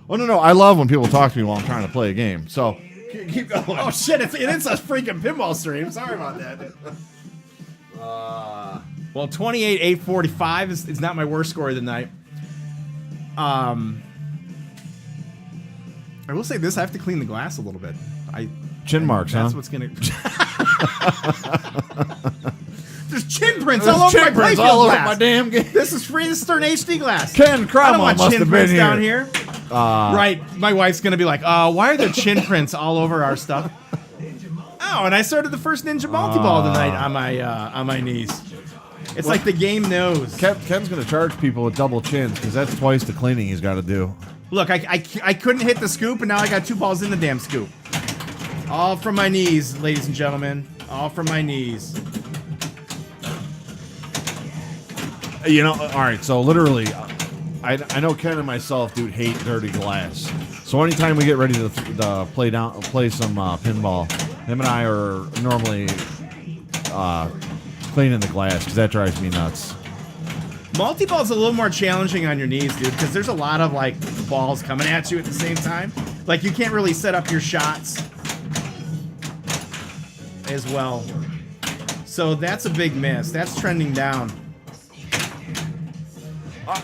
Oh no, I love when people talk to me while I'm trying to play a game. So keep going. Oh shit! It is a freaking pinball stream. Sorry about that. Well, 28,845 is not my worst score of the night. I will say this: I have to clean the glass a little bit. Chin marks, That's huh? what's gonna. There's chin prints There's all over chin my prints playfield all over glass. my damn game. This is free. This is Stern HD glass. Ken I don't Crommy want must chin have been prints here. down here. Right. My wife's gonna be like, why are there chin prints all over our stuff? Oh, and I started the first Ninja multi-ball tonight on my knees. It's like the game knows. Ken's gonna charge people with double chins because that's twice the cleaning he's got to do. Look, I couldn't hit the scoop, and now I got 2 balls in the damn scoop. All from my knees, ladies and gentlemen. All from my knees. You know, all right. So literally, I know Ken and myself, dude, hate dirty glass. So anytime we get ready to play some pinball, him and I are normally cleaning the glass because that drives me nuts. Multi-ball's a little more challenging on your knees, dude, because there's a lot of like balls coming at you at the same time. Like you can't really set up your shots as well. So that's a big miss. That's trending down.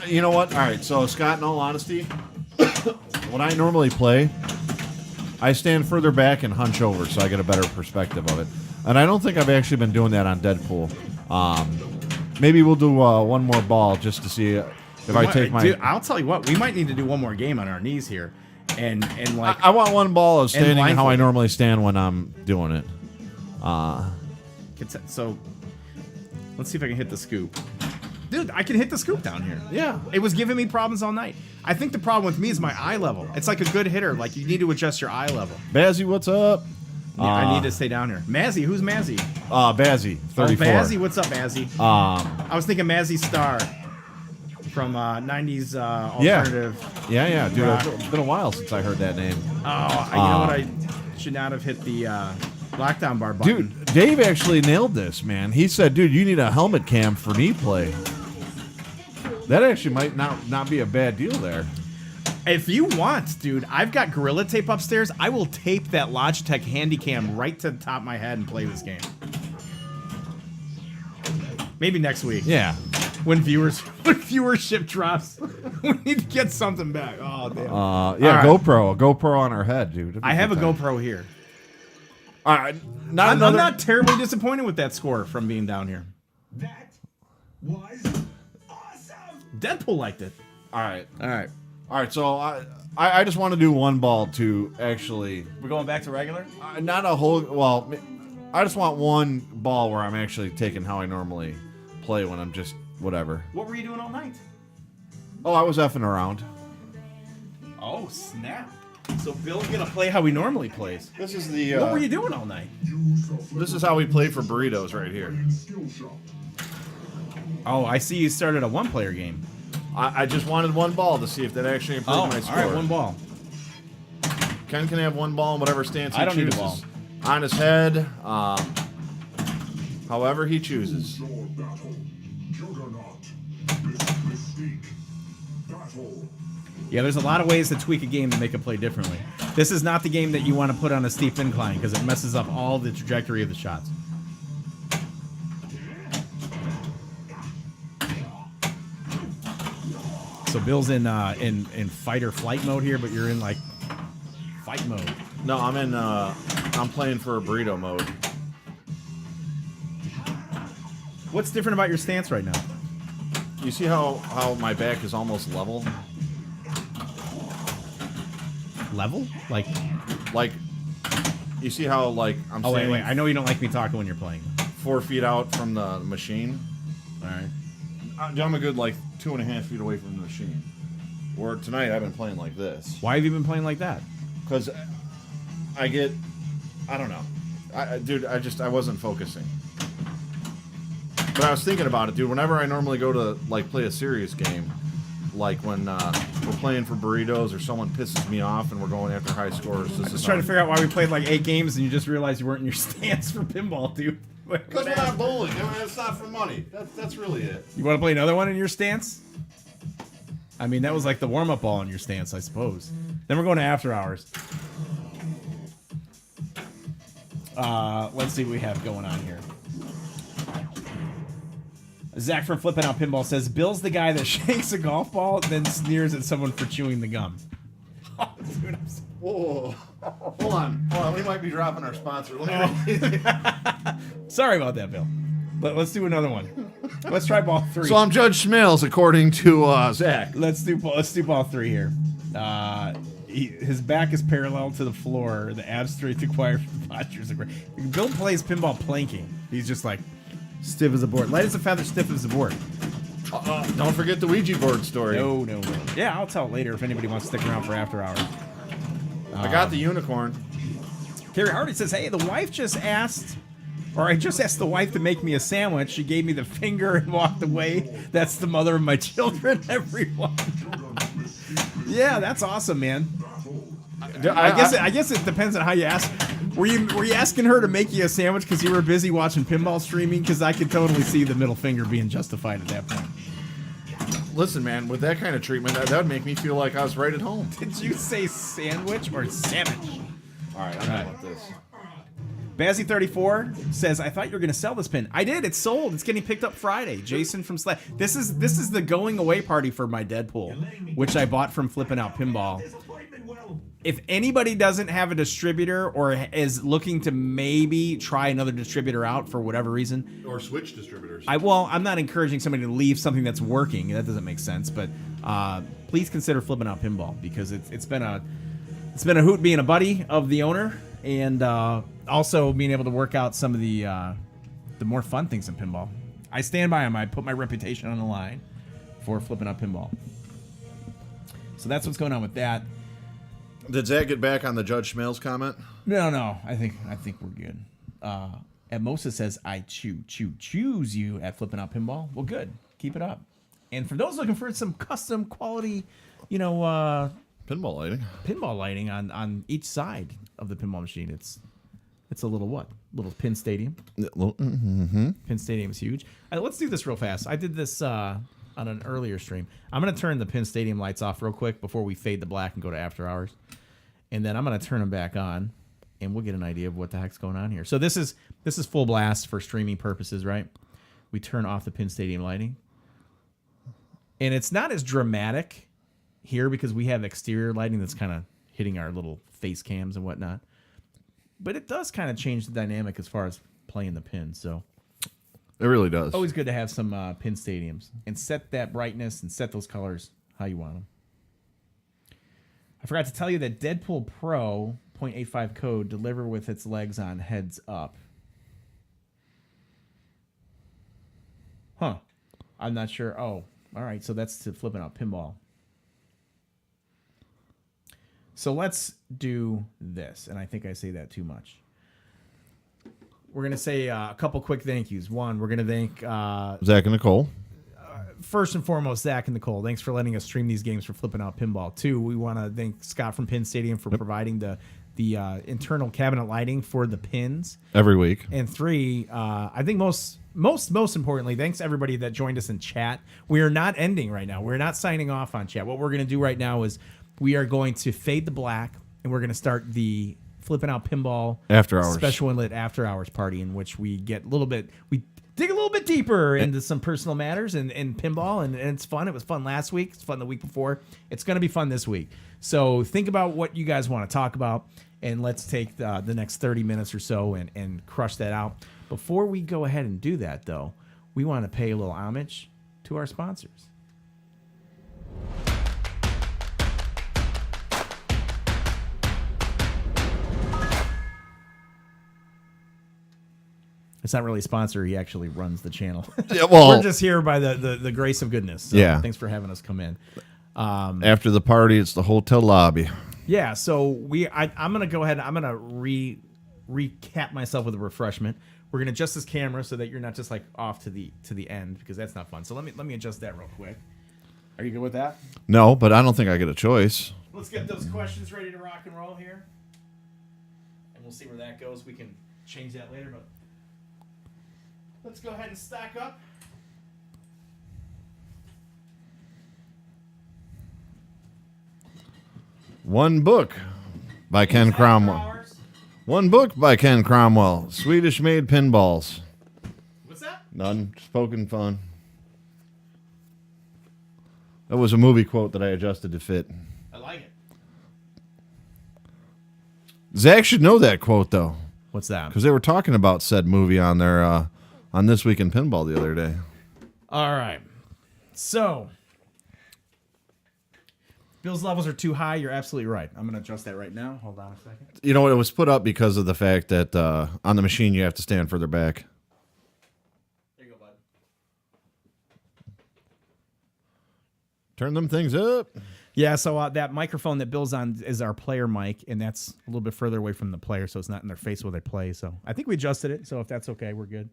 You know what? All right. So Scott, in all honesty, when I normally play, I stand further back and hunch over so I get a better perspective of it. And I don't think I've actually been doing that on Deadpool. Maybe we'll do one more ball just to see if I take my. Dude, I'll tell you what. We might need to do one more game on our knees here, and like I want one ball of standing how I blindfold. normally stand when I'm doing it. So let's see if I can hit the scoop. Dude, I can hit the scoop down here. Yeah. It was giving me problems all night. I think the problem with me is my eye level. It's like a good hitter. Like, you need to adjust your eye level. Bazzy, what's up? Yeah, I need to stay down here. Mazzy, who's Mazzy? Bazzy, 34. Oh, Mazzy, what's up, Mazzy? I was thinking Mazzy Star from 90s alternative. Yeah, dude. rock. It's been a while since I heard that name. Oh, you know what? I should not have hit the lockdown bar button. Dude, Dave actually nailed this, man. He said, dude, you need a helmet cam for knee play. That actually might not be a bad deal there. If you want, dude, I've got Gorilla Tape upstairs. I will tape that Logitech Handycam right to the top of my head and play this game. Maybe next week. Yeah. When viewership drops, we need to get something back. Oh damn. Yeah, All right. GoPro. A GoPro on our head, dude. It'd be I have a good time. GoPro here. All right. I'm Another- not terribly disappointed with that score from being down here. That was awesome. Deadpool liked it. All right. All right. All right. So I just want to do one ball to actually. We're going back to regular? Not a whole. Well, I just want one ball where I'm actually taking how I normally play when I'm just whatever. What were you doing all night? Oh, I was effing around. Oh, snap. So Bill's going to play how he normally plays. This is the. What were you doing all night? Use the flipper This is how we play for burritos right here. button skill shot. Oh, I see you started a one-player game. I just wanted one ball to see if that actually improved Oh, my all score. right, one ball. Ken can have one ball in whatever stance he I don't need a chooses. ball. On his head, however he chooses. Your battle. Juggernaut. Mystique. Battle. Yeah, there's a lot of ways to tweak a game to make it play differently. This is not the game that you want to put on a steep incline because it messes up all the trajectory of the shots. So Bill's in fight or flight mode here, but you're in like fight mode. No, I'm playing for a burrito mode. What's different about your stance right now? You see how my back is almost level? Level? Like, you see how like I'm oh wait, standing wait. I know you don't like me talking when you're playing. 4 feet out from the machine. All right. I'm a good like 2.5 feet away from the machine. Where tonight I've been playing like this. Why have you been playing like that? Because I don't know. Dude, I wasn't focusing. But I was thinking about it, dude. Whenever I normally go to like play a serious game, like when we're playing for burritos or someone pisses me off and we're going after high scores, this is Just trying to figure out why we played like 8 games and you just realized you weren't in your stance for pinball, dude. Because we're not bowling. I mean, it's not for money. That's really it. You want to play another one in your stance? I mean, that was like the warm-up ball in your stance, I suppose. Then we're going to after hours. Let's see what we have going on here. Zach from Flip N Out Pinball says, Bill's the guy that shakes a golf ball and then sneers at someone for chewing the gum. Oh, dude, I'm so... Whoa. Hold on. We might be dropping our sponsor. Sorry about that, Bill. Let's do another one. Let's try ball 3. So I'm Judge Smales, according to Zach. Let's do ball 3 here. His back is parallel to the floor. The abs straight to choir postures are great. Bill plays pinball planking. He's just like stiff as a board. Light as a feather, stiff as a board. Don't forget the Ouija board story. No. Yeah, I'll tell it later if anybody wants to stick around for after hours. I got the unicorn. Carrie Hardy says, hey, the wife just asked, or I just asked the wife to make me a sandwich. She gave me the finger and walked away. That's the mother of my children, everyone. Yeah, that's awesome, man. I guess it depends on how you ask. Were you asking her to make you a sandwich because you were busy watching pinball streaming? Because I could totally see the middle finger being justified at that point. Listen, man, with that kind of treatment, that would make me feel like I was right at home. Did you say sandwich or sandwich? All right, I'm done with this. Bazzy34 says, I thought you were going to sell this pin. I did. It's sold. It's getting picked up Friday. Jason from Slack. This is the going away party for my Deadpool, which I bought from Flip N Out Pinball. If anybody doesn't have a distributor or is looking to maybe try another distributor out for whatever reason, Or switch distributors. I'm not encouraging somebody to leave something that's working. That doesn't make sense. But please consider Flipping Out Pinball because it's been a hoot being a buddy of the owner and also being able to work out some of the more fun things in pinball. I stand by them. I put my reputation on the line for Flipping Out Pinball. So that's what's going on with that. Did Zach get back on the Judge Smales comment? No. I think we're good. Atmosa says, I choose you at Flipping Out Pinball. Well, good. Keep it up. And for those looking for some custom quality, Pinball lighting on each side of the pinball machine, it's a little pin stadium. Mm-hmm. Pin stadium is huge. Let's do this real fast. I did this on an earlier stream. I'm going to turn the pin stadium lights off real quick before we fade to black and go to after hours. And then I'm going to turn them back on, and we'll get an idea of what the heck's going on here. So this is full blast for streaming purposes, right? We turn off the pin stadium lighting. And it's not as dramatic here because we have exterior lighting that's kind of hitting our little face cams and whatnot. But it does kind of change the dynamic as far as playing the pin. So It really does. always good to have some pin stadiums and set that brightness and set those colors how you want them. I forgot to tell you that Deadpool Pro 0.85 code deliver with its legs on heads up. Huh. I'm not sure. Oh, all right. So that's to Flipping Out Pinball. So let's do this. And I think I say that too much. We're going to say a couple quick thank yous. One, we're going to thank Zach and Nicole. first and foremost, Zach and Nicole, thanks for letting us stream these games for Flipping Out Pinball. 2, we want to thank Scott from Pin Stadium for providing the internal cabinet lighting for the pins every week. And 3, I think most importantly, thanks everybody that joined us in chat. We are not ending right now. We're not signing off on chat. What we're going to do right now is we are going to fade the black, and we're going to start the Flipping Out Pinball After hours. Special and Lit After Hours party, in which we get we dig a little bit deeper into some personal matters and pinball, and it's fun. It was fun last week. It's fun the week before. It's going to be fun this week. So think about what you guys want to talk about, and let's take the next 30 minutes or so and crush that out. Before we go ahead and do that, though, we want to pay a little homage to our sponsors. It's not really a sponsor. He actually runs the channel. Yeah, well, we're just here by the grace of goodness. So yeah. Thanks for having us come in. After the party, it's the hotel lobby. Yeah. So I'm gonna go ahead. I'm gonna recap myself with a refreshment. We're gonna adjust this camera so that you're not just like off to the end, because that's not fun. So let me adjust that real quick. Are you good with that? No, but I don't think I get a choice. Let's get those questions ready to rock and roll here, and we'll see where that goes. We can change that later, but. Let's go ahead and stack up. One book by Ken Cromwell. One book by Ken Cromwell. Swedish-made pinballs. What's that? None. Just poking fun. That was a movie quote that I adjusted to fit. I like it. Zach should know that quote, though. What's that? Because they were talking about said movie on their on This Week in Pinball the other day. All right. So, Bill's levels are too high. You're absolutely right. I'm going to adjust that right now. Hold on a second. You know what? It was put up because of the fact that on the machine you have to stand further back. There you go, bud. Turn them things up. Yeah, so that microphone that Bill's on is our player mic, and that's a little bit further away from the player, so it's not in their face while they play. So I think we adjusted it, so if that's okay, we're good.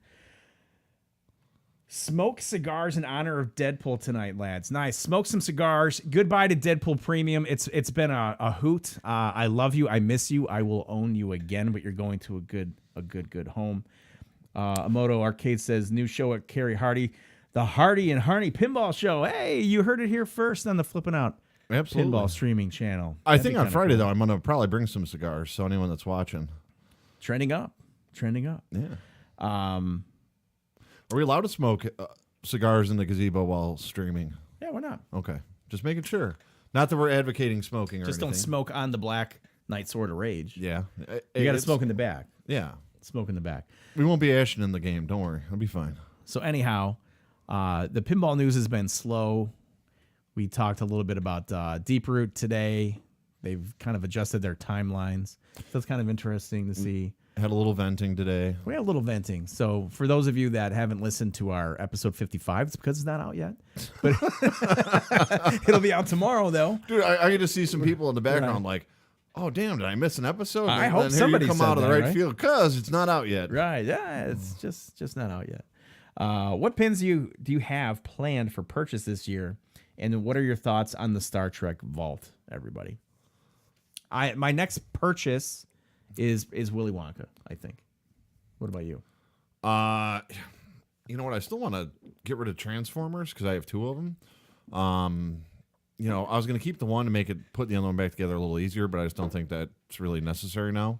Smoke cigars in honor of Deadpool tonight, lads. Nice. Smoke some cigars. Goodbye to Deadpool Premium. It's been a hoot. I love you. I miss you. I will own you again, but you're going to a good home. Amoto Arcade says, new show at Carrie Hardy. The Hardy and Harney Pinball Show. Hey, you heard it here first on the Flippin' Out Absolutely. Pinball streaming channel. I think on Friday, though, I'm going to probably bring some cigars, so anyone that's watching. Trending up. Yeah. Are we allowed to smoke cigars in the gazebo while streaming? Yeah, why not? Okay. Just making sure. Not that we're advocating smoking or Just anything. don't smoke on the Black Knight Sword of Rage. Yeah. You got to smoke in the back. Yeah. Smoke in the back. We won't be ashing in the game. Don't worry. It'll be fine. So anyhow, the pinball news has been slow. We talked a little bit about Deep Root today. They've kind of adjusted their timelines. So it's kind of interesting to see. Had a little venting today. We had a little venting. So for those of you that haven't listened to our episode 55, it's because it's not out yet. But it'll be out tomorrow, though. Dude, I get to see some people in the background like, oh, damn, did I miss an episode? I And hope then here somebody you come said out of the that, right field because it's not out yet. Right. Yeah, it's just not out yet. What pins do you have planned for purchase this year? And what are your thoughts on the Star Trek Vault, everybody? My next purchase is Willy Wonka, I think. What about you? You know what? I still want to get rid of Transformers because I have 2 of them. You know, I was going to keep the one to make it put the other one back together a little easier, but I just don't think that's really necessary now.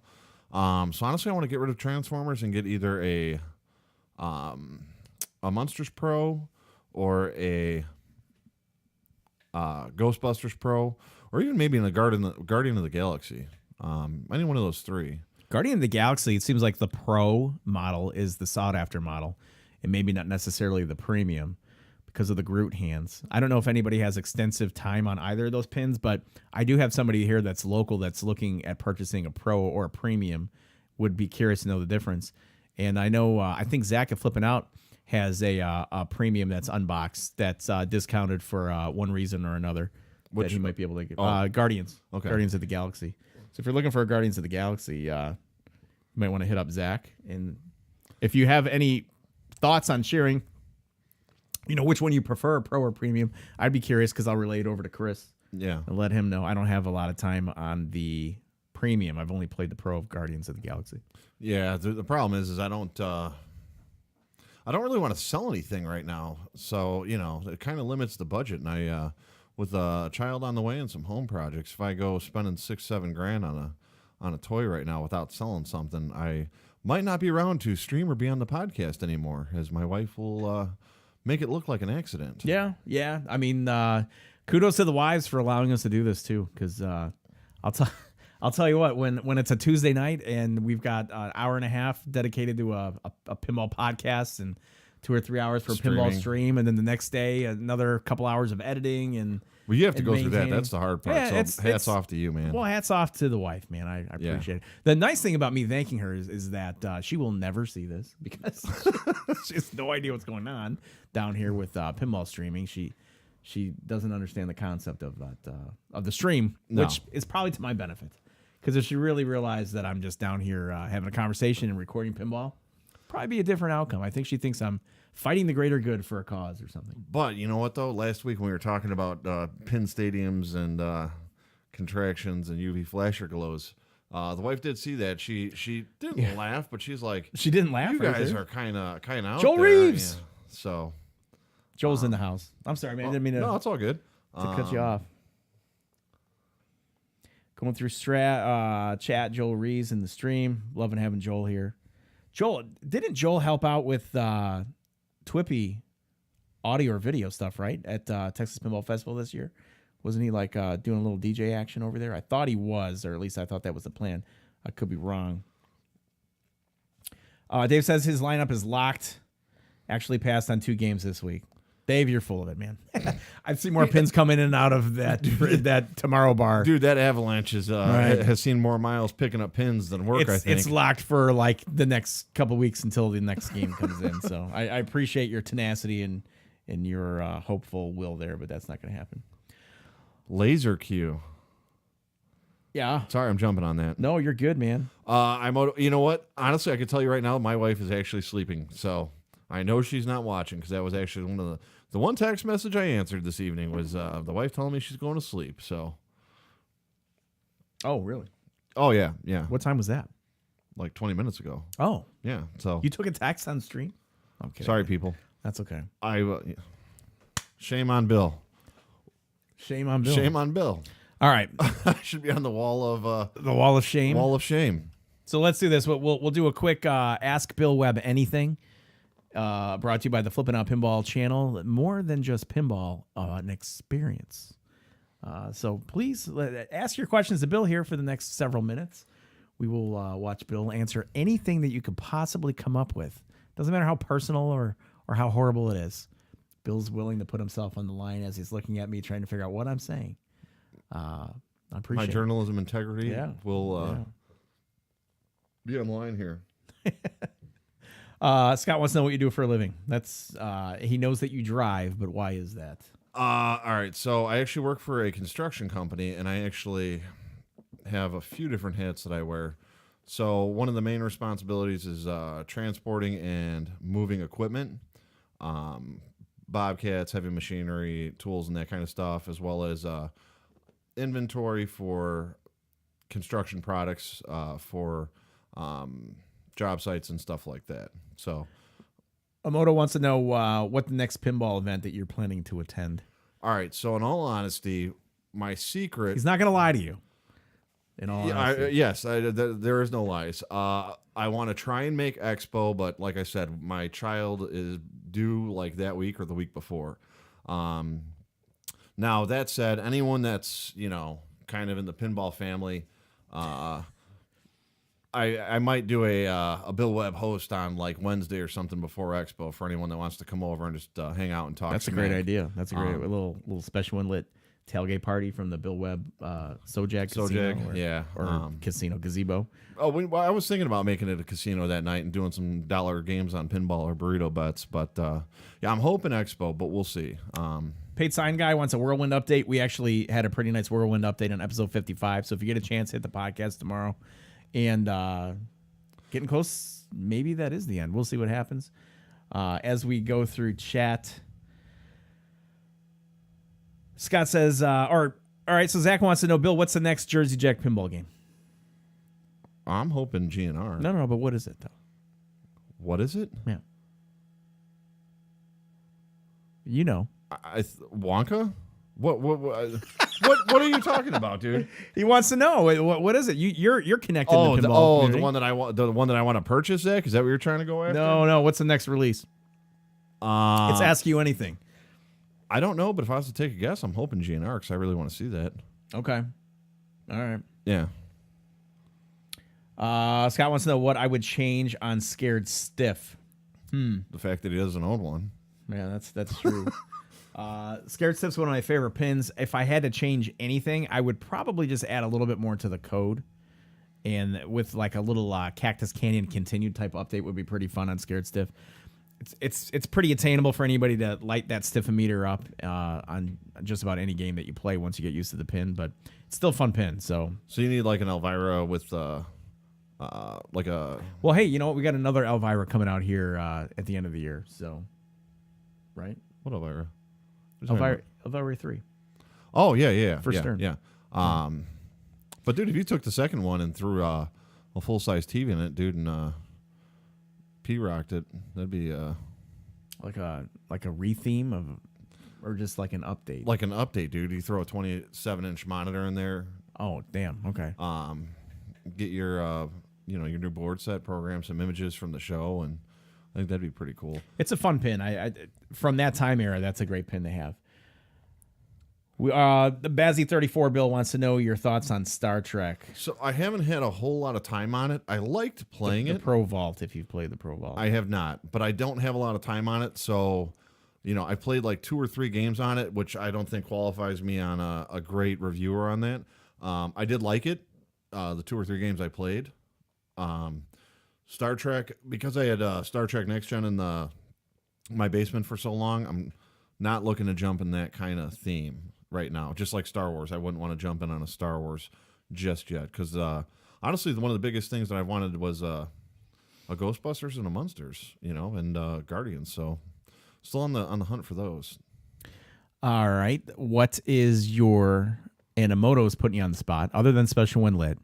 So honestly, I want to get rid of Transformers and get either a Monsters Pro or a Ghostbusters Pro, or even maybe in the Guardian of the Galaxy. Any one of those 3. Guardian of the Galaxy, it seems like the Pro model is the sought-after model, and maybe not necessarily the Premium because of the Groot hands. I don't know if anybody has extensive time on either of those pins, but I do have somebody here that's local that's looking at purchasing a Pro or a Premium. Would be curious to know the difference. And I know, I think Zach at Flippin' Out has a Premium that's unboxed that's discounted for one reason or another. Which that he might be able to get. Guardians. Okay. Guardians of the Galaxy. So if you're looking for a Guardians of the Galaxy, you might want to hit up Zach. And if you have any thoughts on sharing which one you prefer, pro or premium. I'd be curious because I'll relay it over to Chris Yeah. and let him know. I don't have a lot of time on the premium. I've only played the pro of Guardians of the Galaxy. Yeah. The problem is I don't really want to sell anything right now. So, it kind of limits the budget. And I, with a child on the way and some home projects, if I go spending $6-7 on a toy right now without selling something, I might not be around to stream or be on the podcast anymore, as my wife will make it look like an accident. Yeah. I mean, kudos to the wives for allowing us to do this too, because I'll tell you what, when it's a Tuesday night and we've got an hour and a half dedicated to a pinball podcast and 2 or 3 hours for a pinball stream, and then the next day another couple hours of editing and Well, you have to go through that. maintaining. That's the hard part. Yeah, So hats off to you, man. Well, hats off to the wife, man. I appreciate it. The nice thing about me thanking her is that she will never see this because she has no idea what's going on down here with pinball streaming. She doesn't understand the concept of that of the stream, No. which is probably to my benefit. Because if she really realized that I'm just down here having a conversation and recording pinball, probably be a different outcome. I think she thinks I'm fighting the greater good for a cause or something. But you know what, though? Last week when we were talking about pin stadiums and contractions and UV flasher glows, the wife did see that. She didn't laugh, but she's like, She didn't laugh. you right guys there. are kind of out Joel there, Reeves! yeah. So Joel's in the house. I'm sorry, man. I didn't mean to, no, it's all good. to cut you off. Going through chat, Joel Reeves in the stream. Loving having Joel here. Didn't Joel help out with Twippy audio or video stuff, right? At Texas Pinball Festival this year? Wasn't he like doing a little DJ action over there? I thought he was, or at least I thought that was the plan. I could be wrong. Dave says his lineup is locked. Actually passed on 2 games this week. Dave, you're full of it, man. I've seen more pins come in and out of that tomorrow bar. Dude, that Avalanche Right. has seen more miles picking up pins than work, I think. It's locked for like the next couple weeks until the next game comes in. So I appreciate your tenacity and your hopeful will there, but that's not going to happen. Laser Q. Yeah. Sorry, I'm jumping on that. No, you're good, man. You know what? Honestly, I can tell you right now, my wife is actually sleeping. So I know she's not watching because that was actually one of the one text message I answered this evening was the wife telling me she's going to sleep. So. Oh, really? Oh yeah. What time was that? Like 20 minutes ago. Oh, Yeah. So. you took a text on stream? I'm kidding. Sorry, people. That's okay. Shame on Bill. Shame on Bill. Shame on Bill. All right. I should be on the wall of The wall of shame. wall of shame. So let's do this. We'll do a quick Ask Bill Webb Anything. Brought to you by the Flip N Out Pinball channel. More than just pinball, an experience. So please ask your questions to Bill here for the next several minutes. We will watch Bill answer anything that you could possibly come up with. Doesn't matter how personal or how horrible it is. Bill's willing to put himself on the line as he's looking at me trying to figure out what I'm saying. I appreciate My journalism integrity will Yeah. be on the line here. Scott wants to know what you do for a living. That's he knows that you drive, but why is that? All right. So I actually work for a construction company, and I actually have a few different hats that I wear. So one of the main responsibilities is transporting and moving equipment, bobcats, heavy machinery, tools, and that kind of stuff, as well as inventory for construction products for job sites and stuff like that. So Amoto wants to know what the next pinball event that you're planning to attend. all right. So in all honesty, my secret. He's not going to lie to you. In all honesty. Yes, there is no lies. I want to try and make Expo, but like I said, my child is due like that week or the week before. Now, that said, anyone that's, kind of in the pinball family, I might do a Bill Webb host on like Wednesday or something before Expo for anyone that wants to come over and just hang out and talk. That's a great idea. That's a great a little special one lit tailgate party from the Bill Webb Sojak Casino or Casino Gazebo. Oh, I was thinking about making it a casino that night and doing some dollar games on pinball or burrito bets, but I'm hoping Expo, but we'll see. Paid Sign Guy wants a Whirlwind update. We actually had a pretty nice Whirlwind update on episode 55, so if you get a chance, hit the podcast tomorrow. And getting close, maybe that is the end. We'll see what happens. As we go through chat, Scott says, all right, so Zach wants to know, Bill, what's the next Jersey Jack pinball game? I'm hoping GNR. No, but what is it, though? What is it? Yeah. You know. Wonka? What are you talking about, dude? He wants to know. What is it? You're connected to pinball. The one that I want to purchase, Zach? Is that what you're trying to go after? No. What's the next release? It's Ask You Anything. I don't know, but if I was to take a guess, I'm hoping GNR because I really want to see that. Okay. All right. Yeah. Scott wants to know what I would change on Scared Stiff. The fact that he doesn't own one. Yeah, that's true. Scared Stiff's one of my favorite pins. If I had to change anything, I would probably just add a little bit more to the code. And with like a little Cactus Canyon continued type update would be pretty fun on Scared Stiff. It's pretty attainable for anybody to light that stiffometer up on just about any game that you play once you get used to the pin, but it's still a fun pin. So you need like an Elvira with like a. Well, hey, you know what? We got another Elvira coming out here at the end of the year. So, right? What Elvira? Elvira 3. Oh yeah. First turn. Yeah. But dude, if you took the second one and threw a full size TV in it, dude, and P-rocked it, that'd be like a retheme of, or just like an update. Like an update, dude. You throw a 27-inch monitor in there. Oh damn. Okay. Get your your new board set, program some images from the show, and I think that'd be pretty cool. It's a fun pin. I from that time era, that's a great pin to have. The Bazzy 34 Bill wants to know your thoughts on Star Trek. So I haven't had a whole lot of time on it. I liked playing the it. Pro Vault, if you've played the Pro Vault. I have not, but I don't have a lot of time on it. So, I played like 2 or 3 games on it, which I don't think qualifies me on a great reviewer on that. I did like it. The 2 or 3 games I played. Star Trek, because I had Star Trek Next Gen in my basement for so long, I'm not looking to jump in that kind of theme right now. Just like Star Wars, I wouldn't want to jump in on a Star Wars just yet. Because honestly, one of the biggest things that I wanted was a Ghostbusters and a Munsters, and Guardians. So still on the hunt for those. All right, what is your, and Emoto's putting you on the spot, other than Special When Lit,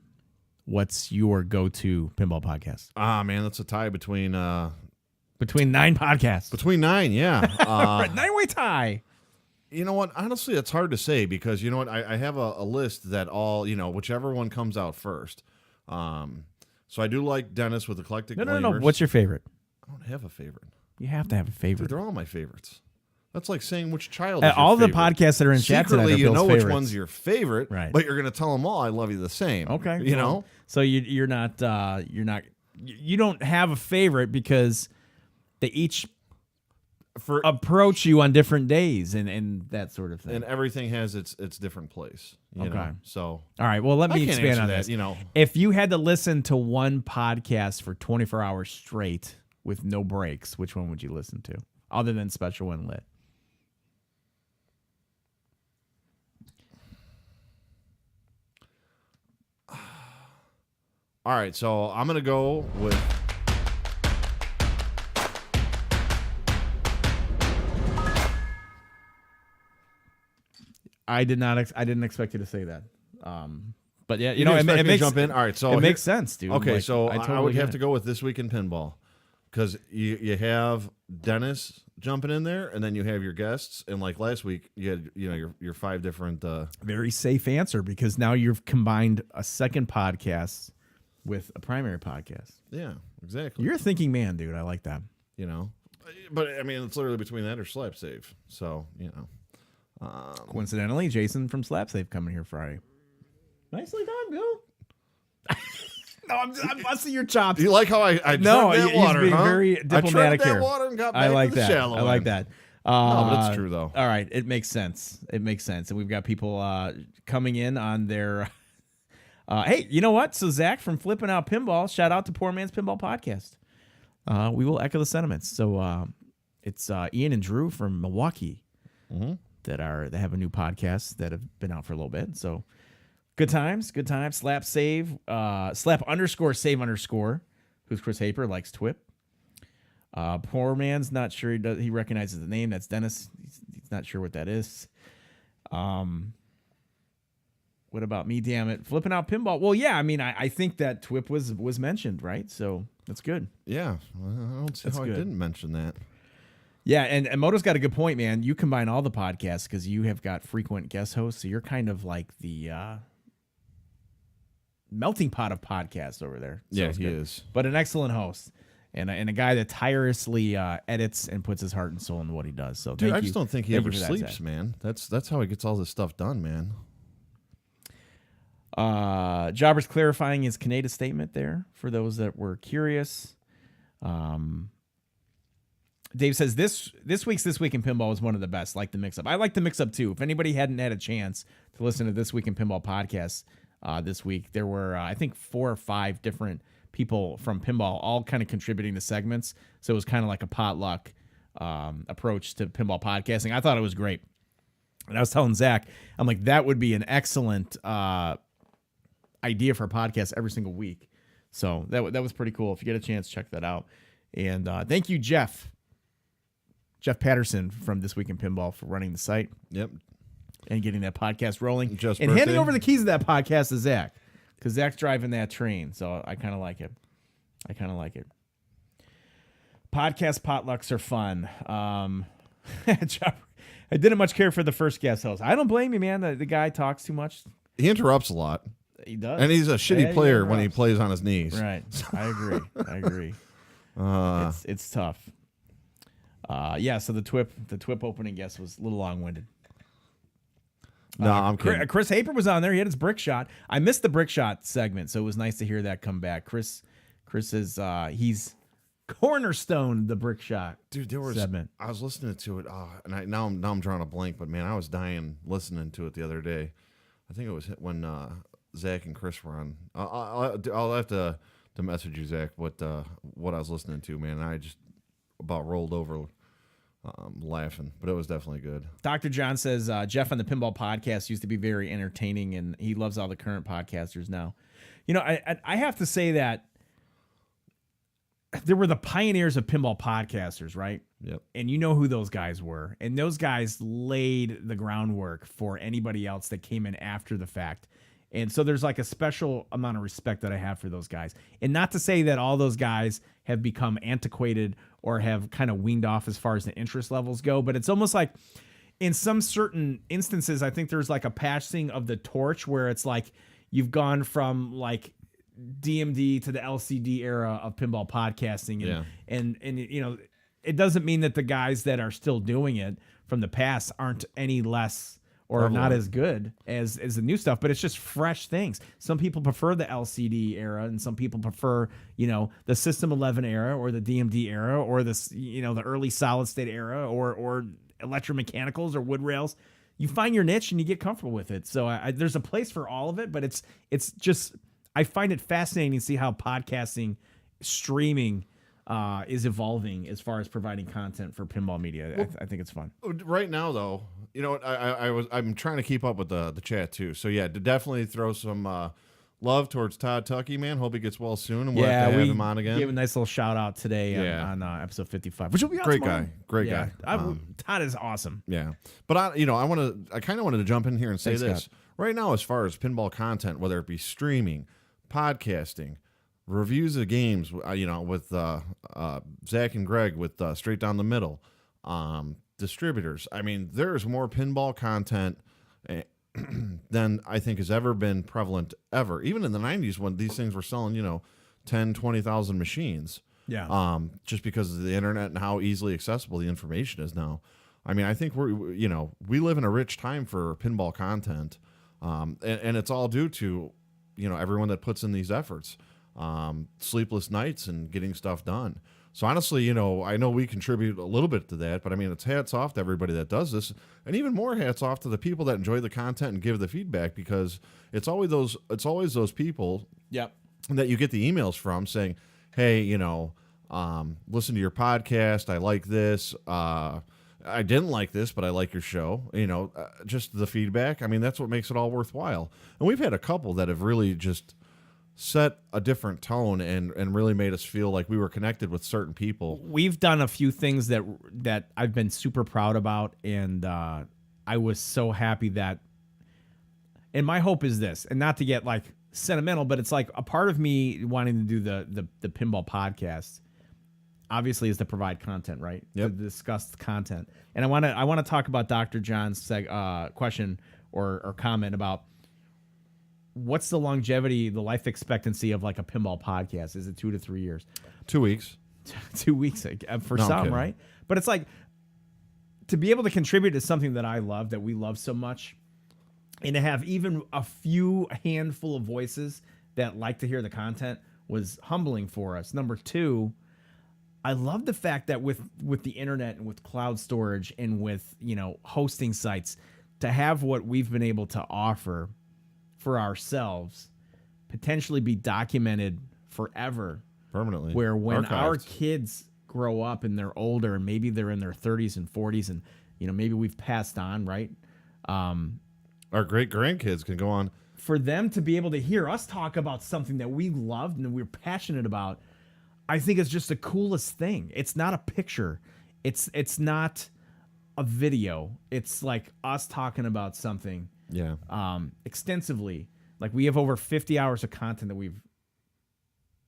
what's your go-to pinball podcast? Man, that's a tie between 9 podcasts. Between 9, yeah. 9-way tie. You know what? Honestly, it's hard to say because you know what? I have a list that all, whichever one comes out first. So I do like Dennis with Eclectic Blamers. No. What's your favorite? I don't have a favorite. You have to have a favorite. Dude, they're all my favorites. That's like saying which child is all your the favorite. podcasts that are in chat tonight Secretly, are you Bill's know which favorites. one's your favorite, right? But you're going to tell them all I love you the same. Okay. You know? So you don't have a favorite because they each approach you on different days and that sort of thing. And everything has its different place. You know? So all right, well, let me expand on that. this. If you had to listen to one podcast for 24 hours straight with no breaks, which one would you listen to other than Special When Lit? All right, so I'm going to go with I didn't expect you to say that. But yeah, it makes jump in. All right, so it makes sense, dude. Okay, like, so totally I would have to go with This Week in Pinball because you have Dennis jumping in there, and then you have your guests, and like last week, you had your 5 different. Very safe answer because now you've combined a second podcast with a primary podcast. Yeah, exactly. You're a thinking man, dude. I like that. But I mean, it's literally between that or Slap Save. So Coincidentally, Jason from Slap Save coming here Friday. Nicely done, Bill. No, I'm busting your chops. Do you like how I no, tread that water, being huh? very diplomatic I tread here. that water and got back I like to the that. shallow I like end. that. No, but it's true though. All right, it makes sense. And we've got people coming in on their. Hey, you know what? So Zach from Flip N Out Pinball, shout out to Poor Man's Pinball Podcast. We will echo the sentiments. So it's Ian and Drew from Milwaukee that have a new podcast that have been out for a little bit. So good times. Slap Save, Slap_Save_, who's Chris Haper, likes TWIP. Poor Man's not sure he recognizes the name. That's Dennis. He's not sure what that is. What about me? Damn it, Flipping Out Pinball. Well, yeah, I mean, I think that TWIP was mentioned, right? So that's good. Yeah, I don't see That's how good. I didn't mention that. Yeah, and Moto's got a good point, man. You combine all the podcasts because you have got frequent guest hosts, so you're kind of like the melting pot of podcasts over there. So Yeah, it's he good. is. But an excellent host and a guy that tirelessly edits and puts his heart and soul into what he does. So Dude, thank I you. just don't think he Thank you ever for that, sleeps, Zach. man. That's how he gets all this stuff done, man. Jobber's clarifying his Canada statement there for those that were curious. Dave says this week's This Week in Pinball was one of the best, like the mix-up. I like the mix-up too. If anybody hadn't had a chance to listen to This Week in Pinball podcast this week, there were, I think, 4 or 5 different people from Pinball all kind of contributing to segments. So it was kind of like a potluck approach to pinball podcasting. I thought it was great. And I was telling Zach, I'm like, that would be an excellent idea for a podcast every single week. So that was pretty cool. If you get a chance, check that out. And thank you, Jeff Patterson from This Week in Pinball for running the site Yep. and getting that podcast rolling. Just and handing birthday. over the keys of that podcast to Zach, because Zach's driving that train. So I kind of like it. Podcast potlucks are fun. I didn't much care for the first guest host. I don't blame you, man. The guy talks too much. He interrupts a lot. He does. And he's a shitty Yeah, he player when he interrupts. plays on his knees. Right. I agree. It's tough. Yeah, so the TWIP opening guest was a little long-winded. No, I'm kidding. Chris Haper was on there. He had his brick shot. I missed the brick shot segment, so it was nice to hear that come back. Chris is he's cornerstone the brick shot. Dude, there was segment. I was listening to it, and now I'm drawing a blank, but man, I was dying listening to it the other day. I think it was when Zach and Chris were on. I'll have to message you, Zach, what I was listening to, man. I just about rolled over laughing, but it was definitely good. Dr. John says Jeff on the Pinball Podcast used to be very entertaining, and he loves all the current podcasters now. You know, I have to say that there were the pioneers of pinball podcasters, right? Yep. And you know who those guys were. And those guys laid the groundwork for anybody else that came in after the fact. And so there's like a special amount of respect that I have for those guys. And not to say that all those guys have become antiquated or have kind of weaned off as far as the interest levels go, but it's almost like in some certain instances, I think there's like a passing of the torch where it's like you've gone from like DMD to the LCD era of pinball podcasting. And you know, it doesn't mean that the guys that are still doing it from the past aren't any less or not as good as the new stuff, but it's just fresh things. Some people prefer the LCD era, and some people prefer, you know, the System 11 era or the DMD era or the, you know, the early solid state era or electromechanicals or wood rails. You find your niche and you get comfortable with it. So there's a place for all of it, but it's just, I find it fascinating to see how podcasting, streaming is evolving as far as providing content for pinball media. I think it's fun. Right now, though, you know what? I'm trying to keep up with the chat too. So yeah, to definitely throw some love towards Todd Tuckey, man. Hope he gets well soon, and we'll have to have him on again. Gave a nice little shout out today on episode 55, which will be on Great tomorrow. guy, great guy. Todd is awesome. Yeah, but I kind of wanted to jump in here and say Thanks, this Scott. right now, as far as pinball content, whether it be streaming, podcasting, reviews of games, with Zach and Greg with Straight Down the Middle, distributors. I mean, there's more pinball content than I think has ever been prevalent ever. Even in the 90s when these things were selling, 10, 20,000 machines. Yeah. Just because of the internet and how easily accessible the information is now. I mean, I think we live in a rich time for pinball content. And it's all due to, everyone that puts in these efforts. Sleepless nights and getting stuff done. So honestly, I know we contribute a little bit to that, but I mean, it's hats off to everybody that does this, and even more hats off to the people that enjoy the content and give the feedback, because it's always those people Yep. that you get the emails from saying, hey, listen to your podcast. I like this. I didn't like this, but I like your show. Just the feedback. I mean, that's what makes it all worthwhile. And we've had a couple that have really just set a different tone and really made us feel like we were connected with certain people. We've done a few things that I've been super proud about, and I was so happy that, and my hope is this, and not to get like sentimental, but it's like a part of me wanting to do the pinball podcast obviously is to provide content, right? Yep. To discuss the content. And I want to talk about Dr. John's question or comment about what's the longevity, the life expectancy of like a pinball podcast? Is it 2 to 3 years? 2 weeks. 2 weeks for No, I'm some, kidding. right? But it's like to be able to contribute to something that I love, that we love so much, and to have even a handful of voices that like to hear the content was humbling for us. Number two, I love the fact that with the internet and with cloud storage and with, hosting sites, to have what we've been able to offer for ourselves potentially be documented forever, Permanently. where when our Archived. kids grow up and they're older and maybe they're in their 30s and 40s and maybe we've passed on, right? Our great grandkids can go on. For them to be able to hear us talk about something that we loved and we're passionate about, I think it's just the coolest thing. It's not a picture. It's not a video. It's like us talking about something Yeah. extensively. Like we have over 50 hours of content that we've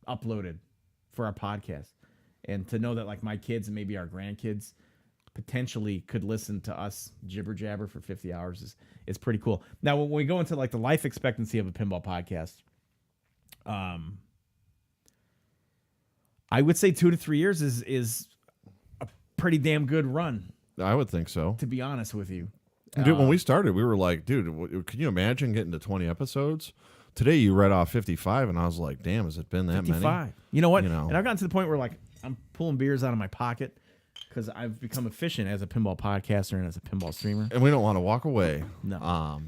uploaded for our podcast. And to know that like my kids and maybe our grandkids potentially could listen to us jibber jabber for 50 hours is pretty cool. Now, when we go into like the life expectancy of a pinball podcast, I would say 2 to 3 years is a pretty damn good run, I would think so. to be honest with you. Dude, when we started, we were like, dude, can you imagine getting to 20 episodes? Today you read off 55, and I was like, damn, has it been that 55. many? You know what? You know. And I've gotten to the point where like I'm pulling beers out of my pocket because I've become efficient as a pinball podcaster and as a pinball streamer. And we don't want to walk away. No.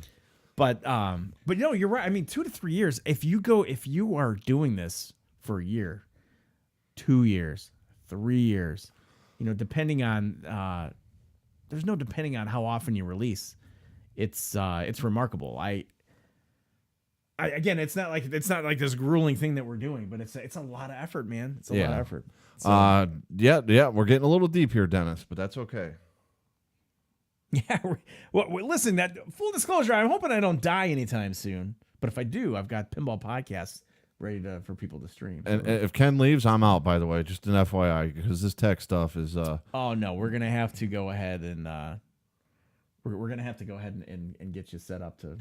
But you're right. I mean, 2 to 3 years. If you are doing this for a year, 2 years, 3 years, depending on there's no depending on how often you release. It's remarkable. I again, it's not like this grueling thing that we're doing, but it's a lot of effort, man. It's a lot of effort. So, Yeah, we're getting a little deep here, Dennis, but that's okay. yeah. Listen, that full disclosure, I'm hoping I don't die anytime soon. But if I do, I've got pinball podcasts ready for people to stream. And if Ken leaves, I'm out, by the way, just an FYI, because this tech stuff is... Oh, no, we're going to have to go ahead and... We're going to have to go ahead and get you set up to...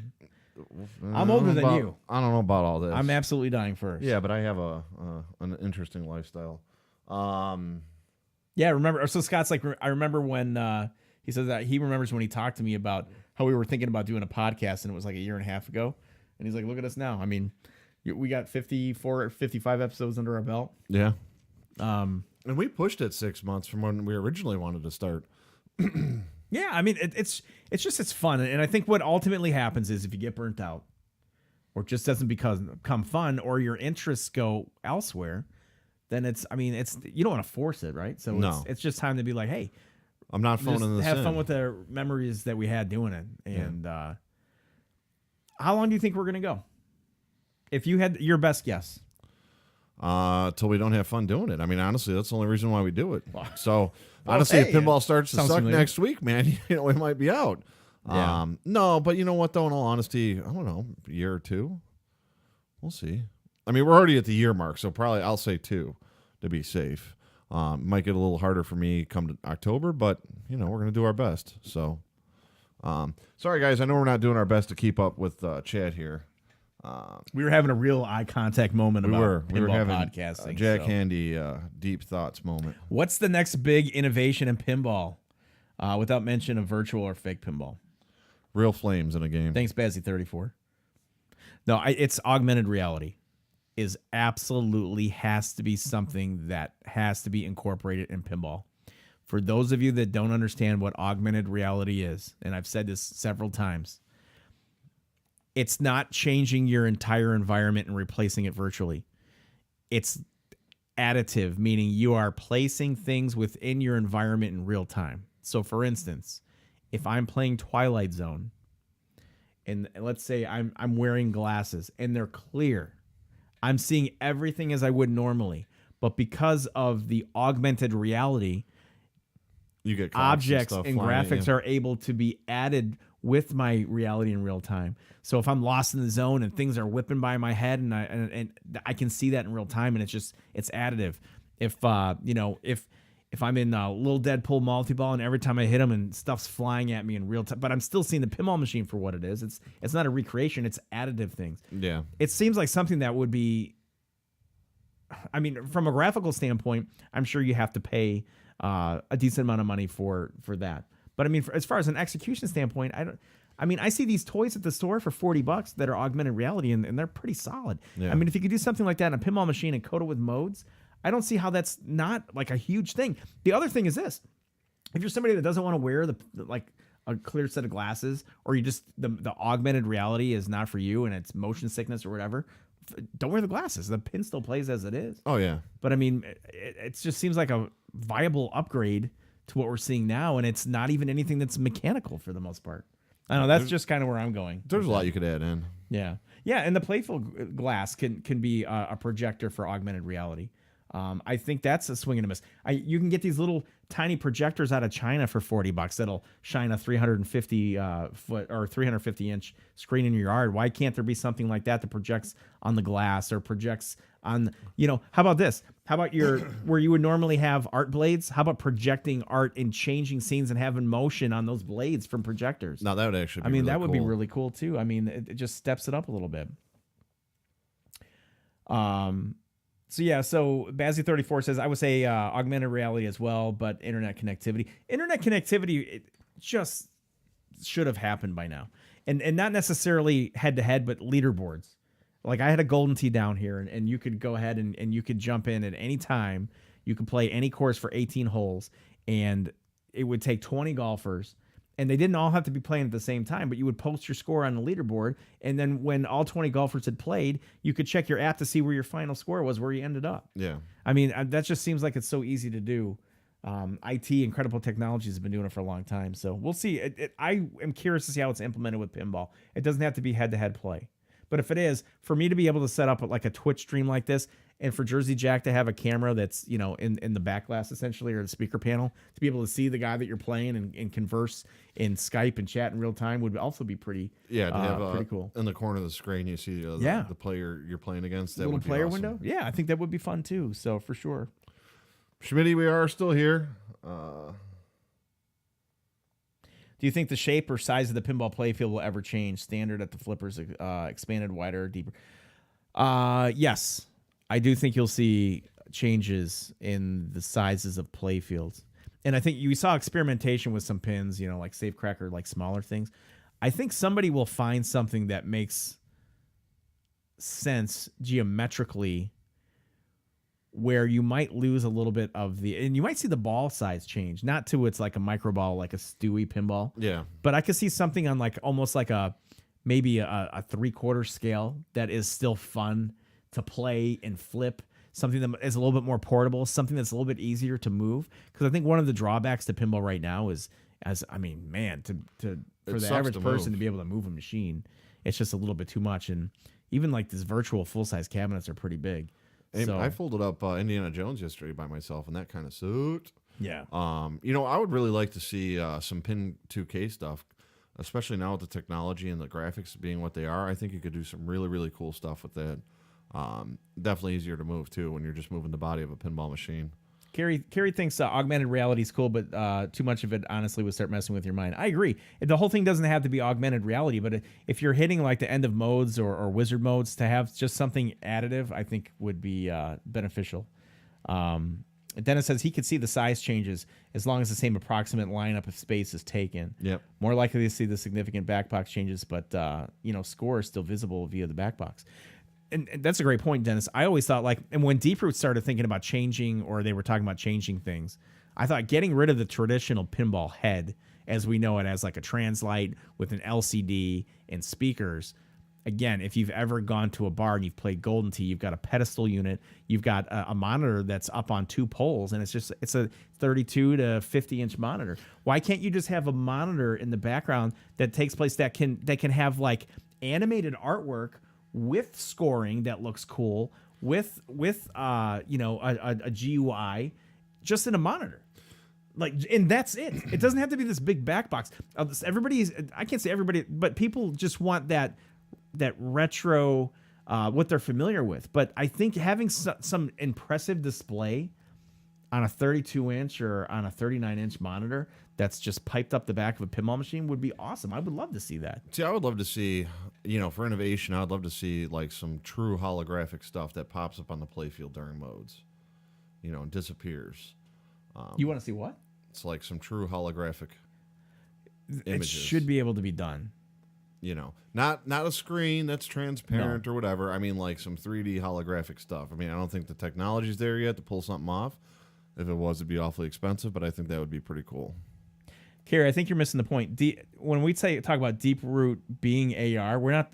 I'm older than you. I don't know about all this. I'm absolutely dying first. Yeah, but I have an interesting lifestyle. Yeah, remember... So Scott's like, I remember when... he says that he remembers when he talked to me about how we were thinking about doing a podcast, and it was like a year and a half ago. And he's like, look at us now. I mean, we got 54, 55 episodes under our belt. Yeah. And we pushed it 6 months from when we originally wanted to start. Yeah, I mean, it's fun. And I think what ultimately happens is if you get burnt out or it just doesn't become fun or your interests go elsewhere, then you don't want to force it, right? So No. it's just time to be like, hey, I'm not phoning just this have in. fun with the memories that we had doing it. And how long do you think we're going to go? If you had your best guess. Till we don't have fun doing it. I mean, honestly, that's the only reason why we do it. So, Well, honestly, hey, if pinball starts to sounds suck familiar. next week, man, we might be out. Yeah. No, but you know what, though, in all honesty, I don't know, a year or two. We'll see. I mean, we're already at the year mark, so probably I'll say 2 to be safe. Might get a little harder for me come to October, but, we're going to do our best. So, sorry, guys. I know we're not doing our best to keep up with Chad here. We were having a real eye contact moment We about were pinball having podcasting. Jack so. Handy deep thoughts moment. What's the next big innovation in pinball? Without mention of virtual or fake pinball. Real flames in a game. Thanks, Bazzy34. No, it's augmented reality. Is absolutely has to be something that has to be incorporated in pinball. For those of you that don't understand what augmented reality is, and I've said this several times, it's not changing your entire environment and replacing it virtually. It's additive, meaning you are placing things within your environment in real time. So for instance, if I'm playing Twilight Zone and let's say I'm wearing glasses and they're clear, I'm seeing everything as I would normally, but because of the augmented reality, You get cops objects stuff and flying at graphics you. are able to be added with my reality in real time. So if I'm lost in the zone and things are whipping by my head and I can see that in real time, and it's additive. If if I'm in a little Deadpool multi-ball and every time I hit them and stuff's flying at me in real time, but I'm still seeing the pinball machine for what it is. It's not a recreation, it's additive things. Yeah. It seems like something that would be, I mean, from a graphical standpoint, I'm sure you have to pay a decent amount of money for that. But I mean, as far as an execution standpoint, I see these toys at the store for $40 that are augmented reality, and they're pretty solid. Yeah. I mean, if you could do something like that in a pinball machine and code it with modes, I don't see how that's not like a huge thing. The other thing is this: if you're somebody that doesn't want to wear like a clear set of glasses, or you just the augmented reality is not for you and it's motion sickness or whatever, don't wear the glasses. The pin still plays as it is. Oh yeah. But I mean, it just seems like a viable upgrade to what we're seeing now, and it's not even anything that's mechanical for the most part. I don't know. That's just kind of where I'm going. There's a lot you could add in. Yeah, and the playful glass can be a projector for augmented reality. I think that's a swing and a miss. You can get these little tiny projectors out of China for $40 that'll shine a 350 foot or 350 inch screen in your yard. Why can't there be something like that projects on the glass or projects on, how about this? How about where you would normally have art blades? How about projecting art and changing scenes and having motion on those blades from projectors? No, that would actually be that would be cool. really cool too. I mean, it just steps it up a little bit. So Bazzy34 says, I would say augmented reality as well, but internet connectivity. Internet connectivity, it just should have happened by now. And not necessarily head-to-head, but leaderboards. Like I had a Golden Tee down here, and you could go ahead and you could jump in at any time. You could play any course for 18 holes, and it would take 20 golfers. And they didn't all have to be playing at the same time, but you would post your score on the leaderboard. And then when all 20 golfers had played, you could check your app to see where your final score was, where you ended up. Yeah. I mean, that just seems like it's so easy to do. IT, Incredible Technologies, has been doing it for a long time. So we'll see. I am curious to see how it's implemented with pinball. It doesn't have to be head-to-head play. But if it is, for me to be able to set up like a Twitch stream like this, and for Jersey Jack to have a camera that's, in the back glass essentially, or the speaker panel, to be able to see the guy that you're playing and converse in Skype and chat in real time would also be pretty Yeah, to have pretty cool. In the corner of the screen, you see the player you're playing against. That little would be player awesome. window. Yeah, I think that would be fun too. So for sure. Schmitty, we are still here. Do you think the shape or size of the pinball playfield will ever change? Standard at the flippers, expanded, wider, deeper? Yes. I do think you'll see changes in the sizes of playfields. And I think you saw experimentation with some pins, like Safecracker, like smaller things. I think somebody will find something that makes sense geometrically where you might lose a little bit of and you might see the ball size change, not to it's like a micro ball, like a Stewie pinball. Yeah. But I could see something on like almost like maybe a 3/4 scale that is still fun to play and flip, something that is a little bit more portable, something that's a little bit easier to move. Because I think one of the drawbacks to pinball right now is, for the average person to be able to move a machine, it's just a little bit too much. And even like these virtual full-size cabinets are pretty big. Hey, So, I folded up Indiana Jones yesterday by myself, and that kind of sucked. yeah. I would really like to see some Pin 2K stuff, especially now with the technology and the graphics being what they are. I think you could do some really, really cool stuff with that. Definitely easier to move too when you're just moving the body of a pinball machine. Carrie thinks augmented reality is cool, but too much of it honestly would start messing with your mind. I agree. The whole thing doesn't have to be augmented reality, but if you're hitting like the end of modes or wizard modes, to have just something additive, I think would be beneficial. Dennis says he could see the size changes as long as the same approximate lineup of space is taken. Yep. More likely to see the significant backbox changes, but score is still visible via the backbox. And that's a great point, Dennis. I always thought and when Deeproot started thinking about changing, or they were talking about changing things, I thought getting rid of the traditional pinball head as we know it, as like a translite with an LCD and speakers. Again, if you've ever gone to a bar and you've played Golden Tee, you've got a pedestal unit, you've got a monitor that's up on 2 poles, and it's a 32 to 50 inch monitor. Why can't you just have a monitor in the background that takes place that can have like animated artwork with scoring that looks cool, with a GUI, just in a monitor? Like, and that's it. It doesn't have to be this big back box. Everybody's, I can't say everybody, but people just want that retro, what they're familiar with. But I think having some impressive display on a 32-inch or on a 39-inch monitor that's just piped up the back of a pinball machine would be awesome. I would love to see that. See, I would love to see, for innovation, I would love to see like some true holographic stuff that pops up on the playfield during modes, and disappears. You want to see what? It's like some true holographic It images. should be able to be done. Not a screen that's transparent or whatever. I mean, like some 3D holographic stuff. I mean, I don't think the technology's there yet to pull something off. If it was, it'd be awfully expensive, but I think that would be pretty cool. Carrie, I think you're missing the point. When we talk about Deep Root being AR, we're not.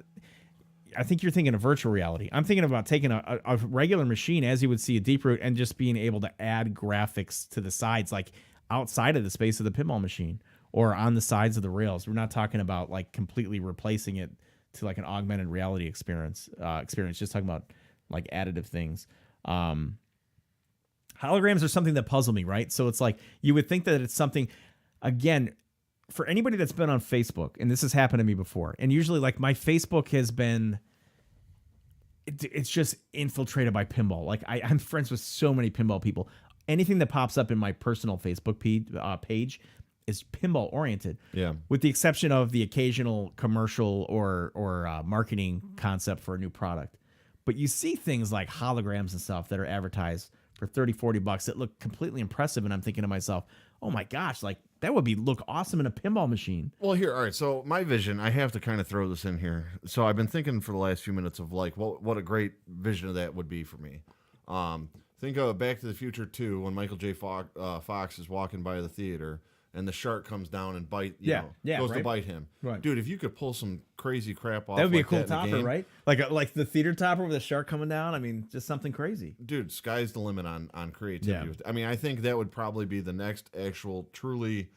I think you're thinking of virtual reality. I'm thinking about taking a regular machine, as you would see a Deep Root, and just being able to add graphics to the sides, like outside of the space of the pinball machine or on the sides of the rails. We're not talking about like completely replacing it to like an augmented reality experience. Just talking about like additive things. Holograms are something that puzzle me, right? So it's like you would think that it's something, again, for anybody that's been on Facebook, and this has happened to me before, and usually like my Facebook has been, it's just infiltrated by pinball. Like I'm friends with so many pinball people. Anything that pops up in my personal Facebook page is pinball oriented. Yeah. With the exception of the occasional commercial or marketing concept for a new product. But you see things like holograms and stuff that are advertised for $30-$40 that look completely impressive, and I'm thinking to myself, oh my gosh, like that would look awesome in a pinball machine. Well, here, all right. So my vision, I have to kind of throw this in here. So I've been thinking for the last few minutes of like, what a great vision of that would be for me. Think of Back to the Future 2 when Michael J. Fox is walking by the theater and the shark comes down and goes to bite him. Right. Dude, if you could pull some crazy crap off, That would be like a cool that in the topper, game, right? Like the theater topper with a shark coming down. I mean, just something crazy. Dude, sky's the limit on creativity. Yeah. I mean, I think that would probably be the next actual truly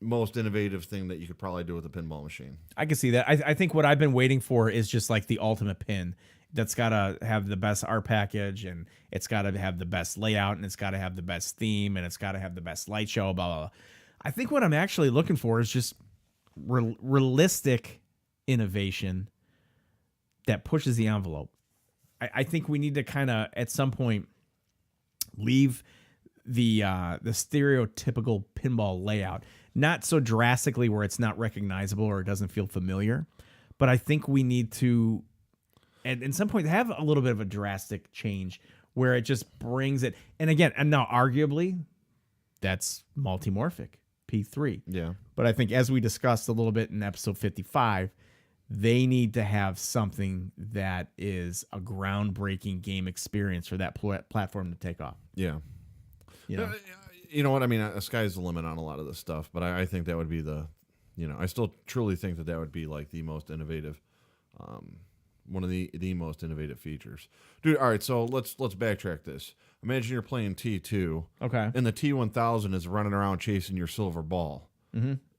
most innovative thing that you could probably do with a pinball machine. I can see that. I think what I've been waiting for is just like the ultimate pin that's got to have the best art package, and it's got to have the best layout, and it's got to have the best theme, and it's got to have the best light show, blah, blah, blah. I think what I'm actually looking for is just realistic innovation that pushes the envelope. I think we need to kind of, at some point, leave the stereotypical pinball layout. Not so drastically where it's not recognizable or it doesn't feel familiar, but I think we need to, at some point, have a little bit of a drastic change where it just brings it. And again, and now arguably, that's multimorphic, P3. Yeah. But I think as we discussed a little bit in episode 55, they need to have something that is a groundbreaking game experience for that platform to take off. Yeah. You know? You know what? I mean, sky's the limit on a lot of this stuff, but I think that would be I still truly think that would be like the most innovative, one of the most innovative features. Dude, all right, so let's backtrack this. Imagine you're playing T2. Okay. And the T1000 is running around chasing your silver ball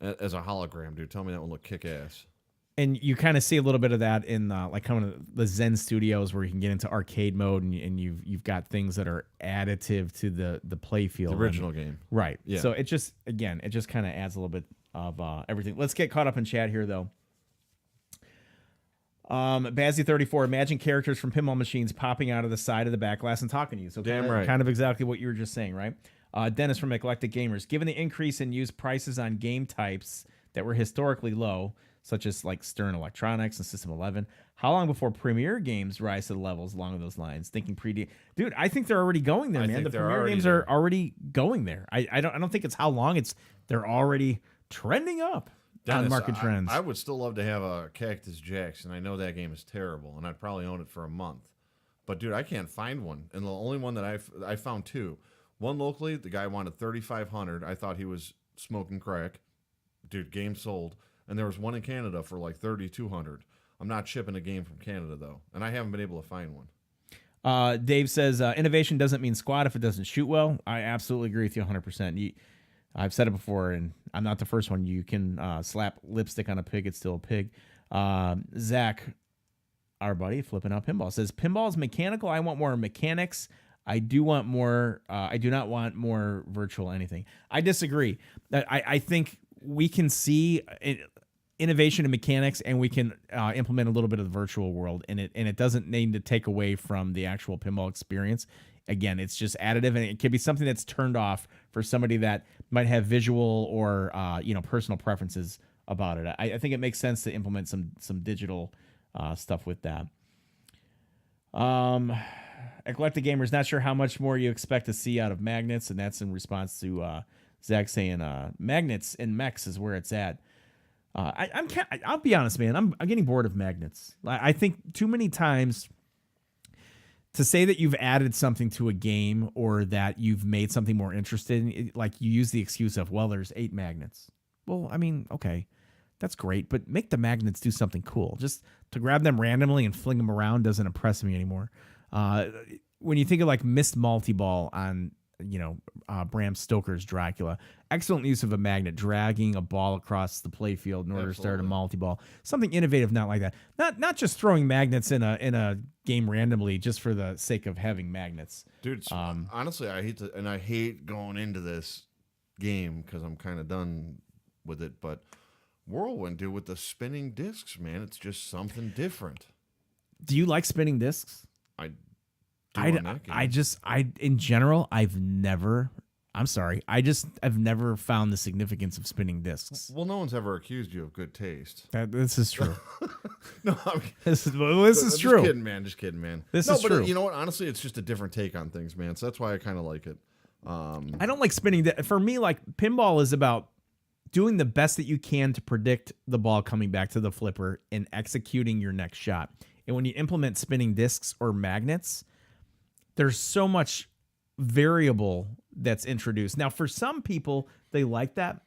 as a hologram, dude. Tell me that would look kick-ass. And you kind of see a little bit of that in like kind of the Zen Studios, where you can get into arcade mode, and you've got things that are additive to the play field. The original game. Right. Yeah. So it just kind of adds a little bit of everything. Let's get caught up in chat here, though. Bazzy34, imagine characters from pinball machines popping out of the side of the back glass and talking to you. So Damn right. Kind of exactly what you were just saying, right? Dennis from Eclectic Gamers, given the increase in used prices on game types that were historically low, such as like Stern Electronics and System 11, how long before Premier games rise to the levels along those lines? Thinking dude, I think they're already going there, man. The Premier games are already going there. I don't think it's how long, they're already trending up. Dennis, on market trends. I would still love to have a Cactus Jackson. I know that game is terrible, and I'd probably own it for a month. But dude, I can't find one, and the only one that I found two. One locally, the guy wanted $3,500. I thought he was smoking crack. Dude, game sold. And there was one in Canada for like $3,200. I'm not shipping a game from Canada though, and I haven't been able to find one. Dave says innovation doesn't mean squat if it doesn't shoot well. I absolutely agree with you 100%. I've said it before, and I'm not the first one. You can slap lipstick on a pig; it's still a pig. Zach, our buddy, Flipping Out Pinball, says pinball is mechanical. I want more mechanics. I do want more. I do not want more virtual anything. I disagree. I think we can see innovation in mechanics, and we can implement a little bit of the virtual world, and it doesn't need to take away from the actual pinball experience. Again, it's just additive, and it can be something that's turned off for somebody that might have visual or personal preferences about it. I think it makes sense to implement some digital stuff with that. Eclectic Gamer's not sure how much more you expect to see out of magnets, and that's in response to Zach saying magnets and mechs is where it's at. I'll be honest, man. I'm getting bored of magnets. I think too many times to say that you've added something to a game or that you've made something more interesting, like you use the excuse of, well, there's 8 magnets. Well, I mean, okay, that's great, but make the magnets do something cool. Just to grab them randomly and fling them around doesn't impress me anymore. When you think of like missed multi-ball on, Bram Stoker's Dracula, excellent use of a magnet, dragging a ball across the playfield in order to start a multi-ball. Something innovative, not like that. Not just throwing magnets in a game randomly just for the sake of having magnets. Dude, honestly, I hate going into this game because I'm kind of done with it, but Whirlwind, dude, with the spinning discs, man, it's just something different. Do you like spinning discs? In general, I've never found the significance of spinning discs. Well, no one's ever accused you of good taste. This is true. No, this is true. Just kidding, man. This is true. You know what? Honestly, it's just a different take on things, man. So that's why I kind of like it. I don't like spinning. For me, like pinball is about doing the best that you can to predict the ball coming back to the flipper and executing your next shot. And when you implement spinning discs or magnets, there's so much variable that's introduced. Now, for some people, they like that.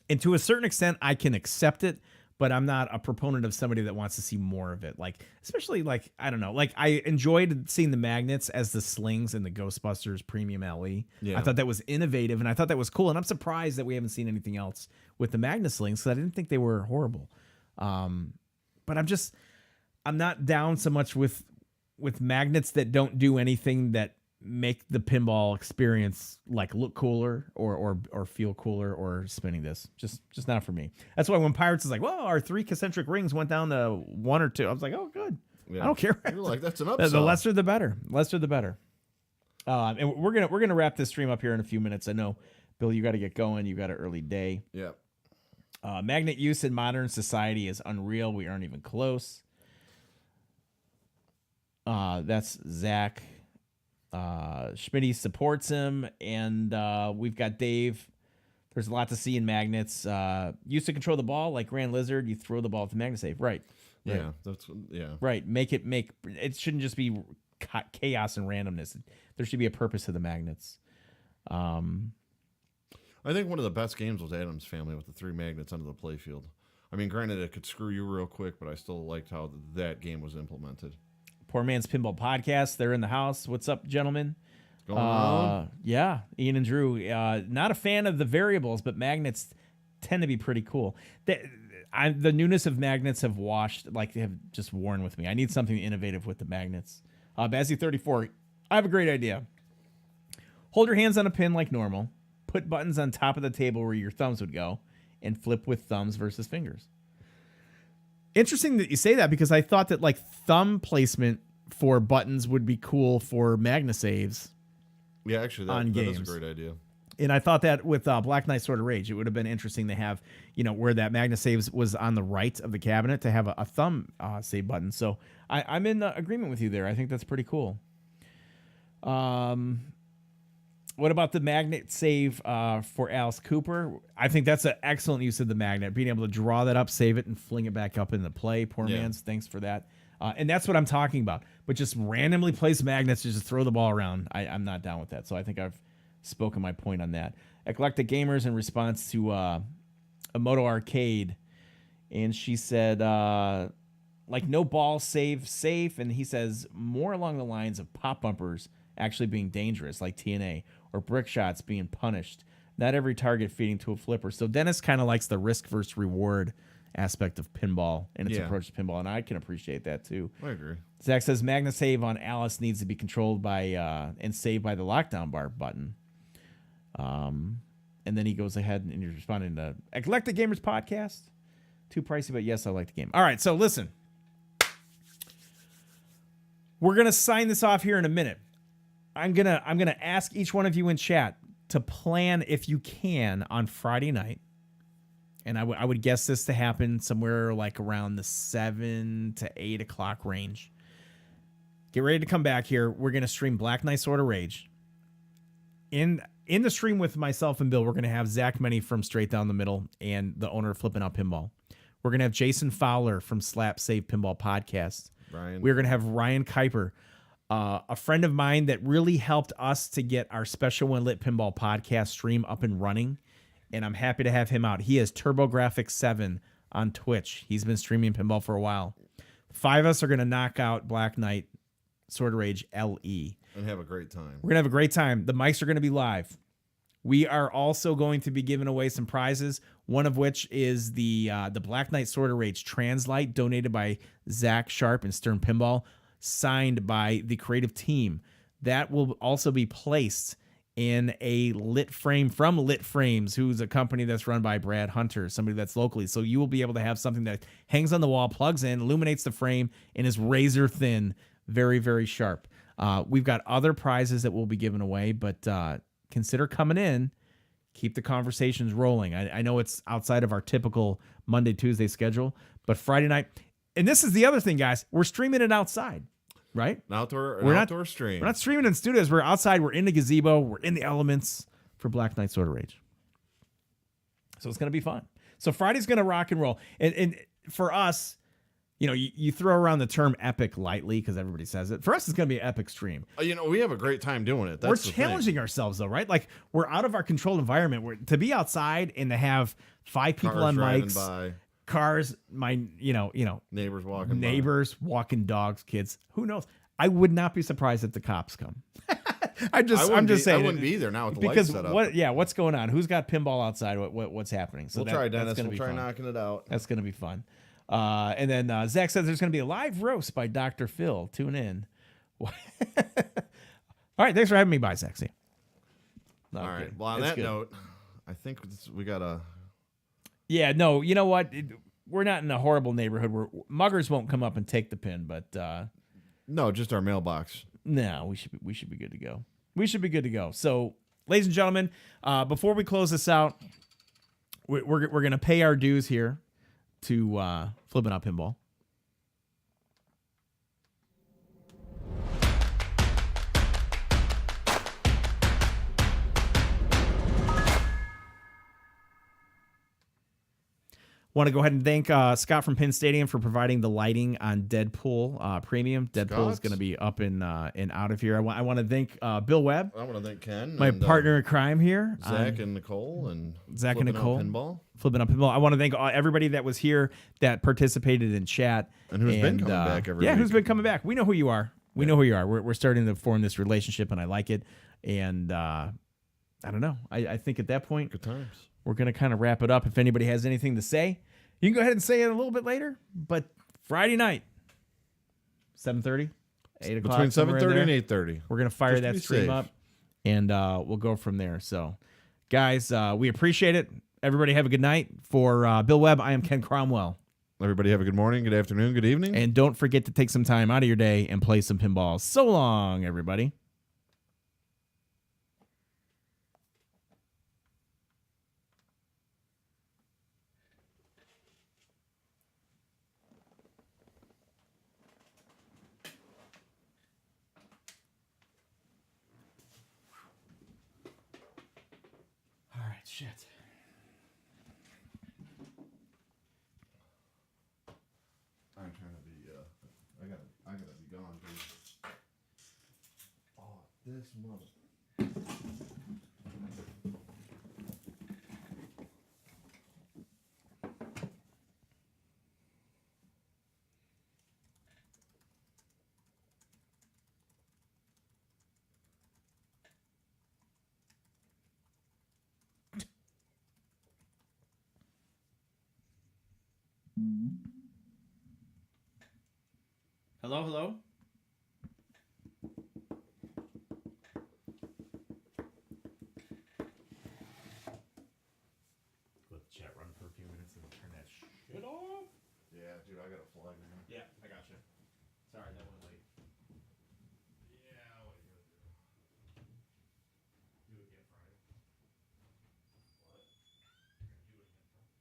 And to a certain extent, I can accept it, but I'm not a proponent of somebody that wants to see more of it. Like, especially like, I don't know, like I enjoyed seeing the magnets as the slings in the Ghostbusters Premium LE. Yeah. I thought that was innovative, and I thought that was cool. And I'm surprised that we haven't seen anything else with the magnet slings, because I didn't think they were horrible. But I'm not down so much with magnets that don't do anything that make the pinball experience like look cooler or feel cooler or spinning this. Just not for me. That's why when Pirates is like, well, our 3 concentric rings went down to 1 or 2. I was like, oh, good. Yeah. I don't care. You're like, that's an upside. The lesser the better. Lesser the better. And we're gonna wrap this stream up here in a few minutes. I know, Bill, you got to get going. You got an early day. Yeah. Magnet use in modern society is unreal. We aren't even close. That's Zach. Schmitty supports him, and we've got Dave. There's a lot to see in magnets. Used to control the ball like Grand Lizard. You throw the ball at the magnet save. Right. Yeah. Right. It shouldn't just be chaos and randomness. There should be a purpose to the magnets. I think one of the best games was Addams Family with the 3 magnets under the playfield. I mean, granted, it could screw you real quick, but I still liked how that game was implemented. Poor Man's Pinball Podcast. They're in the house. What's up, gentlemen? Going on? Yeah, Ian and Drew. Not a fan of the variables, but magnets tend to be pretty cool. The newness of magnets have just worn with me. I need something innovative with the magnets. Bazzy34, I have a great idea. Hold your hands on a pin like normal. Put buttons on top of the table where your thumbs would go, and flip with thumbs versus fingers. Interesting that you say that, because I thought that like thumb placement for buttons would be cool for magnet saves. Yeah, actually, that is a great idea. And I thought that with Black Knight Sword of Rage, it would have been interesting to have, where that magnet saves was on the right of the cabinet, to have a thumb save button. So I'm in agreement with you there. I think that's pretty cool. What about the magnet save for Alice Cooper? I think that's an excellent use of the magnet, being able to draw that up, save it, and fling it back up into play. Poor man's, thanks for that. And that's what I'm talking about. But just randomly place magnets to just throw the ball around, I'm not down with that. So I think I've spoken my point on that. Eclectic Gamers in response to a Moto Arcade, and she said, like no ball save safe, and he says more along the lines of pop bumpers actually being dangerous, like TNA, or brick shots being punished. Not every target feeding to a flipper. So Dennis kind of likes the risk versus reward aspect of pinball and its approach to pinball, and I can appreciate that too. I agree. Zach says Magna save on Alice needs to be controlled by and saved by the lockdown bar button. And then he goes ahead and he's responding to Eclectic Gamers podcast. Too pricey, but yes, I like the game. All right, so listen. We're gonna sign this off here in a minute. I'm gonna ask each one of you in chat to plan if you can on Friday night. And I would guess this to happen somewhere like around the 7 to 8 o'clock range. Get ready to come back here. We're going to stream Black Knight Sword of Rage. In the stream with myself and Bill, we're going to have Zach Meny from Straight Down the Middle and the owner of Flip N Out Pinball. We're going to have Jason Fowler from Slap Save Pinball Podcast. We're going to have Ryan Kuiper, a friend of mine that really helped us to get our Special When Lit Pinball podcast stream up and running. And I'm happy to have him out. He is TurboGrafx7 on Twitch. He's been streaming pinball for a while. 5 of us are going to knock out Black Knight Sword of Rage LE. And have a great time. We're going to have a great time. The mics are going to be live. We are also going to be giving away some prizes, one of which is the Black Knight Sword of Rage Translite, donated by Zach Sharp and Stern Pinball, signed by the creative team. That will also be placed in a lit frame from Lit Frames, who's a company that's run by Brad Hunter, somebody that's locally. So you will be able to have something that hangs on the wall, plugs in, illuminates the frame, and is razor thin, very, very sharp. We've got other prizes that we'll be giving away, but consider coming in. Keep the conversations rolling. I know it's outside of our typical Monday, Tuesday schedule, but Friday night, and this is the other thing, guys, we're streaming it outside. Right? An outdoor stream. We're not streaming in studios. We're outside. We're in the gazebo. We're in the elements for Black Knight Sword of Rage. So it's going to be fun. So Friday's going to rock and roll. And for us, you throw around the term epic lightly because everybody says it. For us, it's going to be an epic stream. We have a great time doing it. We're challenging ourselves, though, right? Like, we're out of our controlled environment. To be outside and to have 5 people on mics. By. Cars, neighbors walking dogs, kids. Who knows? I would not be surprised if the cops come. I'm just saying. I wouldn't be there now with the lights set up. What's going on? Who's got pinball outside? What's happening? So we'll try, Dennis. We'll try knocking it out. That's going to be fun. And then Zach says there's going to be a live roast by Dr. Phil. Tune in. All right. Thanks for having me. Bye, Sexy. All right. Well, on that note, I think we got a... Yeah, no, you know what? We're not in a horrible neighborhood where muggers won't come up and take the pin, but no, just our mailbox. No, we should be good to go. We should be good to go. So, ladies and gentlemen, before we close this out, we're gonna pay our dues here to Flip N Out Pinball. Want to go ahead and thank Scott from Penn Stadium for providing the lighting on Deadpool Premium. Deadpool is going to be up and out of here. I want to thank Bill Webb. I want to thank Ken, my partner in crime here, Zach and Nicole, Pinball. Flipping Up Pinball. I want to thank everybody that was here that participated in chat and who's been coming back every week. Who's been coming back. We know who you are. We know who you are. We're starting to form this relationship, and I like it. And I don't know. I think at that point, good times. We're going to kind of wrap it up. If anybody has anything to say, you can go ahead and say it a little bit later. But Friday night, 7:30, 8 o'clock. Between 7:30 and 8:30. We're going to fire that stream up, and we'll go from there. So, guys, we appreciate it. Everybody have a good night. For Bill Webb, I am Ken Cromwell. Everybody have a good morning, good afternoon, good evening. And don't forget to take some time out of your day and play some pinball. So long, everybody. Shit. I'm trying to be. I gotta be gone, dude. Oh, this mother. Hello? I got a flag in there. Yeah, I got you. Sorry, that went late. Yeah, what are you gonna do? Do it again Friday. What? You're gonna do it again Friday.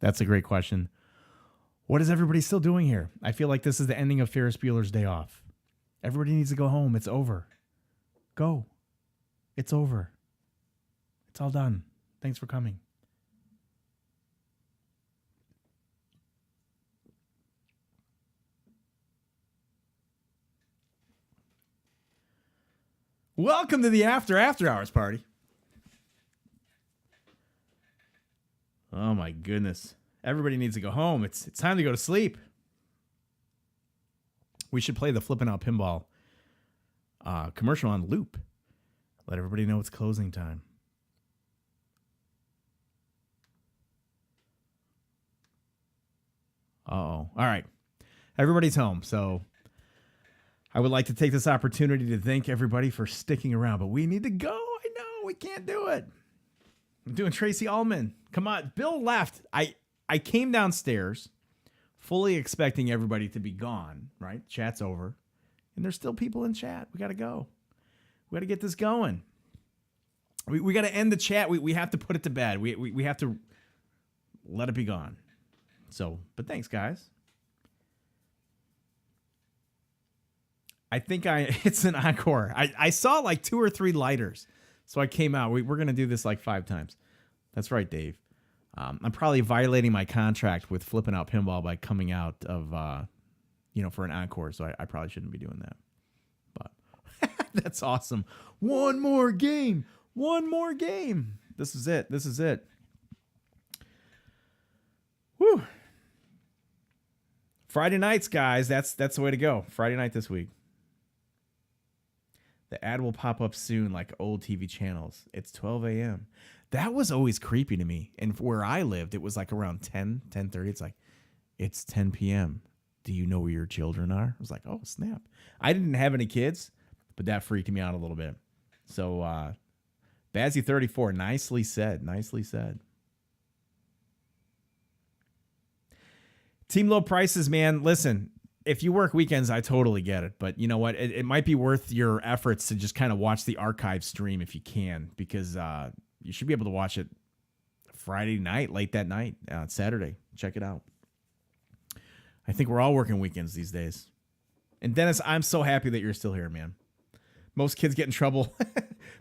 That's a great question. What is everybody still doing here? I feel like this is the ending of Ferris Bueller's Day Off. Everybody needs to go home. It's over. Go. It's over. It's all done. Thanks for coming. Welcome to the After Hours party. Oh my goodness. Everybody needs to go home. It's time to go to sleep. We should play the Flip N Out Pinball commercial on loop. Let everybody know it's closing time. Uh-oh. All right. Everybody's home, so I would like to take this opportunity to thank everybody for sticking around, but we need to go. I know, we can't do it. I'm doing Tracy Ullman. Come on, Bill left. I came downstairs fully expecting everybody to be gone, right? Chat's over. And there's still people in chat. We got to go. We got to get this going. We got to end the chat. We have to put it to bed. We have to let it be gone. So, but thanks, guys. I think it's an encore. I saw like 2 or 3 lighters. So I came out. We're going to do this like 5 times. That's right, Dave. I'm probably violating my contract with Flip N Out Pinball by coming out of, for an encore. So I probably shouldn't be doing that. But that's awesome. One more game. This is it. Whew. Friday nights, guys. That's the way to go. Friday night this week. The ad will pop up soon like old TV channels. It's 12 a.m. That was always creepy to me. And where I lived, it was like around 10:30. It's like, it's 10 p.m. Do you know where your children are? I was like, oh, snap. I didn't have any kids, but that freaked me out a little bit. So, Bazzy34, nicely said. Team low prices, man. Listen, if you work weekends, I totally get it. But you know what? It might be worth your efforts to just kind of watch the archive stream if you can, because you should be able to watch it Friday night, late that night, Saturday. Check it out. I think we're all working weekends these days. And Dennis, I'm so happy that you're still here, man. Most kids get in trouble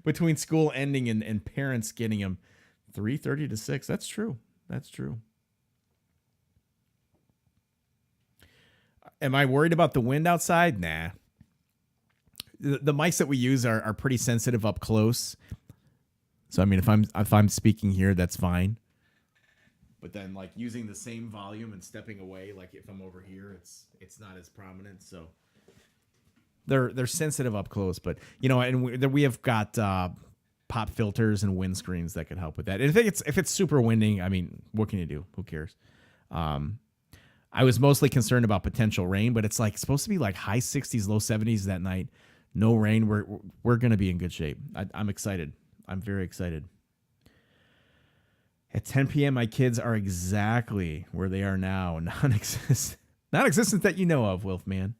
between school ending and parents getting them 3:30 to 6. That's true. Am I worried about the wind outside? Nah. The mics that we use are pretty sensitive up close. So I mean, if I'm speaking here, that's fine. But then like using the same volume and stepping away, like if I'm over here, it's not as prominent. So they're sensitive up close. But you know, and we have got pop filters and windscreens that could help with that. And if it's super windy, I mean, what can you do? Who cares? I was mostly concerned about potential rain, but it's like supposed to be like high 60s, low 70s that night. No rain. We're going to be in good shape. I'm excited. I'm very excited. At 10 p.m., my kids are exactly where they are now. Non-existent that you know of, Wolfman.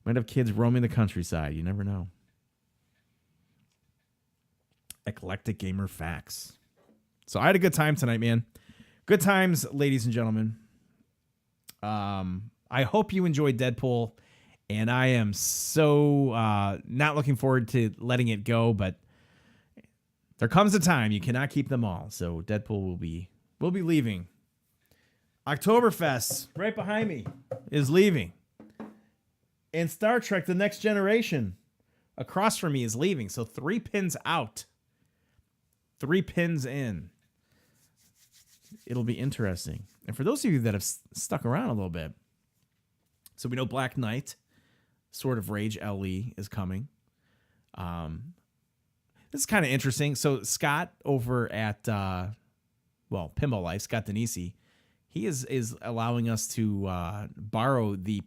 Might have kids roaming the countryside. You never know. Eclectic Gamer Facts. So I had a good time tonight, man. Good times, ladies and gentlemen. I hope you enjoyed Deadpool, and I am so not looking forward to letting it go, but there comes a time you cannot keep them all. So Deadpool will be leaving. Oktoberfest, right behind me, is leaving. And Star Trek: The Next Generation, across from me, is leaving. So 3 pins out. 3 pins in. It'll be interesting. And for those of you that have stuck around a little bit, so we know Black Knight, Sword of Rage LE, is coming. This is kind of interesting. So Scott over at Pinball Life, Scott Denisi, he is allowing us to borrow the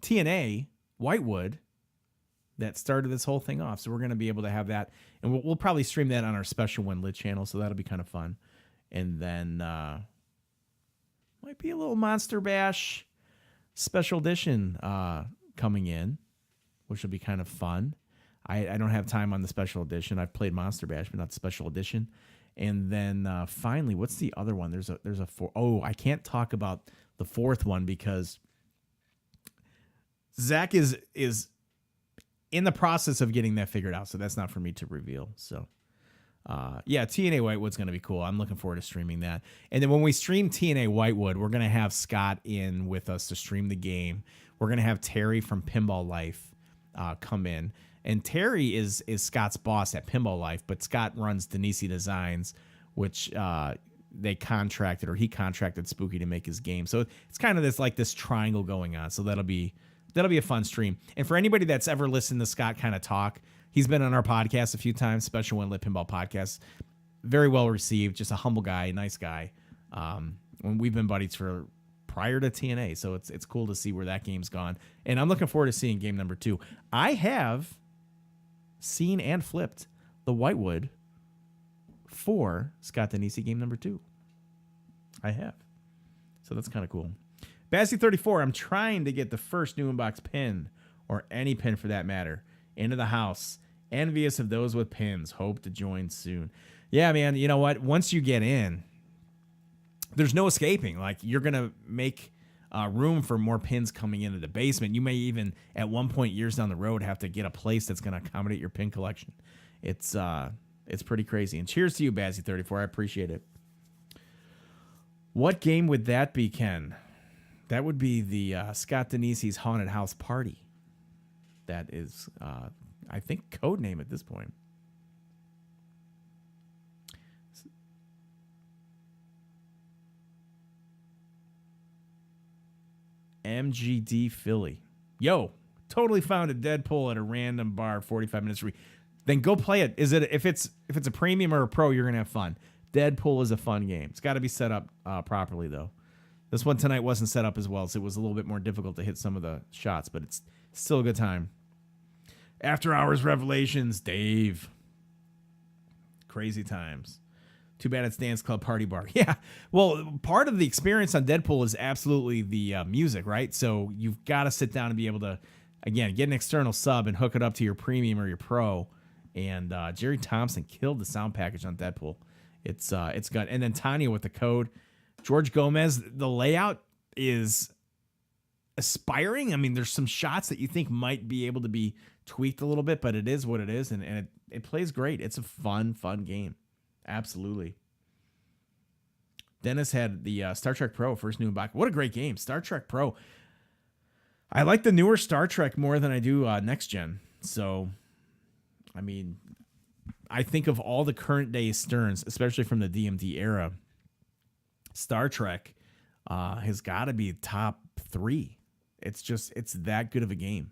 TNA Whitewood that started this whole thing off. So we're going to be able to have that, and we'll probably stream that on our special one lit channel. So that'll be kind of fun. And then might be a little Monster Bash special edition coming in, which will be kind of fun. I don't have time on the special edition. I've played Monster Bash, but not the special edition. And then finally, what's the other one? There's a four. Oh, I can't talk about the fourth one because Zach is in the process of getting that figured out. So that's not for me to reveal. So yeah, TNA Whitewood's going to be cool. I'm looking forward to streaming that. And then when we stream TNA Whitewood, we're going to have Scott in with us to stream the game. We're going to have Terry from Pinball Life come in. And Terry is Scott's boss at Pinball Life, but Scott runs Denisi Designs, which he contracted Spooky to make his game. So it's kind of this triangle going on. So that'll be a fun stream. And for anybody that's ever listened to Scott kind of talk, he's been on our podcast a few times, Special One Lit Pinball Podcast. Very well received, just a humble guy, nice guy. We've been buddies for prior to TNA, so it's cool to see where that game's gone. And I'm looking forward to seeing game number 2. I have seen and flipped the Whitewood for Scott Denisi game number 2. I have. So that's kind of cool. Bazzy34, I'm trying to get the first new inbox pin, or any pin for that matter, into the house. Envious of those with pins. Hope to join soon. Yeah, man, you know what? Once you get in, there's no escaping. Like, you're going to make room for more pins coming into the basement. You may even, at one point years down the road, have to get a place that's going to accommodate your pin collection. It's pretty crazy. And cheers to you, Bazzy34. I appreciate it. What game would that be, Ken? That would be the Scott Denisi's Haunted House Party. That is, I think, code name at this point. MGD Philly. Yo, totally found a Deadpool at a random bar, 45 minutes. Then go play it. If it's a premium or a pro, you're gonna have fun. Deadpool is a fun game. It's got to be set up properly though. This one tonight wasn't set up as well, so it was a little bit more difficult to hit some of the shots, but it's still a good time. After Hours Revelations, Dave. Crazy times. Too bad it's Dance Club Party Bar. Yeah, well, part of the experience on Deadpool is absolutely the music, right? So you've got to sit down and be able to, again, get an external sub and hook it up to your premium or your pro. And Jerry Thompson killed the sound package on Deadpool. It's good. And then Tanya with the code. George Gomez, the layout is aspiring. I mean, there's some shots that you think might be able to be tweaked a little bit, but it is what it is, and it plays great. It's a fun game. Absolutely. Dennis had the Star Trek Pro, first new back. What a great game. Star Trek Pro. I like the newer Star Trek more than I do Next Gen. So, I mean, I think of all the current day Sterns, especially from the DMD era, Star Trek has got to be top 3. It's that good of a game.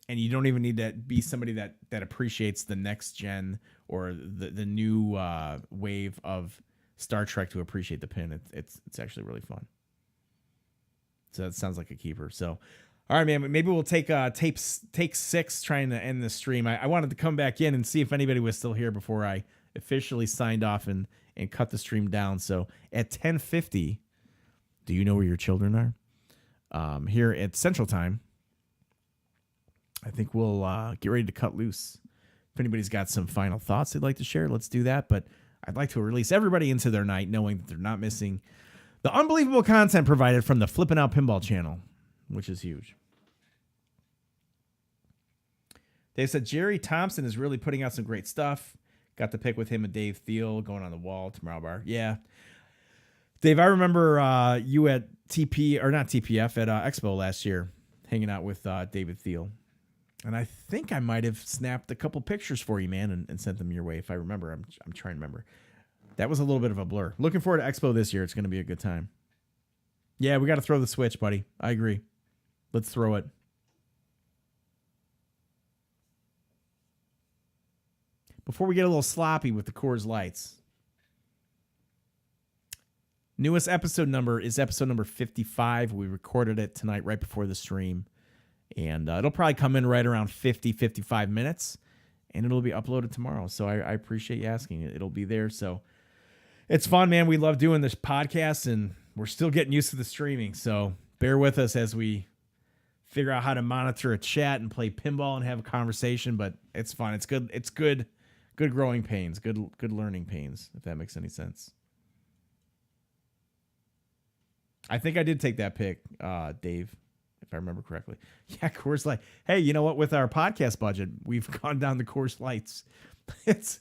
And you don't even need to be somebody that appreciates the next gen or the new wave of Star Trek to appreciate the pin. It's actually really fun. So that sounds like a keeper. So, all right, man. Maybe we'll take take 6 trying to end the stream. I wanted to come back in and see if anybody was still here before I officially signed off and cut the stream down. So at 10:50, do you know where your children are? Here at Central Time, I think we'll get ready to cut loose. If anybody's got some final thoughts they'd like to share, let's do that. But I'd like to release everybody into their night knowing that they're not missing the unbelievable content provided from the Flip N Out Pinball channel, which is huge. They said Jerry Thompson is really putting out some great stuff. Got to pick with him and Dave Thiel going on the wall tomorrow bar. Yeah. Dave, I remember you at not TPF, at Expo last year, hanging out with David Thiel. And I think I might have snapped a couple pictures for you, man, and sent them your way, if I remember. I'm trying to remember. That was a little bit of a blur. Looking forward to Expo this year. It's going to be a good time. Yeah, we got to throw the switch, buddy. I agree. Let's throw it. Before we get a little sloppy with the Coors Lights, newest episode number is episode number 55. We recorded it tonight right before the stream. And it'll probably come in right around 55 minutes. And it'll be uploaded tomorrow. So I appreciate you asking. It'll be there. So it's fun, man. We love doing this podcast. And we're still getting used to the streaming. So bear with us as we figure out how to monitor a chat and play pinball and have a conversation. But it's fun. It's good good growing pains, good learning pains, if that makes any sense. I think I did take that pick, Dave, if I remember correctly. Yeah, Coors Light. Hey, you know what? With our podcast budget, we've gone down the Coors Lights. It's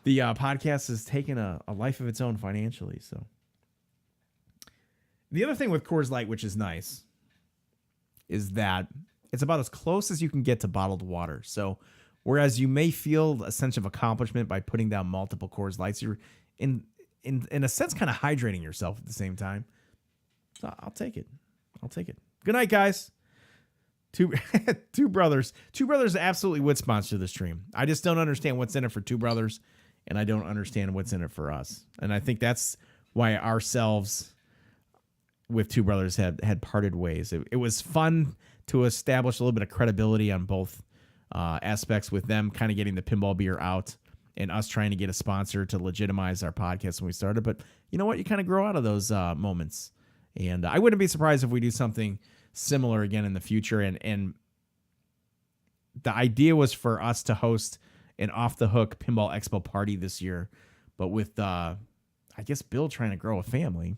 the podcast has taken a life of its own financially. So the other thing with Coors Light, which is nice, is that it's about as close as you can get to bottled water. So whereas you may feel a sense of accomplishment by putting down multiple Coors Lights, you're in a sense kind of hydrating yourself at the same time. So I'll take it. Good night, guys. Two brothers. Two Brothers absolutely would sponsor the stream. I just don't understand what's in it for Two Brothers, and I don't understand what's in it for us. And I think that's why ourselves with Two Brothers had parted ways. It was fun to establish a little bit of credibility on both aspects, with them kind of getting the pinball beer out and us trying to get a sponsor to legitimize our podcast when we started. But you know what? You kind of grow out of those moments. And I wouldn't be surprised if we do something similar again in the future. And the idea was for us to host an off-the-hook Pinball Expo party this year. But with, I guess, Bill trying to grow a family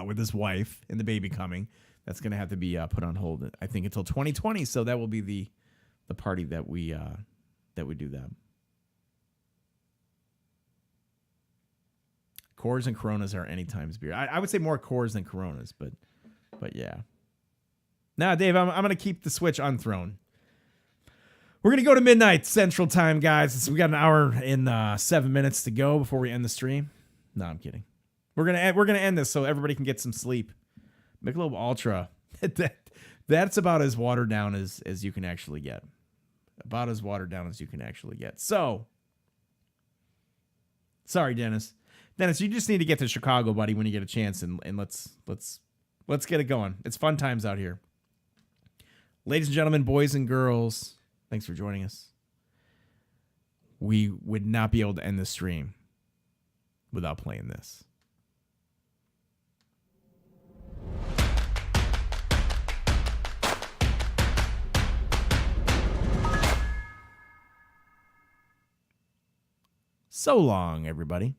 with his wife and the baby coming, that's going to have to be put on hold, I think, until 2020. So that will be the party that we do that. Coors and Coronas are anytime's beer. I would say more Coors than Coronas, but yeah. Now, Dave, I'm going to keep the switch unthrown. We're going to go to midnight Central Time, guys. We got an hour and 7 minutes to go before we end the stream. No, I'm kidding. We're gonna end this so everybody can get some sleep. Michelob Ultra. That's about as watered down as you can actually get. About as watered down as you can actually get. So, sorry, Dennis. Dennis, you just need to get to Chicago, buddy, when you get a chance, and let's get it going. It's fun times out here. Ladies and gentlemen, boys and girls, thanks for joining us. We would not be able to end the stream without playing this. So long, everybody.